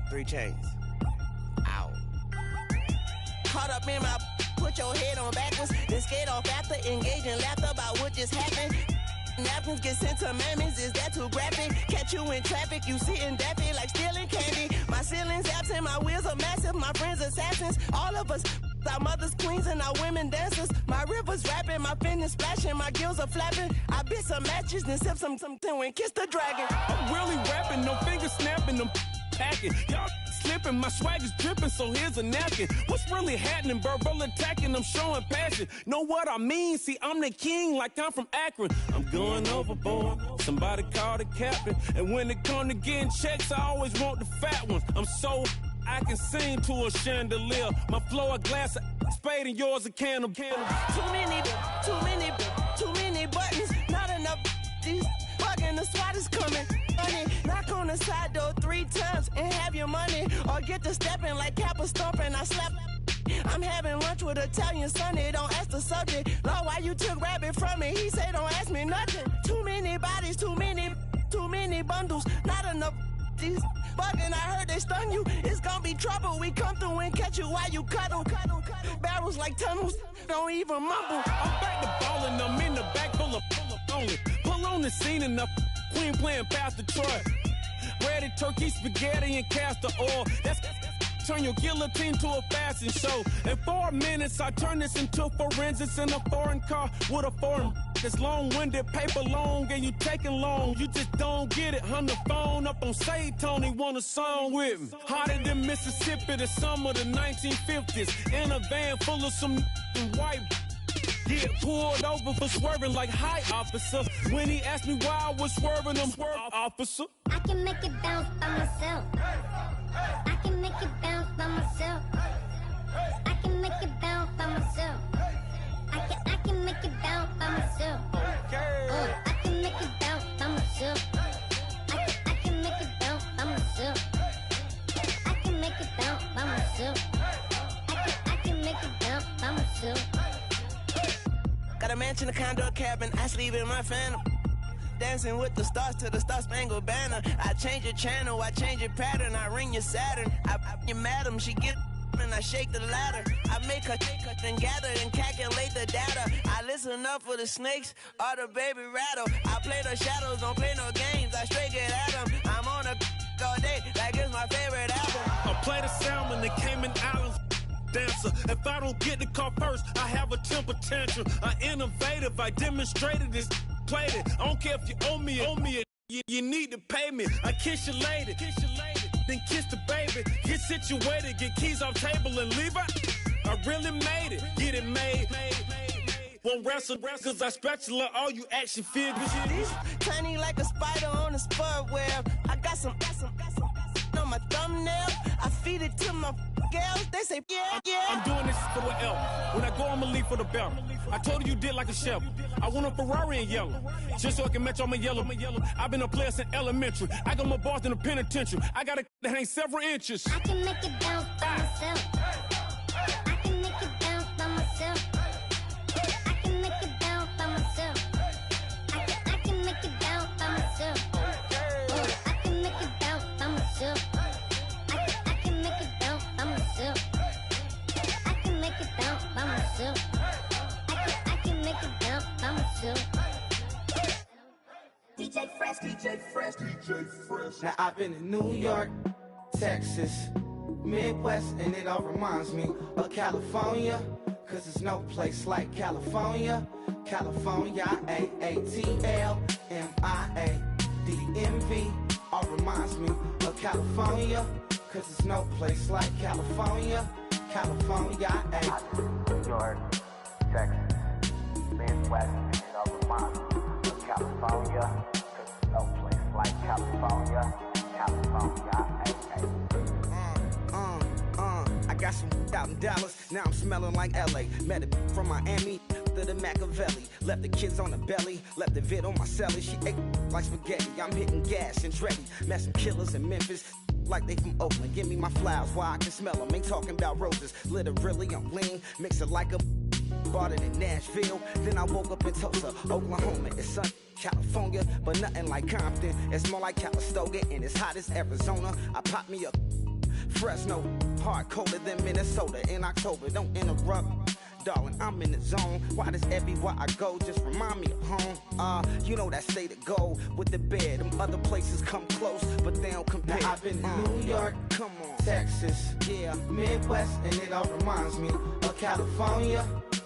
Three chains. Ow. Caught up in my, put your head on backwards, then skate off after, engage in laughter about what just happened. Napkins get sent to mammies, is that too graphic? Catch you in traffic, you sitting daffy like stealing candy. My ceiling's absent, my wheels are massive, my friends assassins. All of us, our mothers queens and our women dancers. My rivers rapping, my fingers splashing, my gills are flapping. I bit some matches, then sip something and kiss the dragon. I'm really rapping, no fingers snapping, them packing. Y'all slipping, my swag is dripping, so here's a napkin. What's really happening? Verbal attacking, I'm showing passion. Know what I mean? See, I'm the king like I'm from Akron. I'm going overboard, somebody call the captain. And when it come to getting checks, I always want the fat ones. I'm so I can sing to a chandelier. My flow a glass of spade and yours a can of candle. Too many buttons, not enough. These bugging, the SWAT is coming. Honey, knock on the side door 3 times and have your money, or get to stepping like Kappa stomping. I slap. I'm having lunch with Italian Sonny. Don't ask the subject. Lord, why you took rabbit from me? He say don't ask me nothing. Too many bodies, too many bundles, not enough. These bugging, I heard they stun you. It's gonna be trouble. We come through and catch you while you cuddle. Barrels like tunnels, don't even mumble. I'm back to ballin', I'm in the back full of only. Pull on the scene and the queen playing Pastor Troy. Ready turkey, spaghetti, and castor oil. That's turn your guillotine to a fashion show. In 4 minutes, I turn this into forensics in a foreign car with a foreign It's long-winded, paper long, and you taking long. You just don't get it. Hung the phone up on Say Tony, want a song with me. Hotter than Mississippi, the summer of the 1950s. In a van full of some white. Get pulled over for swerving like hi, officer. When he asked me why I was swerving, I'm swerve, officer. I can make it bounce by myself. I can make it bounce by myself. I can make it bounce by myself. I can make it bounce by myself. I can make it bounce by myself. I can make it bounce by myself. I can make it bounce by myself. I can make it bounce by myself. Got a mansion, a condo, a cabin, I sleep in my phantom. Dancing with the stars to the Star-Spangled Banner. I change your channel, I change your pattern, I ring your Saturn. I your madam, she get and I shake the ladder. I make her and gather and calculate the data. I listen up for the snakes or the baby rattle. I play the shadows, don't play no games, I straight get at them. I'm on a all day, like it's my favorite album. I play the salmon, the Cayman Islands. Dancer. If I don't get the car first, I have a temper tantrum. I innovative, I demonstrated this, played it. I don't care if you owe me it. You need to pay me. I kiss your lady, then kiss the baby. Get situated, get keys off table and leave her. I really made it, get it made. Won't wrestle, cause I spatula all you action figures. Tiny like a spider on a spud web. I got some on my thumbnail. I feed it to my girls. They say, yeah. I'm doing this for the L. When I go, I'ma leave for the belt. I told you did like a chef. I want a Ferrari in yellow, just so I can match all my yellow. I've been a player since elementary. I got my bars in the penitentiary. I got a that hang several inches. I can make it bounce by myself. I can make it bounce by myself. I can make it bounce by myself. I can make it bounce by myself. I can make it bounce by myself. I can make it bounce by myself. I can make it bounce by myself. I can make it bounce by myself. DJ Fresh. Now I've been in New York, Texas, Midwest, and it all reminds me of California, cause there's no place like California. California, AATLMIA-DMV, all reminds me of California, cause there's no place like California. California, New York, Texas, Midwest, and it all reminds me of California, cause there's no place like California. California, I got some out in Dallas, now I'm smelling like LA. Met a from Miami to the Machiavelli. Left the kids on the belly, left the vid on my celly. She ate like spaghetti, I'm hitting gas and Dreddy. Met some killers in Memphis, like they from Oakland. Give me my flowers while I can smell them. Ain't talking about roses, literally I'm lean. Mix it like a bought it in Nashville. Then I woke up in Tulsa, Oklahoma. It's sun, California, but nothing like Compton. It's more like Calistoga, and it's hot as Arizona. I pop me a Fresno, hard colder than Minnesota in October. Don't interrupt, darling, I'm in the zone. Why does everywhere I go just remind me of home? You know that state of gold with the bed. Them other places come close, but they don't compare. Now I've been to New York, come on, Texas, yeah, Midwest, and it all reminds me of California,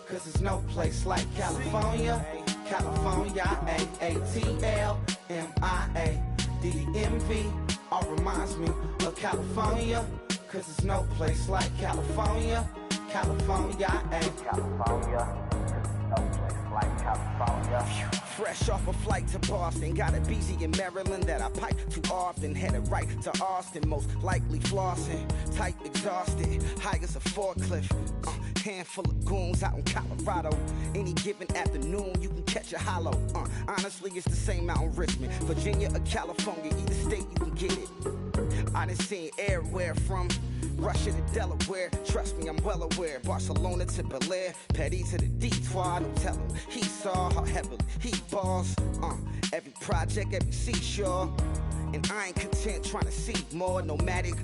cause there's no place like California. California, AATLMIA-DMV, all reminds me of California, cause there's no place like California. California, California, cause there's no place like California. Fresh off a flight to Boston, got a BZ in Maryland that I pipe too often. Headed right to Austin, most likely flossing. Tight, exhausted, high as a forklift. Handful of goons out in Colorado. Any given afternoon, you can catch a hollow. Honestly, it's the same out in Richmond, Virginia or California. Either state, you can get it. I done seen everywhere from Russia to Delaware. Trust me, I'm well aware. Barcelona to Bel Air, Petty to the Detroit. Don't tell him he saw how heavily he balls. Every project, every seashore. And I ain't content trying to see more nomadic.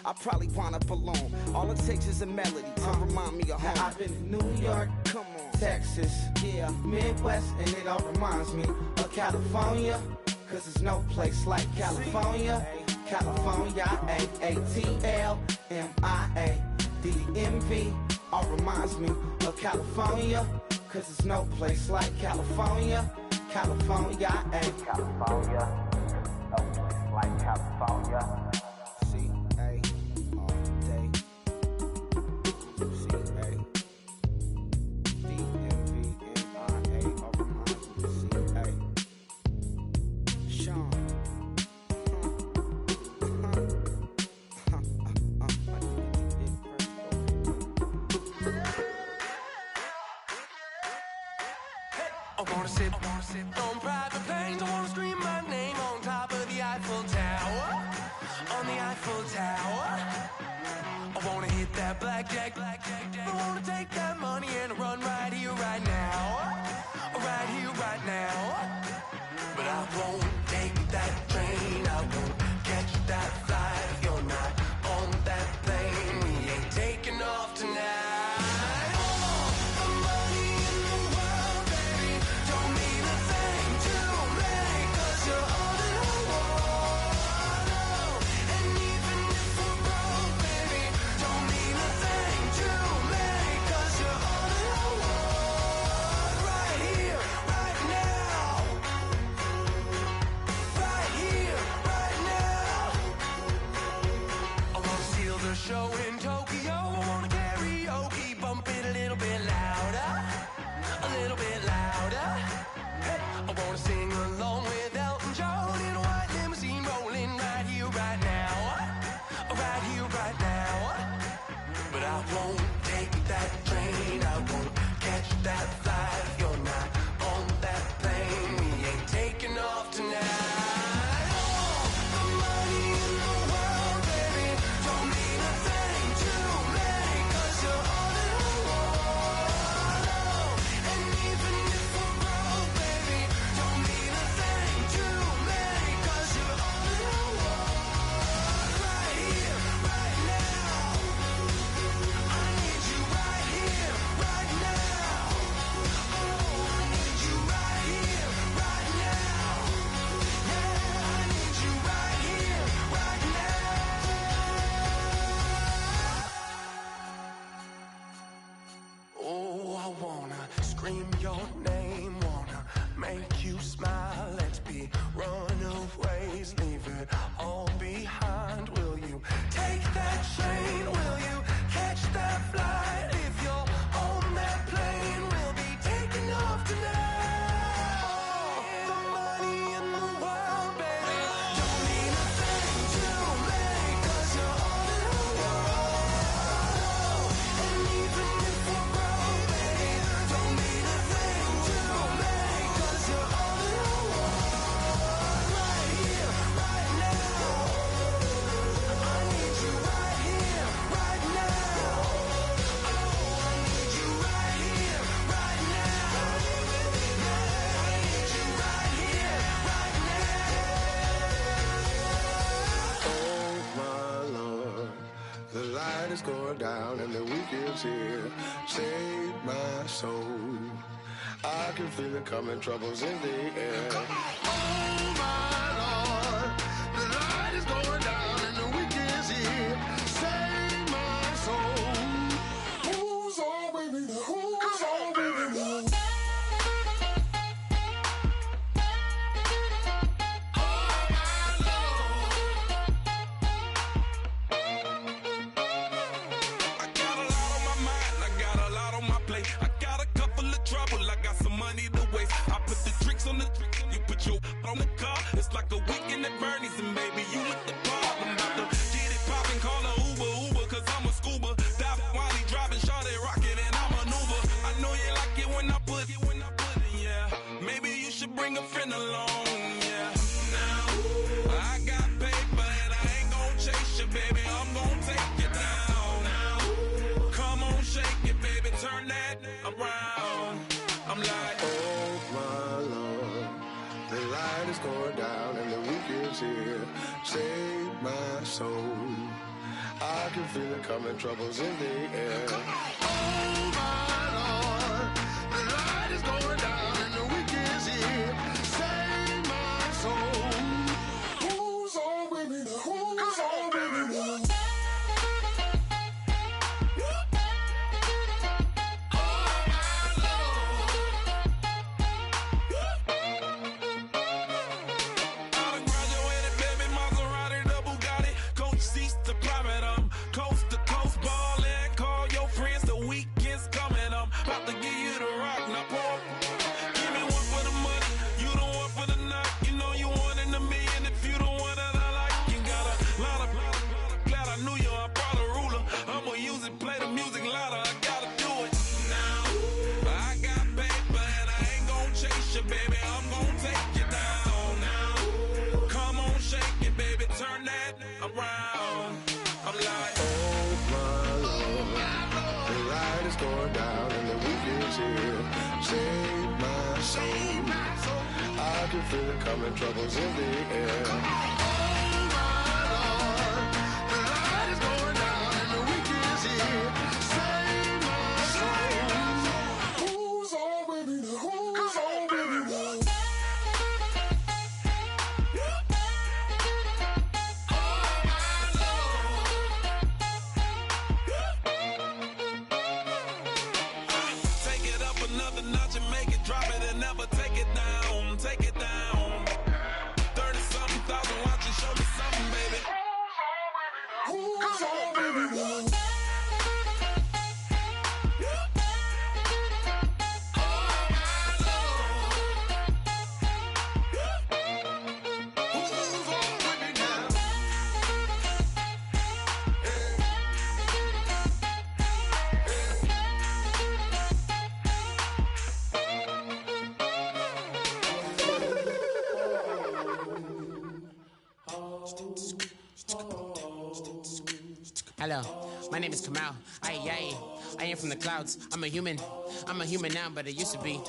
I probably wanna belong. All it takes is a melody to remind me of home. Now I've been to New York, come on, Texas, yeah, Midwest, and it all reminds me of California, cause there's no place like California. California, AATLMIA-DMV, all reminds me of California, cause it's no place like California. California, ayy. California, no place like California. C-A all day. C-A D-M-V-N-I-A over my C-A Sean. I wanna sit on private planes. I wanna scream my name on top of the Eiffel Tower. On the Eiffel Tower. I wanna hit that blackjack. I wanna take that money and run right here, right now. Right here, right now. But I won't take that train. I won't catch that flight if you're not on that plane. We ain't taking off tonight. Show in Tokyo, I wanna karaoke, bump it a little bit louder, a little bit louder. Hey, I wanna sing along with Elton John in a white limousine rolling right here, right now, right here, right now. But I won't take that train, I won't catch that flight if you're not on that plane. We ain't taking off tonight. Scream your name, wanna make you smile. Let's be runaways, leave it all behind. Will you take that train? Will you catch that flight? If you're on that plane, we'll be taking off tonight. The money in the world, baby, don't mean a thing to me, 'cause you're all in the world. And even if we're broke, baby, don't mean a thing to me, 'cause you're all in the world. Right here, right now. I need you right here, right now. Oh, I need you right here, right now. Yeah, I need you right here, right now. Oh my Lord, the light is going down and the week is here. Save my soul. I can feel it coming, troubles in the air. Oh my Lord, the light is going down and the week is here. Save my soul. Who's all with me? Who's all with me? I got a lot on my mind, I got a lot on my plate. I got a couple of trouble, I got some money to waste. I put the drinks on the you put your on the car. It's like a weekend at Bernie's, and baby, you with the pop. I'm about to get it poppin', call a Uber, 'cause I'm a scuba. Dive while he driving, shawty rockin', and I maneuver. I know you like it when I put it, yeah. Maybe you should bring a friend along, yeah. Now, I got paper and I ain't gon' chase you, baby. I'm gon' take you down. Come on, shake it, baby, turn that around. I'm like, Oh my Lord, the light is going down and the week is here. Save my soul. I can feel it coming, troubles in the air. Oh my Lord, the light is going down and the week is here. Save my soul. Who's all with me? Who's all with me? Oh my Lord. here. Save my soul. I can feel it coming, troubles in the air. Oh my Lord, the light is going down and the week is here. Save my soul. Who's on with me now? Who's on with me now? Take it up another notch and make it drop it and never take it down. Take it down. 30-something thousand watching, show me something, baby. Who's on with me now? Hello, my name is Kamal. I am from the clouds. I'm a human now, but I used to be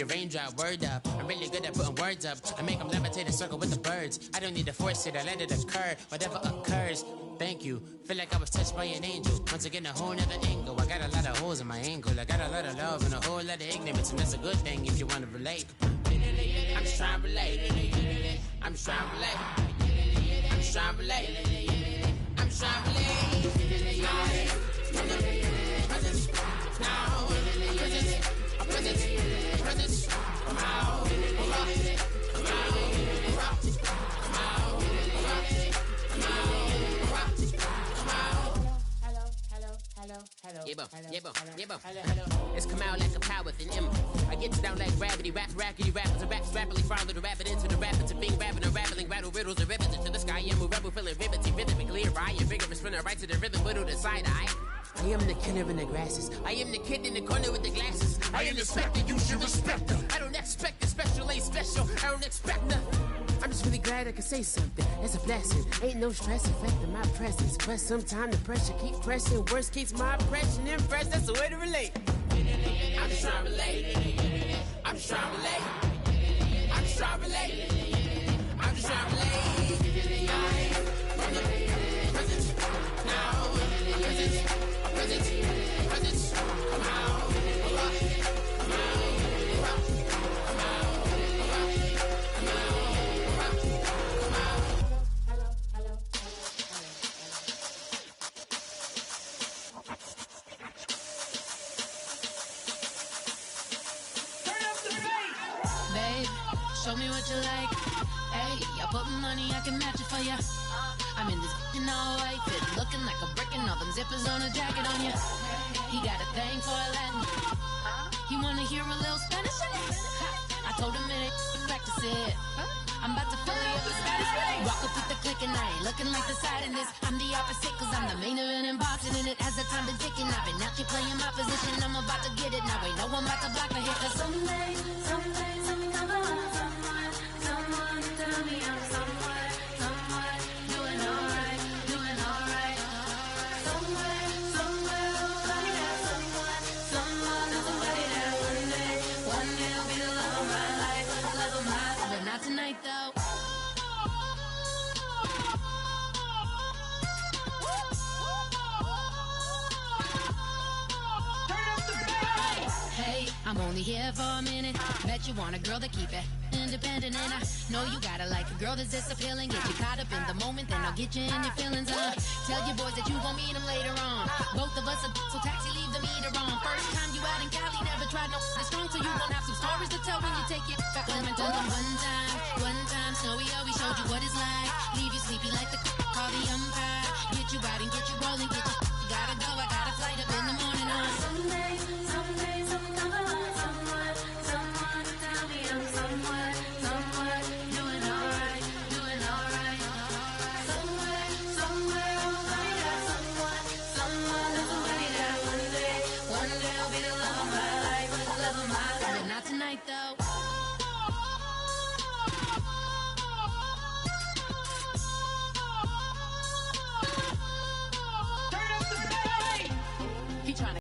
a raindrop. Word up, I'm really good at putting words up. I make them levitate and circle with the birds. I don't need to force it, I let it occur. Whatever occurs, thank you. Feel like I was touched by an angel. Once again, a whole nother angle. I got a lot of holes in my angle. I got a lot of love and a whole lot of ignorance, and that's a good thing if you want to relate. I'm just trying to relate. I'm just trying to relate. I'm just trying to relate. I'm just trying to relate. Presence, now, presence, come out, come out, come It's come out like a power within him. I get down like gravity, rappers and raps rapidly follow the rapid into the rapid to being rapping and rattling, rattle riddles and ribbons into the sky. I'm a rebel feeling rhythmically clear. I am vigorous from the right to the rhythm, but to the side eye. I am the killer in the grasses. I am the kid in the corner with the glasses. I am the specter, you should respect her. I don't expect the special, ain't special. I don't expect nothing. I'm just really glad I can say something. It's a blessing. Ain't no stress affecting my presence. But sometimes the pressure keep pressing. Worst keeps my impression impressed. That's the way to relate. I'm just trying to relate. I'm just trying to relate. I'm just trying to relate. I'm just trying to relate. From the present, now, present, come out, come out, come Babe, show me what you like. Hey, I put money, I can match it for ya. I'm in this in all white fit, looking like a brick and all them zippers on a jacket on ya. He got a thing for a Latin. He wanna hear a little Spanish? I told him it ain't practice it. I'm about to fill you up with Spanish. Walk up with the click and I ain't looking like the side in this. I'm the opposite cause I'm the main event in boxing and it has the time been ticking. I've been out here playing my position. I'm about to get it now. Ain't no one about to block my hit cause someday I'm gonna find someone to tell me I'm someone doing alright. Somewhere I'll find out someone is somebody that one day will be the love of my life, but not tonight though. Hey, I'm only here for a minute. Bet you want a girl to keep it independent, and I know you gotta like a girl that's this appealing. Get you caught up in the moment, then I'll get you in your feelings. Tell your boys that you gon' meet them later on. Both of us are so taxi, leave the meter on. First time you out in Cali, never tried no this strong, so you gon' have some stories to tell when you take it back home and tell them one time, Snowy always showed you what it's like. Leave you sleepy like the call the umpire. Get you out and get you rolling, you gotta go.